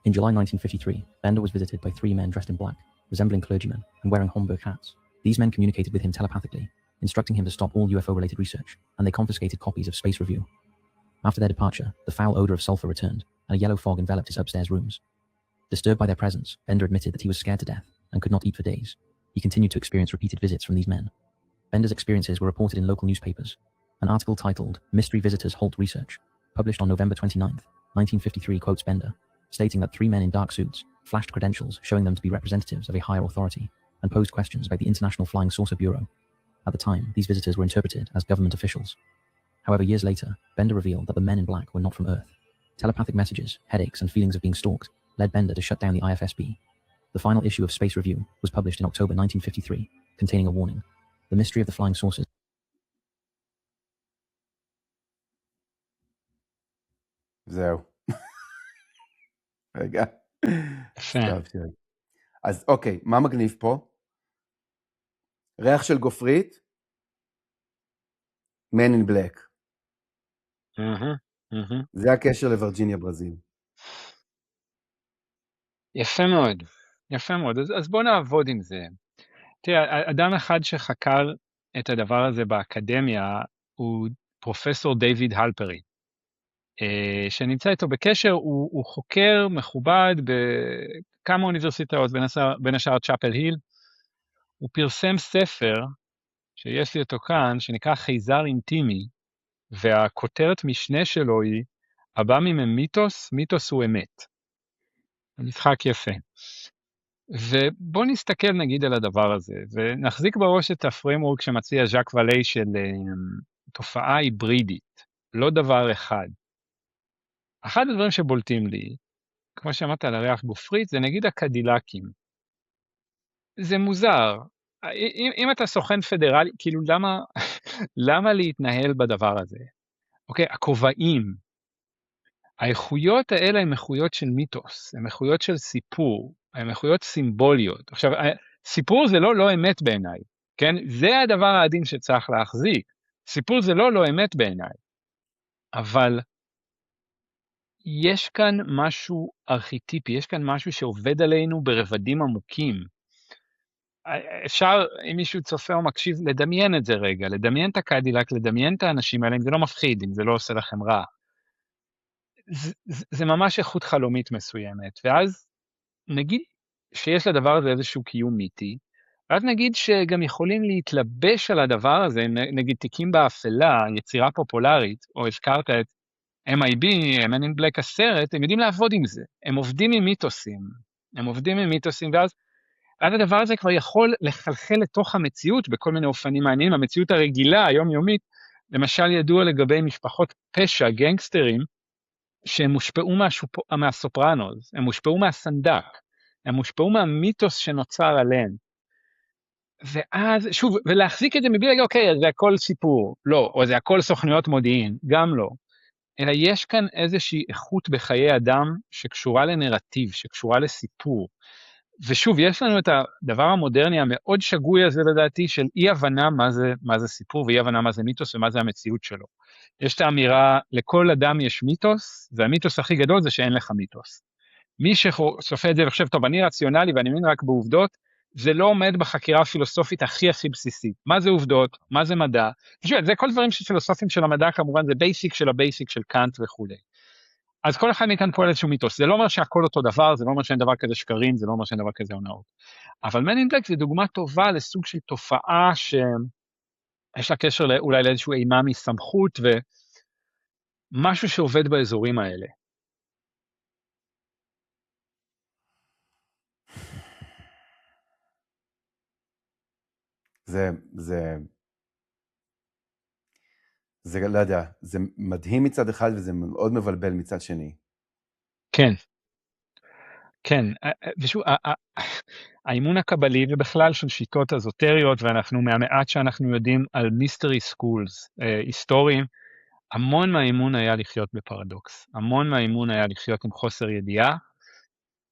In July 1953, Bender was visited by 3 men dressed in black, resembling clergymen, and wearing Homburg hats. These men communicated with him telepathically, instructing him to stop all UFO-related research, and they confiscated copies of Space Review. After their departure, the foul odor of sulfur returned, and a yellow fog enveloped his upstairs rooms. Disturbed by their presence, Bender admitted that he was scared to death and could not eat for days. He continued to experience repeated visits from these men. Bender's experiences were reported in local newspapers. An article titled Mystery Visitors Halt Research, published on November 29, 1953, quotes Bender, stating that 3 men in dark suits flashed credentials showing them to be representatives of a higher authority and posed questions about the International Flying Saucer Bureau. At the time, these visitors were interpreted as government officials. However, years later, Bender revealed that the men in black were not from Earth. Telepathic messages, headaches, and feelings of being stalked led Bender to shut down the IFSB. The final issue of Space Review was published in October 1953, containing a warning. The mystery of the flying saucers. זהו. רגע. אז אוקיי, מה מגניב פה? ריח של גופרית, Man in Black. זה הקשר לווירג'יניה ברזיל. יפה מאוד, יפה מאוד. אז בוא נעבוד עם זה. תראה, אדם אחד שחקר את הדבר הזה באקדמיה הוא פרופסור דיוויד הלפרי, שנמצא איתו בקשר. הוא חוקר מכובד בכמה אוניברסיטאות, בין השאר צ'אפל היל. הוא פרסם ספר שיש לי אותו כאן, שנקרא חייזר אינטימי, והכותרת משנה שלו היא, הבא ממיתוס, מיתוס הוא אמת. משחק יפה. ובוא נסתכל נגיד על הדבר הזה, ונחזיק בראש את הפריימוורק שמציע ז'אק ואלי של תופעה היברידית, לא דבר אחד. אחד הדברים שבולטים לי, כמו שאמרת על הריח גופרית, זה נגיד הקדילקים. זה מוזר. אם אתה סוכן פדרלי, כאילו למה להתנהל בדבר הזה? אוקיי, הכובעים. האיכויות האלה הן איכויות של מיתוס, הן איכויות של סיפור, הן איכויות סימבוליות. עכשיו, סיפור זה לא אמת בעיניי, כן? זה הדבר העדין שצריך להחזיק. סיפור זה לא אמת בעיניי. אבל יש כאן משהו ארכיטיפי, יש כאן משהו שעובד עלינו ברבדים עמוקים. אפשר, אם מישהו צופה או מקשיב, לדמיין את זה רגע, לדמיין את הקדילק, לדמיין את האנשים האלה, אם זה לא מפחיד, אם זה לא עושה לכם רע. זה ממש איכות חלומית מסוימת, ואז נגיד שיש לדבר הזה איזשהו קיום מיתי, ואז נגיד שגם יכולים להתלבש על הדבר הזה, נגיד תיקים באפלה, יצירה פופולרית, או הזכרת את MIB, Man in Black הסרט, הם יודעים לעבוד עם זה, הם עובדים עם מיתוסים, ואז הדבר הזה כבר יכול לחלחל לתוך המציאות בכל מיני אופנים מעניינים, המציאות הרגילה, היומיומית, למשל ידוע לגבי משפחות פשע, גנגסטרים, שהם מושפעו מהסופרנוז, הם מושפעו מהסנדק, הם מושפעו מהמיתוס שנוצר עליהם. ואז, שוב, ולהחזיק את זה מבלי להגיד, אוקיי, זה הכל סיפור, לא, או זה הכל סוכניות מודיעין, גם לא. אלא יש כאן איזושהי איכות בחיי אדם שקשורה לנרטיב, שקשורה לסיפור. ושוב, יש לנו את הדבר המודרני המאוד שגוי הזה לדעתי, של אי הבנה מה זה סיפור, ואי הבנה מה זה מיתוס ומה זה המציאות שלו. יש את האמירה, לכל אדם יש מיתוס, והמיתוס הכי גדול זה שאין לך מיתוס. מי שצופה את זה וחושב, טוב, אני רציונלי ואני מבין רק בעובדות, זה לא עומד בחקירה הפילוסופית הכי בסיסית. מה זה עובדות? מה זה מדע? זה כל דברים שפילוסופים של המדע, כמובן, זה בייסיק של הבייסיק של קאנט וכו'. אז כל אחד מכאן פועל איזשהו מיתוס. זה לא אומר שהכל אותו דבר, זה לא אומר שאין דבר כזה שקרים, זה לא אומר שאין דבר כזה הונאות. אבל Man in Black זה דוגמה טובה לסוג של תופעה שיש לה קשר אולי לאיזשהו אימה מסמכות, ומשהו שעובד באזורים האלה. זה לא יודע, זה מדהים מצד אחד וזה מאוד מבלבל מצד שני. כן. כן, ושוב, האימון הקבלי ובכלל של שיטות אזוטריות, ואנחנו מהמעט שאנחנו יודעים על מיסטרי סקולס היסטוריים, המון מהאימון היה לחיות בפרדוקס, המון מהאימון היה לחיות עם חוסר ידיעה,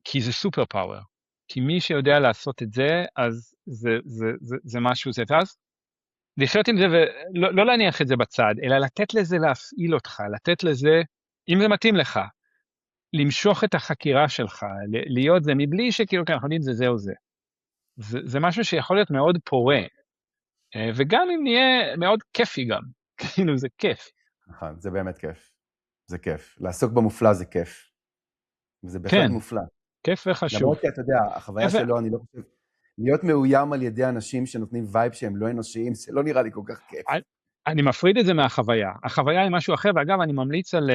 כי זה סופר פאוור, כי מי שיודע לעשות את זה, אז זה משהו זה, ואז לחיות עם זה ולא להניח את זה בצד, אלא לתת לזה להפעיל אותך, לתת לזה, אם זה מתאים לך, למשוך את החקירה שלך, להיות זה, מבלי שכאילו אנחנו יודעים זה או זה. זה משהו שיכול להיות מאוד פורה, וגם אם נהיה מאוד כיפי גם, כאילו זה כיף. נכון, זה באמת כיף. זה כיף. לעסוק במופלא זה כיף. וזה בהחלט מופלא. כיף וחשוב. למרות כי אתה יודע, החוויה שלו, אני לא חושב, להיות מאוים על ידי אנשים שנותנים וייב שהם לא אנושיים, זה לא נראה לי כל כך כיף. אני מפריד את זה מהחוויה. החוויה היא משהו אחר, ואגב, אני ממליץ על...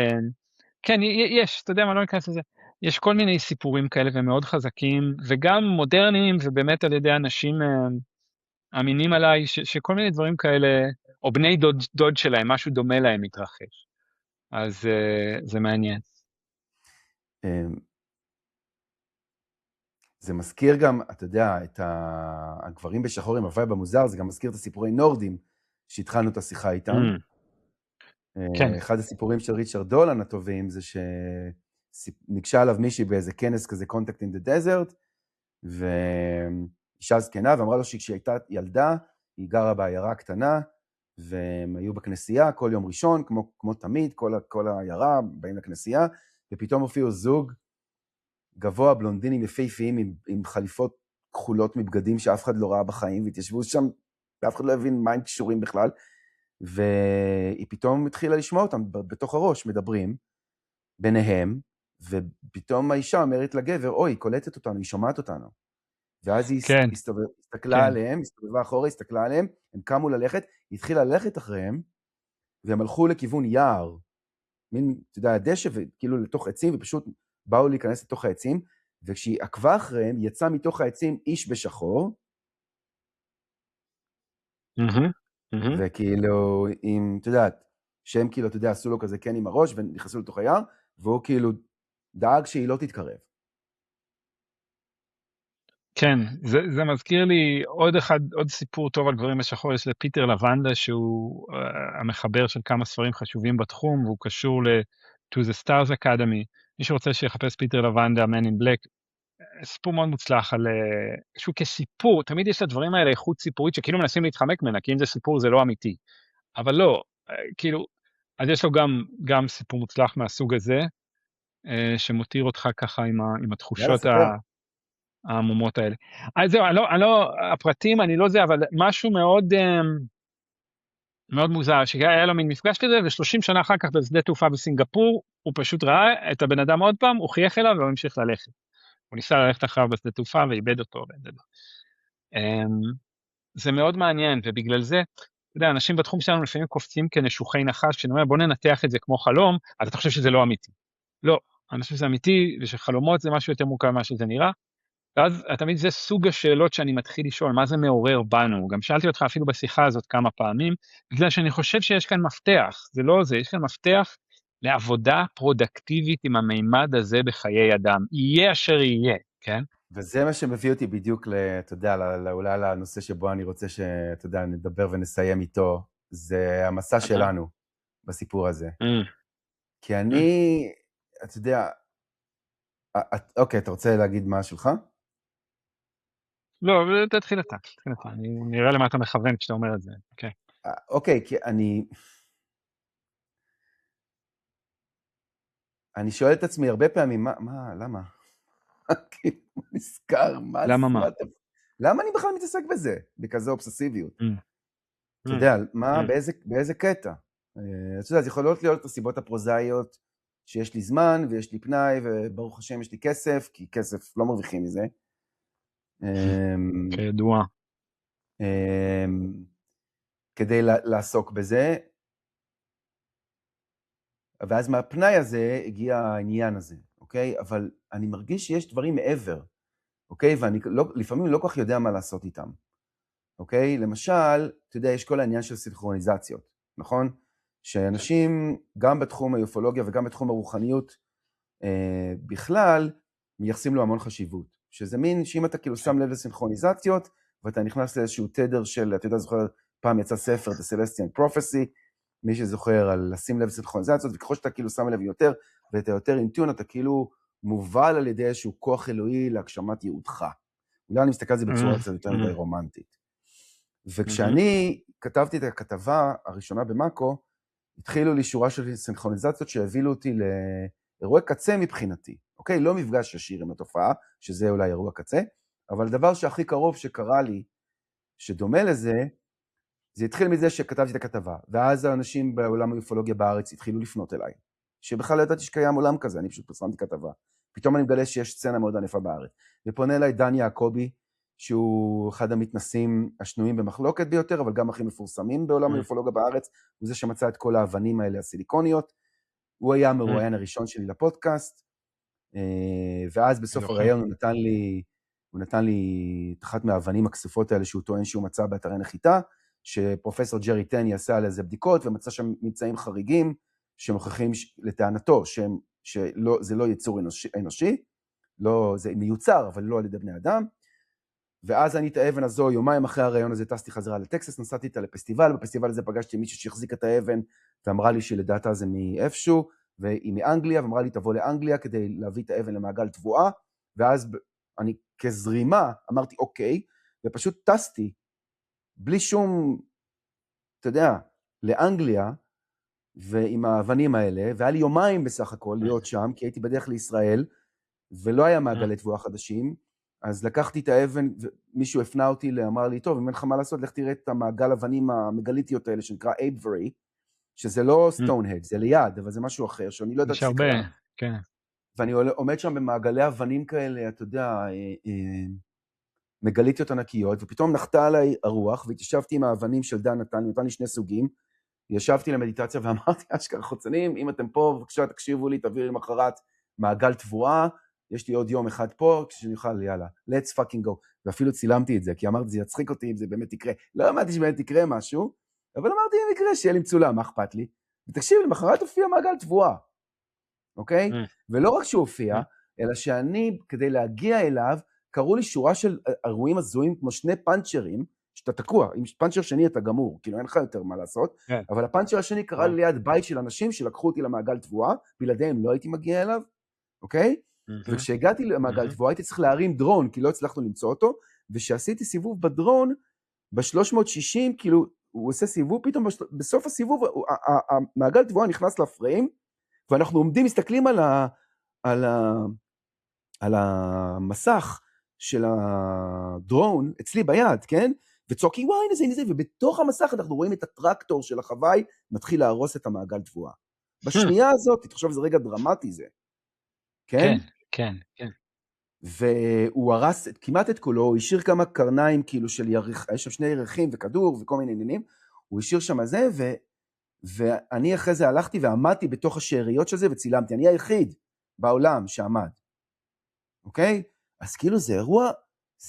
כן, יש, אתה יודע מה, לא ניכנס לזה. יש כל מיני סיפורים כאלה ומאוד חזקים, וגם מודרניים, ובאמת על ידי אנשים אמינים עליי, שכל מיני דברים כאלה, או בני דוד שלהם, משהו דומה להם מתרחש. אז זה מעניין. זה מזכיר גם, אתה יודע, את הגברים בשחור עם הוואי במוזר, זה גם מזכיר את הסיפורי נורדים, שהתחלנו את השיחה איתם. כן. אחד הסיפורים של ריצ'רד דולן הטובים, זה שניגשה עליו מישהי באיזה כנס כזה, Contact in the Desert, ואישה זקנה, ואמרה לו שכשהיא הייתה ילדה, היא גרה בעיירה קטנה, והם היו בכנסייה כל יום ראשון, כמו תמיד, כל העיירה באים לכנסייה, ופתאום הופיעו זוג גבוה, בלונדינים יפהפיים, עם חליפות כחולות מבגדים שאף אחד לא ראה בחיים, והתיישבו שם, ואף אחד לא הבין מה הם קשורים בכלל, והיא פתאום התחילה לשמוע אותם בתוך הראש, מדברים ביניהם, ופתאום האישה אומרת לגבר, אוי, היא קולטת אותנו, היא שומעת אותנו. ואז היא הסתכלה עליהם, הסתובבה אחורה, הסתכלה עליהם, הם קמו ללכת, היא התחילה ללכת אחריהם, והם הלכו לכיוון יער, מין, אתה יודע, הדשא, וכאילו לתוך עצים, ופשוט באו להיכנס לתוך העצים, וכשהיא עקבה אחריהם, יצא מתוך העצים איש בשחור, וכאילו, אם, אתה יודעת, שהם כאילו, אתה יודע, עשו לו כזה כן עם הראש, ונכנסו לתוך היער, והוא כאילו דאג שהיא לא תתקרב. כן, זה מזכיר לי עוד סיפור טוב על גברים בשחור, יש לפיטר לבנדה, שהוא המחבר של כמה ספרים חשובים בתחום, והוא קשור ל-To the Stars Academy. מי שרוצה שיחפש פיטר לבנדה, Man in Black, סיפור מאוד מוצלח על שהוא כסיפור, תמיד יש לדברים האלה איכות סיפורית, שכאילו מנסים להתחמק ממנה, כי אם זה סיפור זה לא אמיתי. אבל לא, כאילו, אז יש לו גם סיפור מוצלח מהסוג הזה, שמותיר אותך ככה עם התחושות העמומות האלה. אז זהו, הפרטים אני לא זה, אבל משהו מאוד מוזר, שהיה לו מין מפגש כזה, ו30 שנה אחר כך בשדה תעופה בסינגפור, הוא פשוט ראה את הבן אדם עוד פעם, הוא חייך אליו, והוא המשיך ללכת. הוא ניסה ללכת אחריו בשדה תעופה, ואיבד אותו. זה מאוד מעניין, ובגלל זה, אתה יודע, אנשים בתחום שלנו לפעמים קופצים כנשוכי נחש, כשאומר, בוא ננתח את זה כמו חלום, אז אתה חושב שזה לא אמיתי. לא, אני חושב שזה אמיתי, ושחלומות זה משהו יותר מורכב מה שזה נראה, ואז תמיד זה סוג השאלות שאני מתחיל לשאול, מה זה מעורר בנו? גם שאלתי אותך אפילו בשיחה הזאת כמה פעמים, בגלל שאני חושב שיש כאן מפתח, זה לא זה, יש כאן מפתח לעבודה פרודקטיבית עם המימד הזה בחיי אדם, יהיה אשר יהיה, כן? וזה מה שמביא אותי בדיוק, אתה יודע, אולי לנושא שבו אני רוצה שאתה יודע, נדבר ונסיים איתו, זה המסע שלנו בסיפור הזה. כי אני, אתה יודע, אוקיי, אתה רוצה להגיד מה שלך? לא, תתחיל אתה, אני נראה למה אתה מכוון כשאתה אומר את זה, אוקיי. אוקיי, כי אני שואל את עצמי הרבה פעמים, למה? נזכר, למה אני בכלל מתעסק בזה, בכזו אובססיביות? אתה יודע, באיזה קטע? אתה יודע, זה יכולות להיות הסיבות הפרוזאיות, שיש לי זמן ויש לי פנאי, וברוך השם יש לי כסף, כי כסף לא מרוויחים מזה. כידוע. כדי לעסוק בזה, ואז מהפנאי הזה הגיע העניין הזה, אוקיי? אבל אני מרגיש שיש דברים מעבר, אוקיי? ואני לפעמים לא כל כך יודע מה לעשות איתם, אוקיי? למשל, אתה יודע, יש כל העניין של סינכרוניזציות, נכון? שאנשים, גם בתחום האופולוגיה וגם בתחום הרוחניות בכלל, מייחסים לו המון חשיבות, שזה מין שאם אתה כאילו שם לב לסינכרוניזציות, ואתה נכנס לאיזשהו תדר של, אתה יודע, זוכר, פעם יצא ספר, The Celestian Prophecy, מי שזוכר על לשים לב לסינכרוניזציות, וככל שאתה כאילו שם לב יותר, ואתה יותר אינטון, אתה כאילו מובל על ידי איזשהו כוח אלוהי להגשמת ייעודך. אולי אני מסתכל על זה בצורה קצת יותר מדי רומנטית. וכשאני כתבתי את הכתבה הראשונה במאקו, התחילו לי שורה של סינכרוניזציות שהבילו אותי לאירועי קצה מבחינתי. אוקיי? לא מפגש ישיר עם התופעה, שזה אולי אירוע קצה, אבל דבר שהכי קרוב שקרה לי, שדומה לזה, זה התחיל מזה שכתבתי את הכתבה, ואז האנשים בעולם האופולוגיה בארץ התחילו לפנות אליי, שבכלל לא ידעתי שקיים עולם כזה, אני פשוט פרסמתי כתבה. פתאום אני מגלה שיש סצנה מאוד ענפה בארץ. ופונה אליי דן יעקבי, שהוא אחד המתנסים השנויים במחלוקת ביותר, אבל גם הכי מפורסמים בעולם האופולוגיה בארץ, הוא זה שמצא את כל האבנים האלה הסיליקוניות, הוא היה המרואיין הראשון שלי לפודקאסט, ואז בסוף הרעיון הוא נתן לי את אחת מהאבנים הכסופות האלה שהוא טוען שהוא מצא באתרי נחיתה, שפרופסור ג'רי טני עשה על איזה בדיקות, ומצא שם ממצאים חריגים, שמוכיחים לטענתו, שזה לא יצור אנושי, זה מיוצר, אבל לא על ידי בני אדם, ואז אני את האבן הזו, יומיים אחרי הרעיון הזה, טסתי חזרה לטקסס, נסעתי איתה לפסטיבל, בפסטיבל הזה פגשתי מישהו שהחזיק את האבן, ואמרה לי שלדעתה זה מאיפשהו, והיא מאנגליה, ואמרה לי תבוא לאנגליה, כדי להביא את האבן למעגל תבואה, ואז אני כזרימה אמרתי אוקיי, ופשוט טסתי, בלי שום, אתה יודע, לאנגליה, ועם האבנים האלה, והיה לי יומיים בסך הכל להיות שם, כי הייתי בדרך לישראל, ולא היה מעגלי תבואה חדשים, אז לקחתי את האבן, ומישהו הפנה אותי, אמר לי, טוב, אם אין לך מה לעשות, לך תראה את המעגל אבנים המגליטיות האלה, שנקרא אייברי, שזה לא סטונהדג', זה ליד, אבל זה משהו אחר, שאני לא יודעת יש הרבה, כן. ואני עומד שם במעגלי אבנים כאלה, אתה יודע, מגליטיות ענקיות, ופתאום נחתה עליי הרוח, והתיישבתי עם האבנים של דן נתן לי שני סוגים, ישבתי למדיטציה ואמרתי, אשכרה חוצנים, אם אתם פה, בבקשה תקשיבו לי, תביאו לי מחרת מעגל תבואה, יש לי עוד יום אחד פה, כשאני אוכל, יאללה, let's fucking go. ואפילו צילמתי את זה, כי אמרתי, זה יצחיק אותי אם זה באמת יקרה. לא אמרתי שבאמת יקרה משהו, אבל אמרתי, אם יקרה, שיהיה לי מצולם, מה אכפת לי? ותקשיב, למחרת הופיע מעגל תבואה, אוקיי? ולא רק שהוא הופיע, אלא שאני, כדי להגיע אליו, קראו לי שורה של אירועים הזויים, כמו שני פאנצ'רים, שאתה תקוע, עם פאנצ'ר שני אתה גמור, כאילו אין לך יותר מה לעשות, אבל הפאנצ'ר השני קרה לי ליד בית של אנשים שלקחו אותי למעגל תבואה, בלעדיהם לא הייתי מגיע אליו, אוקיי? וכשהגעתי למעגל תבואה הייתי צריך להרים דרון, כי לא הצלחנו למצוא אותו, ושעשיתי סיבוב בדרון, ב-360, כאילו, הוא עושה סיבוב, פתאום בסוף הסיבוב, המעגל תבואה נכנס לפריים, ואנחנו עומדים, מסתכלים על המסך של הדרון, אצלי ביד, כן? וצועקים, וואי, הנה זה, ובתוך המסך אנחנו רואים את הטרקטור של החוואי, מתחיל להרוס את המעגל תבואה. בשנייה הזאת, תחשוב, זה רגע דרמטי זה. כן? כן. והוא הרס כמעט את כולו, הוא השאיר כמה קרניים כאילו של ירח, יש שם שני ירחים וכדור וכל מיני עניינים, הוא השאיר שם זה, ואני אחרי זה הלכתי ועמדתי בתוך השאריות של זה וצילמתי, אני היחיד בעולם שעמד, אוקיי? אז כאילו זה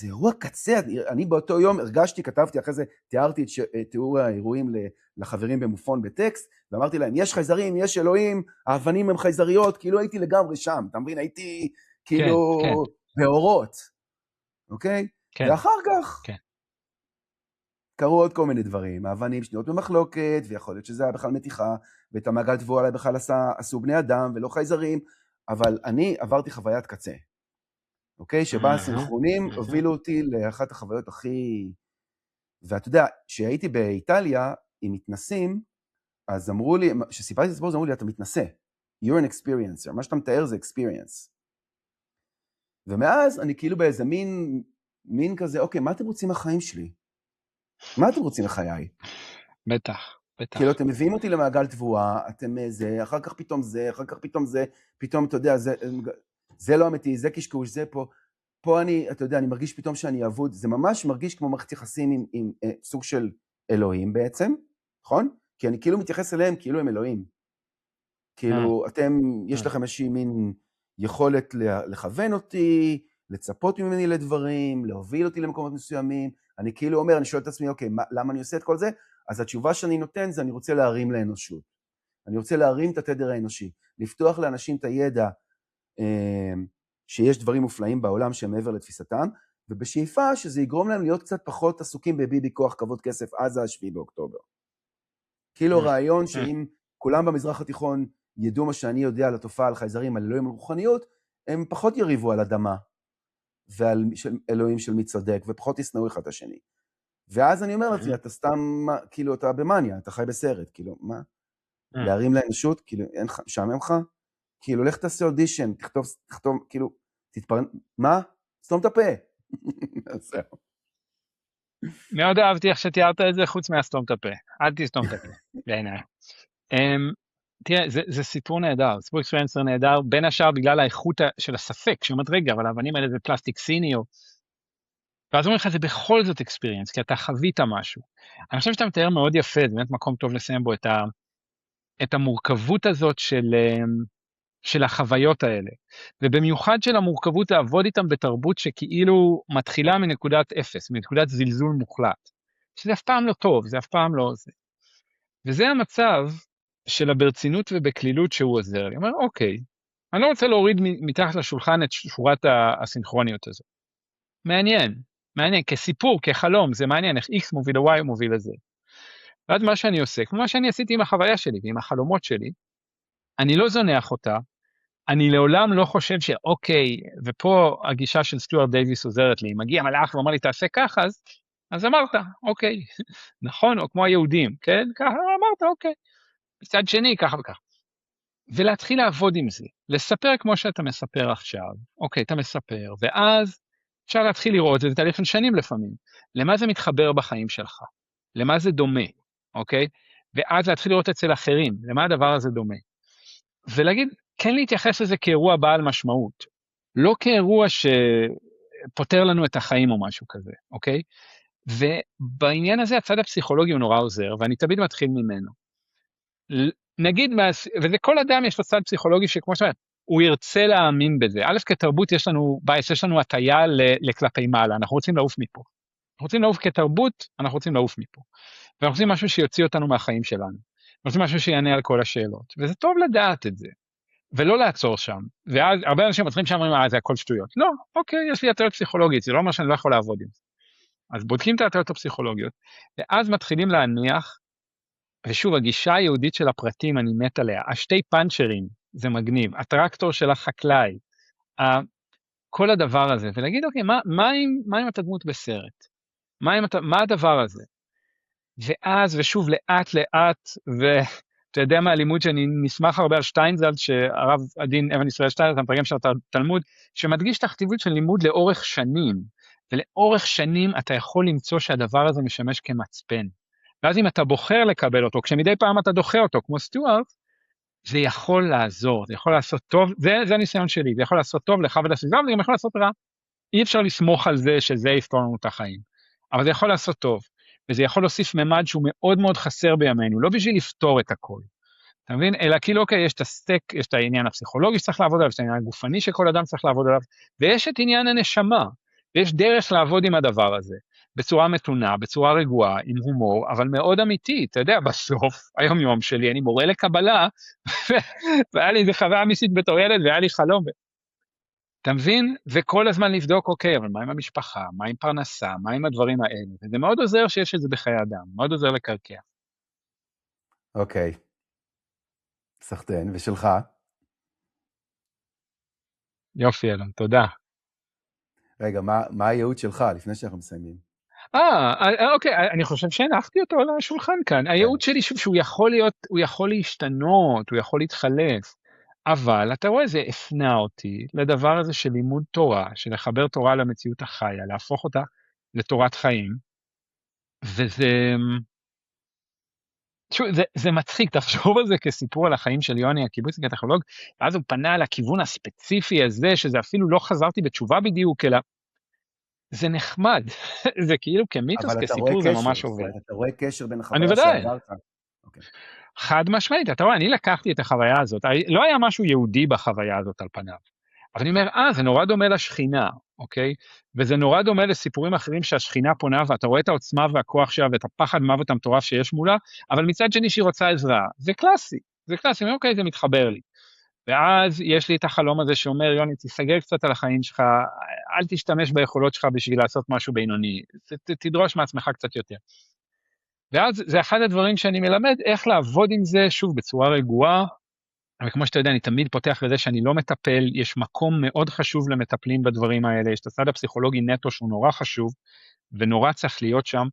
אירוע קצה, אני באותו יום הרגשתי, כתבתי אחרי זה, תיארתי את תיאור האירועים לחברים במופון בטקסט, ואמרתי להם, יש חייזרים, יש אלוהים, האבנים הם חייזריות, כאילו הייתי לגמרי שם, אתה מבין? הייתי כאילו באורות, אוקיי? ואחר כך קרו עוד כל מיני דברים, האבנים שניות במחלוקת, ויכול להיות שזה היה בכלל מתיחה, ואת המעגל תבואה עליי בכלל עשו בני אדם, ולא חייזרים, אבל אני עברתי חוויית קצה. אוקיי? שבה הסינכרונים הובילו אותי לאחת החוויות הכי... ואתה יודע, כשהייתי באיטליה עם מתנסים, אז אמרו לי, כשסיפרתי את הסיפור, אמרו לי, אתה מתנסה. You're an experiencer. מה שאתה מתאר זה experience. ומאז אני כאילו באיזה מין כזה, אוקיי, מה אתם רוצים מהחיים שלי? מה אתם רוצים מחיי? בטח. כאילו, אתם מביאים אותי למעגל תבואה, אתם זה, אחר כך פתאום זה, אחר כך פתאום זה, פתאום, אתה יודע, זה לא אמיתי, זה קשקוש, זה פה אני, אתה יודע, אני מרגיש פתאום שאני אעבוד, זה ממש מרגיש כמו מערכת יחסים עם סוג של אלוהים בעצם, נכון? כי אני כאילו מתייחס אליהם כאילו הם אלוהים. כאילו, יש לכם איזושהי מין יכולת לכוון אותי, לצפות ממני לדברים, להוביל אותי למקומות מסוימים, אני כאילו אומר, אני שואל את עצמי, אוקיי, למה אני עושה את כל זה? אז התשובה שאני נותן זה, אני רוצה להרים לאנושות. אני רוצה להרים את התדר האנושי, לפתוח לאנשים את הידע, שיש דברים מופלאים בעולם שהם מעבר לתפיסתם, ובשאיפה שזה יגרום להם להיות קצת פחות עסוקים בביבי כוח כבוד כסף עזה 7 באוקטובר. כאילו רעיון שאם כולם במזרח התיכון ידעו מה שאני יודע על התופעה, על חייזרים, על אלוהים רוחניות, הם פחות יריבו על אדמה, ועל אלוהים של מי צודק, ופחות יסנאו אחד את השני. ואז אני אומר לעצמי, אתה סתם, כאילו, אתה במאניה, אתה חי בסרט, כאילו, מה? להרים לאנושות, כאילו, אין לך, משעמם לך? כאילו, לך תעשה אודישן, תכתוב, כאילו, תתפרנ... מה? סתום את הפה. זהו. מאוד אהבתי איך שתיארת את זה, חוץ מהסתום את הפה. אל תסתום את הפה, בעיניי. תראה, זה סיפור נהדר, סיפור אקספריאנסר נהדר, בין השאר בגלל האיכות של הספק, שאומרת רגע, אבל האבנים האלה זה פלסטיק סיני, ואז אומרים לך, זה בכל זאת אקספריאנס, כי אתה חווית משהו. אני חושב שאתה מתאר מאוד יפה, זה באמת מקום טוב לסיים בו את המורכבות הזאת של החוויות האלה, ובמיוחד של המורכבות לעבוד איתם בתרבות שכאילו מתחילה מנקודת אפס, מנקודת זלזול מוחלט, שזה אף פעם לא טוב, זה אף פעם לא זה. וזה המצב של הברצינות ובכלילות שהוא עוזר לי. אומר, אוקיי, אני לא רוצה להוריד מתחת לשולחן את שורת הסינכרוניות הזאת. מעניין, כסיפור, כחלום, זה מעניין, איך X מוביל ל-Y מוביל לזה. ועד מה שאני עושה, כמו מה שאני עשיתי עם החוויה שלי ועם החלומות שלי, אני לא זונח אותה, אני לעולם לא חושב שאוקיי, ופה הגישה של סטוארט דייביס עוזרת לי, מגיע מלאך ואומר לי תעשה ככה, אז אמרת, אוקיי, נכון, או כמו היהודים, כן, ככה אמרת, אוקיי. מצד שני, ככה וככה. ולהתחיל לעבוד עם זה, לספר כמו שאתה מספר עכשיו, אוקיי, אתה מספר, ואז אפשר להתחיל לראות, זה תהליך של שנים לפעמים, למה זה מתחבר בחיים שלך, למה זה דומה, אוקיי? ואז להתחיל לראות אצל אחרים, למה הדבר הזה דומה. ולהגיד, כן להתייחס לזה כאירוע בעל משמעות, לא כאירוע שפותר לנו את החיים או משהו כזה, אוקיי? ובעניין הזה הצד הפסיכולוגי הוא נורא עוזר, ואני תמיד מתחיל ממנו. נגיד, וזה כל אדם יש לו צד פסיכולוגי שכמו שאומר, הוא ירצה להאמין בזה. א', כתרבות יש לנו בייס, יש לנו הטיה לכלפי מעלה, אנחנו רוצים לעוף מפה. אנחנו רוצים לעוף כתרבות, אנחנו רוצים לעוף מפה. ואנחנו רוצים משהו שיוציא אותנו מהחיים שלנו. אנחנו רוצים משהו שיענה על כל השאלות. וזה טוב לדעת את זה. ולא לעצור שם. ואז הרבה אנשים מתחילים שם ואומרים, זה הכל שטויות. לא, אוקיי, יש לי הטיות פסיכולוגית, זה לא אומר שאני לא יכול לעבוד עם זה. אז בודקים את ההטיות הפסיכולוגיות, ואז מתחילים להניח, ושוב, הגישה היהודית של הפרטים, אני מת עליה, השתי פאנצ'רים, זה מגניב, הטרקטור של החקלאי, כל הדבר הזה, ולהגיד, אוקיי, מה אם אתה דמות בסרט? מה הדבר הזה? ואז, ושוב, לאט, ואתה יודע מה הלימוד שאני נשמח הרבה על שטיינזלד, שהרב הדין אבן ישראל שטיינזלד, המתרגם של התלמוד, שמדגיש את החטיבות של לימוד לאורך שנים, ולאורך שנים אתה יכול למצוא שהדבר הזה משמש כמצפן. ואז אם אתה בוחר לקבל אותו, כשמדי פעם אתה דוחה אותו, כמו סטוארט, זה יכול לעזור, זה יכול לעשות טוב, זה הניסיון שלי, זה יכול לעשות טוב לך ולסביבה, וזה גם יכול לעשות רע. אי אפשר לסמוך על זה שזה יפתור לנו את החיים, אבל זה יכול לעשות טוב, וזה יכול להוסיף ממד שהוא מאוד מאוד חסר בימינו, לא בשביל לפתור את הכל, אתה מבין? אלא כאילו, אוקיי, יש את הסטק, יש את העניין הפסיכולוגי שצריך לעבוד עליו, יש את העניין הגופני שכל אדם צריך לעבוד עליו, ויש את עניין הנשמה, ויש דרך לעבוד עם הדבר הזה. בצורה מתונה, בצורה רגועה, עם הומור, אבל מאוד אמיתי, אתה יודע, בסוף, היום יום שלי, אני מורה לקבלה, והיה לי איזה חוויה אמיתית בתור ילד, והיה לי חלום. אתה מבין? וכל הזמן לבדוק, אוקיי, אבל מה עם המשפחה, מה עם פרנסה, מה עם הדברים האלה, וזה מאוד עוזר שיש את זה בחיי אדם, מאוד עוזר לקרקע. אוקיי. סחטן, ושלך? יופי, אלון, תודה. רגע, מה הייעוד שלך, לפני שאנחנו מסיימים? אוקיי, אני חושב שהנחתי אותו על השולחן כאן. הייעוד שלי, שוב, שהוא יכול להיות, הוא יכול להשתנות, הוא יכול להתחלף, אבל אתה רואה, זה הפנה אותי לדבר הזה של לימוד תורה, של לחבר תורה למציאות החיה, להפוך אותה לתורת חיים, וזה, שוב, זה מצחיק, תחשוב על זה כסיפור על החיים של יוני, הקיבוצניק הטכנולוג, ואז הוא פנה על הכיוון הספציפי הזה, שזה אפילו לא חזרתי בתשובה בדיוק, אלא זה נחמד, זה כאילו כמיתוס, כסיפור זה ממש עובד. אתה רואה קשר בין החוויה שעברת. חד משמעית, אתה רואה, אני לקחתי את החוויה הזאת, לא היה משהו יהודי בחוויה הזאת על פניו, אבל אני אומר, זה נורא דומה לשכינה, אוקיי? וזה נורא דומה לסיפורים אחרים שהשכינה פונה, ואתה רואה את העוצמה והכוח שלה, ואת הפחד מוות המטורף שיש מולה, אבל מצד שני שהיא רוצה עזרה, זה קלאסי, אוקיי, זה מתחבר לי. ואז יש לי את החלום הזה שאומר, יוני, תסגר קצת על החיים שלך, אל תשתמש ביכולות שלך בשביל לעשות משהו בינוני, תדרוש מעצמך קצת יותר. ואז זה אחד הדברים שאני מלמד, איך לעבוד עם זה, שוב, בצורה רגועה, אבל כמו שאתה יודע, אני תמיד פותח בזה שאני לא מטפל, יש מקום מאוד חשוב למטפלים בדברים האלה, יש את הצד הפסיכולוגי נטו שהוא נורא חשוב, ונורא צריך להיות שם,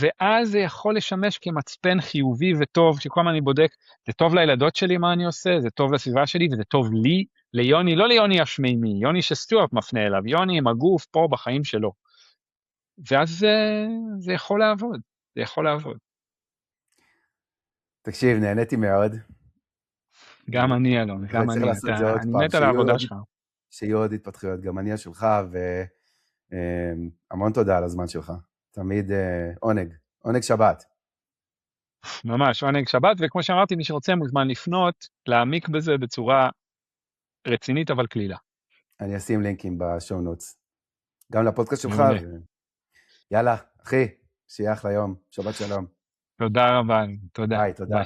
ואז זה יכול לשמש כמצפן חיובי וטוב, שכל הזמן אני בודק, זה טוב לילדות שלי מה אני עושה, זה טוב לסביבה שלי, וזה טוב לי, ליוני, לא ליוני השמימי, יוני שסטוארט מפנה אליו, יוני עם הגוף פה בחיים שלו. ואז זה יכול לעבוד, זה יכול לעבוד. תקשיב, נהניתי מאוד. גם אני, אלון, גם אני, אני מת על העבודה שלך. שיהיו עוד התפתחויות, גם אני שלך, והמון תודה על הזמן שלך. תמיד עונג שבת. ממש, עונג שבת, וכמו שאמרתי, מי שרוצה מוזמן לפנות, להעמיק בזה בצורה רצינית אבל כלילה. אני אשים לינקים בשואו נוטס. גם לפודקאסט שלך. יאללה, אחי, שיהיה אחלה יום. שבת שלום. תודה רבה, תודה. ביי, תודה.